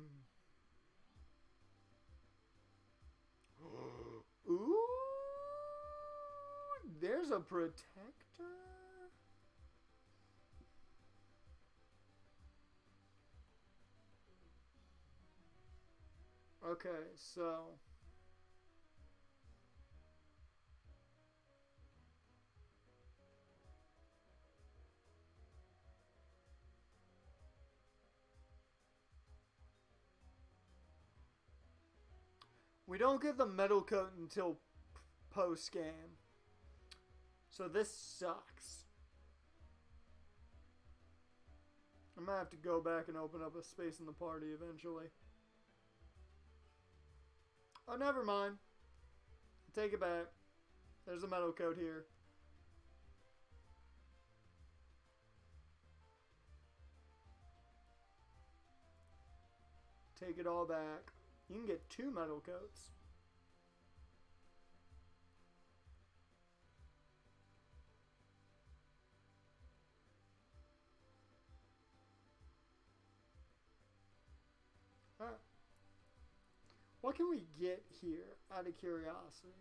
Ooh. There's a protector. Okay, so we don't get the metal coat until post-game. So this sucks. I'm gonna have to go back and open up a space in the party eventually. Oh, never mind. Take it back. There's a metal coat here. Take it all back. You can get 2 metal coats. Alright. What can we get here out of curiosity?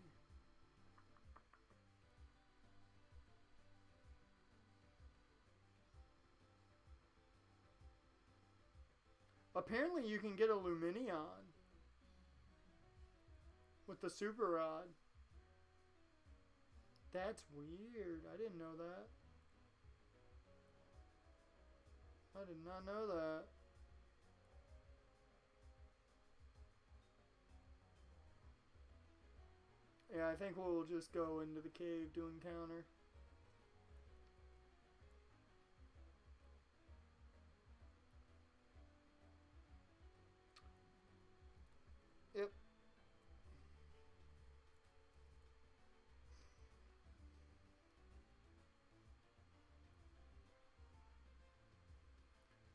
Apparently you can get a Luminion with the super rod. That's weird. I didn't know that. I did not know that. Yeah, I think we'll just go into the cave to encounter. Yep.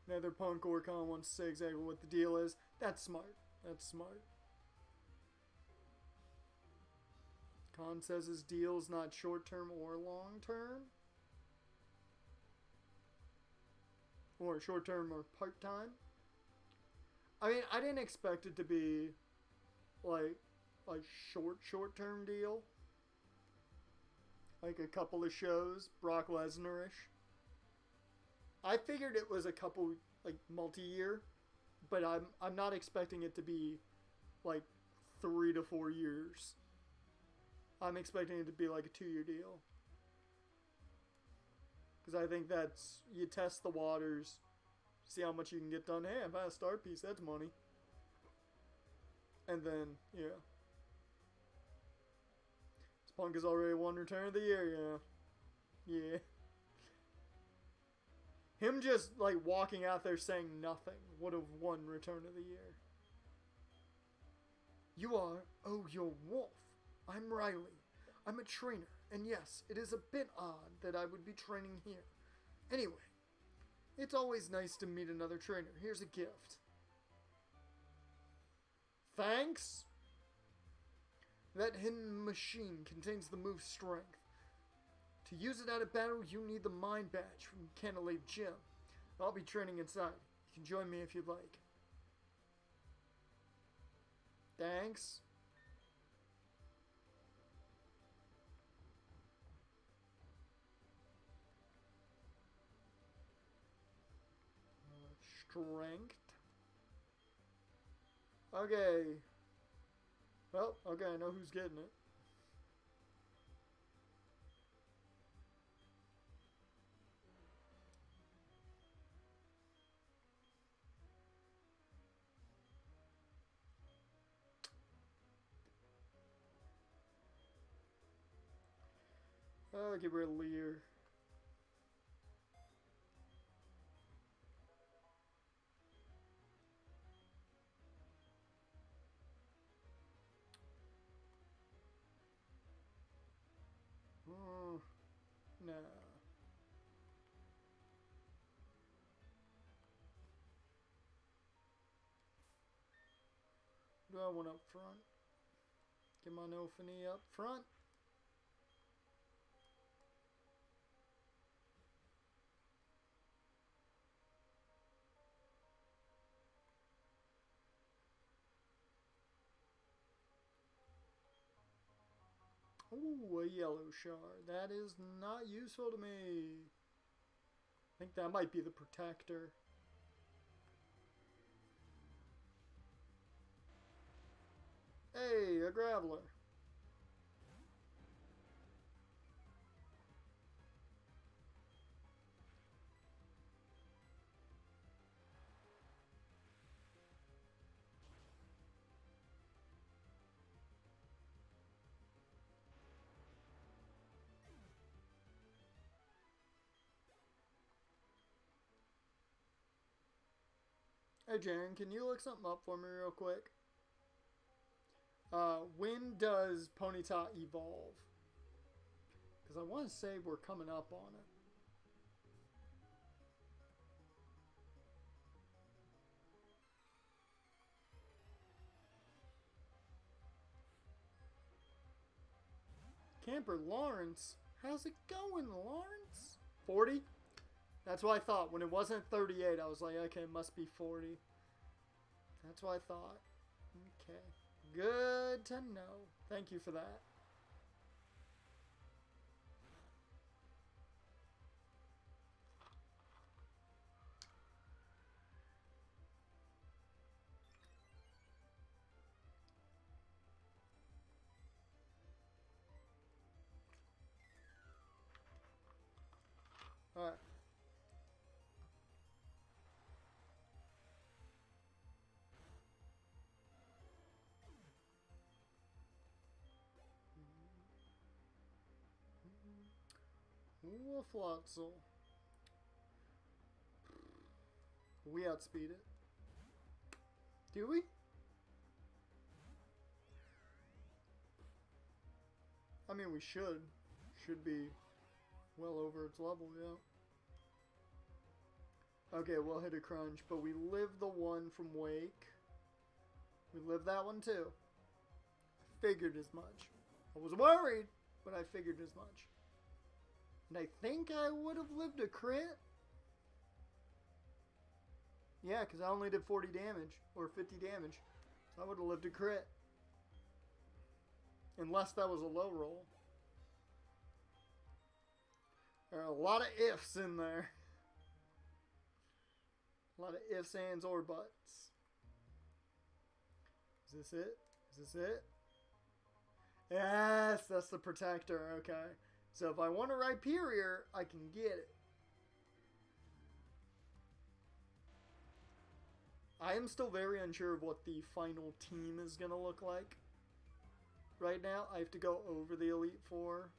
Nether Punk Orcon wants to say exactly what the deal is. That's smart. That's smart. Khan says his deal's not short-term or long-term. Or short-term or part-time. I mean, I didn't expect it to be like a short-term deal. Like a couple of shows, Brock Lesnar-ish. I figured it was a couple, like, multi-year, but I'm not expecting it to be like 3 to 4 years. I'm expecting it to be like a 2-year deal. Because I think that's, you test the waters, see how much you can get done. Hey, I found a star piece, that's money. And then, yeah. This Punk has already won Return of the Year, yeah. Yeah. Him just, like, walking out there saying nothing would have won Return of the Year. You are, oh, you're Wolf. I'm Riley. I'm a trainer, and yes, it is a bit odd that I would be training here. Anyway, it's always nice to meet another trainer. Here's a gift. Thanks? That hidden machine contains the move Strength. To use it out of battle, you need the Mind Badge from Cantilever Gym. I'll be training inside. You can join me if you'd like. Thanks. Strength. Okay. Well, okay, I know who's getting it. Get rid of Lear. Nah. Do I want up front? Get my Nofany up front. Ooh, a yellow shard. That is not useful to me. I think that might be the protector. Hey, a graveler. Hey Jaren, can you look something up for me real quick? When does Ponyta evolve? Because I want to say we're coming up on it. Camper Lawrence? How's it going, Lawrence? 40? That's what I thought. When it wasn't 38, I was like, okay, it must be 40. That's what I thought. Okay. Good to know. Thank you for that. Alright. Wolflotzel. We outspeed it. Do we? I mean, we should. Should be well over its level, yeah. Okay, we'll hit a crunch, but we live the one from Wake. We live that one too. I figured as much. I was worried, but I figured as much. And I think I would have lived a crit. Yeah, because I only did 40 damage, or 50 damage. So I would have lived a crit. Unless that was a low roll. There are a lot of ifs in there. A lot of ifs, ands, or buts. Is this it? Is this it? Yes, that's the protector. Okay. So if I want a Rhyperior, I can get it. I am still very unsure of what the final team is going to look like. Right now, I have to go over the Elite Four.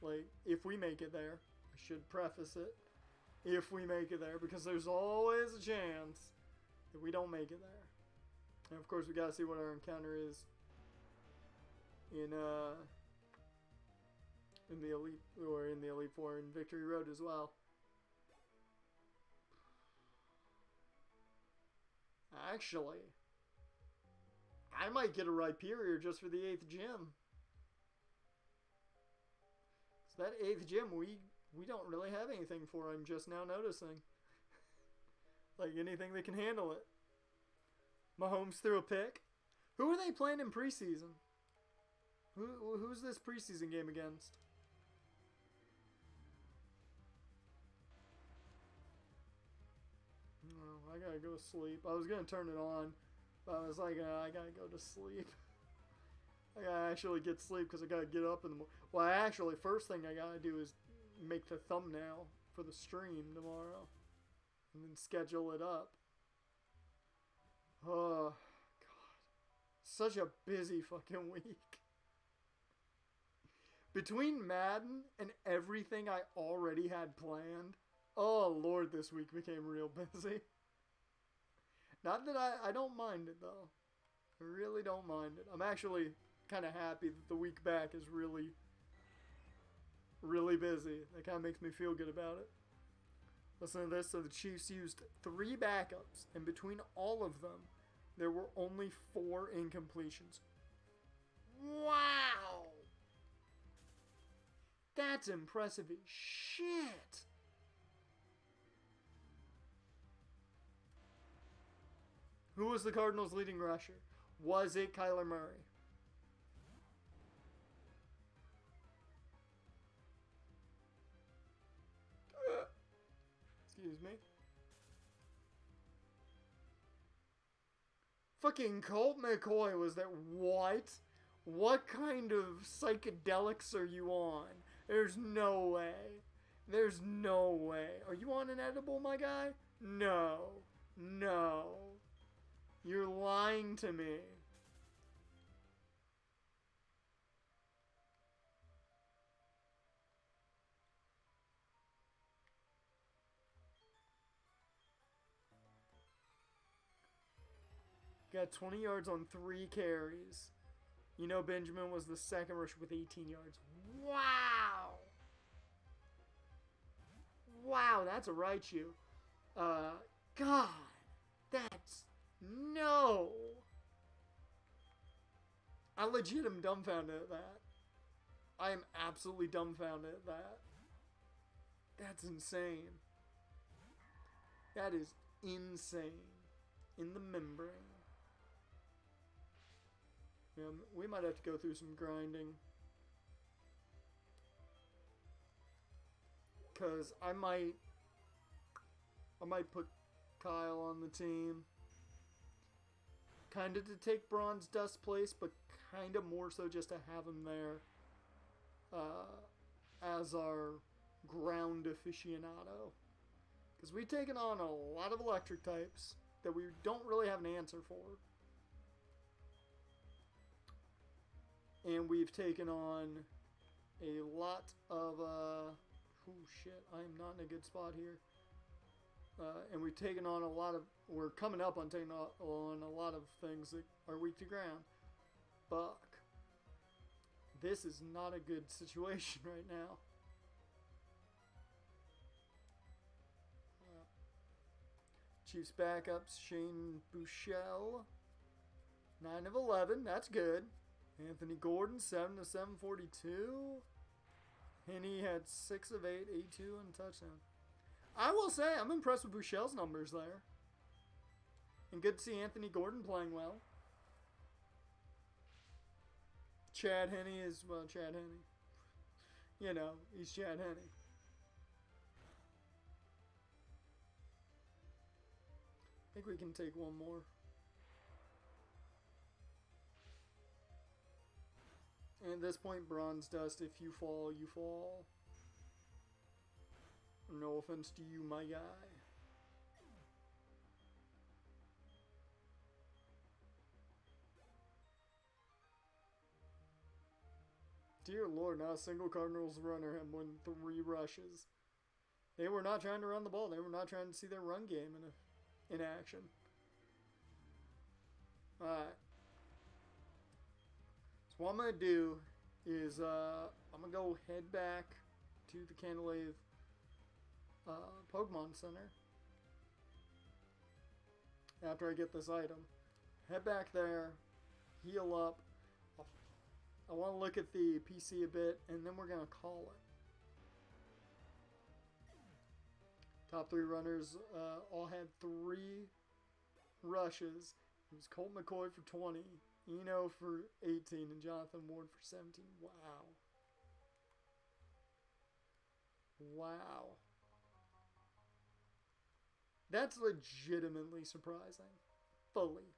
Like, if we make it there. I should preface it. If we make it there, because there's always a chance that we don't make it there. And of course, we gotta see what our encounter is in the Elite, or in the Elite Four in Victory Road as well. Actually, I might get a Rhyperior just for the 8th gym. So that 8th gym, we don't really have anything for. I'm just now noticing. Like anything that can handle it. Mahomes threw a pick. Who are they playing in preseason? Who's this preseason game against? Oh, I gotta go to sleep. I was gonna turn it on, but I was like, I gotta go to sleep. I gotta actually get sleep because I gotta get up in the morning. Well, actually, first thing I gotta do is make the thumbnail for the stream tomorrow, and then schedule it up. Oh, God. Such a busy fucking week. Between Madden and everything I already had planned, oh Lord, this week became real busy. Not that I don't mind it, though. I really don't mind it. I'm actually kind of happy that the week back is really, really busy. That kind of makes me feel good about it. Listen to this. So the Chiefs used 3 backups, and between all of them, there were only 4 incompletions. Wow! That's impressive as shit! Who was the Cardinals' leading rusher? Was it Kyler Murray? Excuse me. Fucking Colt McCoy was that. What? What kind of psychedelics are you on? There's no way. There's no way. Are you on an edible, my guy? No. No. You're lying to me. Got 20 yards on 3 carries. You know Benjamin was the second rusher with 18 yards. Wow! Wow, that's a right shoe. God. That's... No! I legit am dumbfounded at that. I am absolutely dumbfounded at that. That's insane. That is insane. In the membrane. Yeah, we might have to go through some grinding. Because I might put Kyle on the team. Kind of to take Braun's dust place, but kind of more so just to have him there as our ground aficionado. Because we've taken on a lot of electric types that we don't really have an answer for. And we've taken on a lot of, oh shit, I'm not in a good spot here. And we've taken on a lot of, we're coming up on taking on a lot of things that are weak to ground. Fuck. This is not a good situation right now. Chiefs backups, Shane Buechele. 9 of 11, that's good. Anthony Gordon, 7 of 742. Henny had 6 of 8, 82, and a touchdown. I will say, I'm impressed with Buechele's numbers there. And good to see Anthony Gordon playing well. Chad Henne is, well, Chad Henne. You know, he's Chad Henne. I think we can take one more. And at this point, bronze dust, if you fall, you fall. No offense to you, my guy. Dear Lord, not a single Cardinals runner had won 3 rushes. They were not trying to run the ball. They were not trying to see their run game in action. Alright. So what I'm going to do is I'm going to go head back to the Candelave Pokemon Center. After I get this item. Head back there. Heal up. I want to look at the PC a bit, and then we're going to call it. Top 3 runners all had 3 rushes. It was Colt McCoy for 20, Eno for 18, and Jonathan Ward for 17. Wow. Wow. That's legitimately surprising. Fully.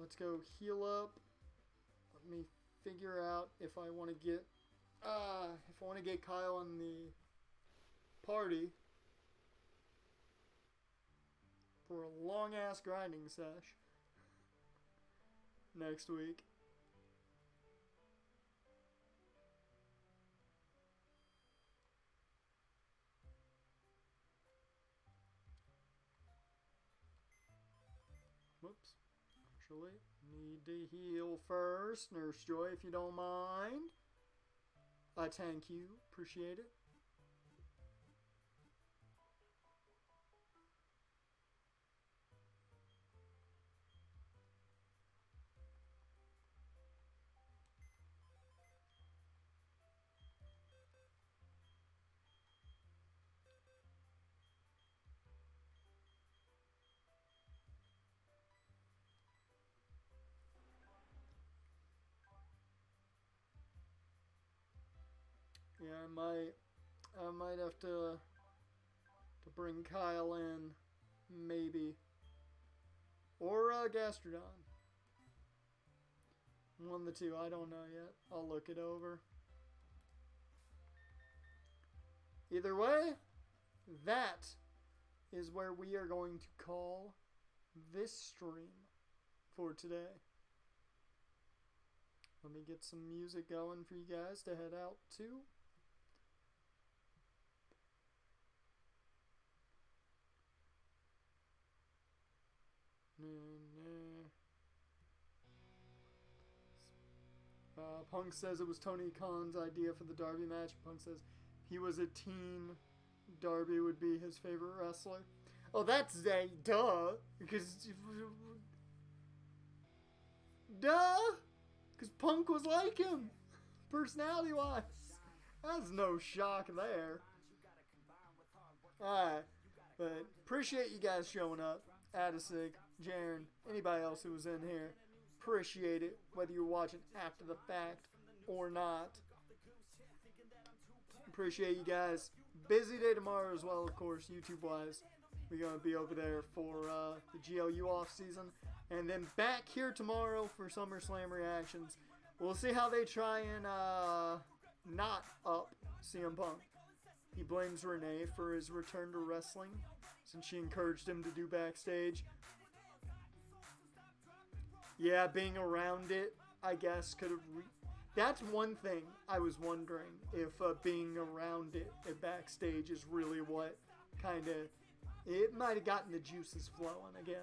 Let's go heal up. Let me figure out if I want to get if I want to get Kyle in the party for a long ass grinding sesh next week. Whoops. Actually, need to heal first. Nurse Joy, if you don't mind. I thank you. Appreciate it. Yeah, I might have to bring Kyle in, maybe, or Gastrodon. One of the two, I don't know yet. I'll look it over. Either way, that is where we are going to call this stream for today. Let me get some music going for you guys to head out to. Punk says it was Tony Khan's idea for the Darby match. Punk says if he was a teen, Darby would be his favorite wrestler. Oh, that's a duh. Because Punk was like him, personality-wise. That's no shock there. Alright, but appreciate you guys showing up. Adisig, Jaren, anybody else who was in here. Appreciate it, whether you're watching after the fact or not. Appreciate you guys. Busy day tomorrow as well, of course, YouTube-wise. We're going to be over there for the GLU off-season. And then back here tomorrow for SummerSlam reactions. We'll see how they try and not up CM Punk. He blames Renee for his return to wrestling, since she encouraged him to do backstage. Yeah, being around it, I guess, could have... That's one thing I was wondering, if being around it at backstage is really what kind of... It might have gotten the juices flowing again.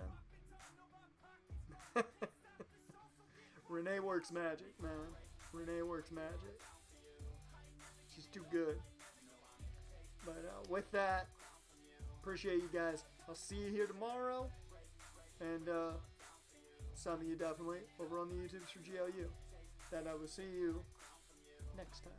Renee works magic, man. Renee works magic. She's too good. But with that, appreciate you guys. I'll see you here tomorrow. And some of you definitely over on the YouTubes for GLU. Then I will see you next time.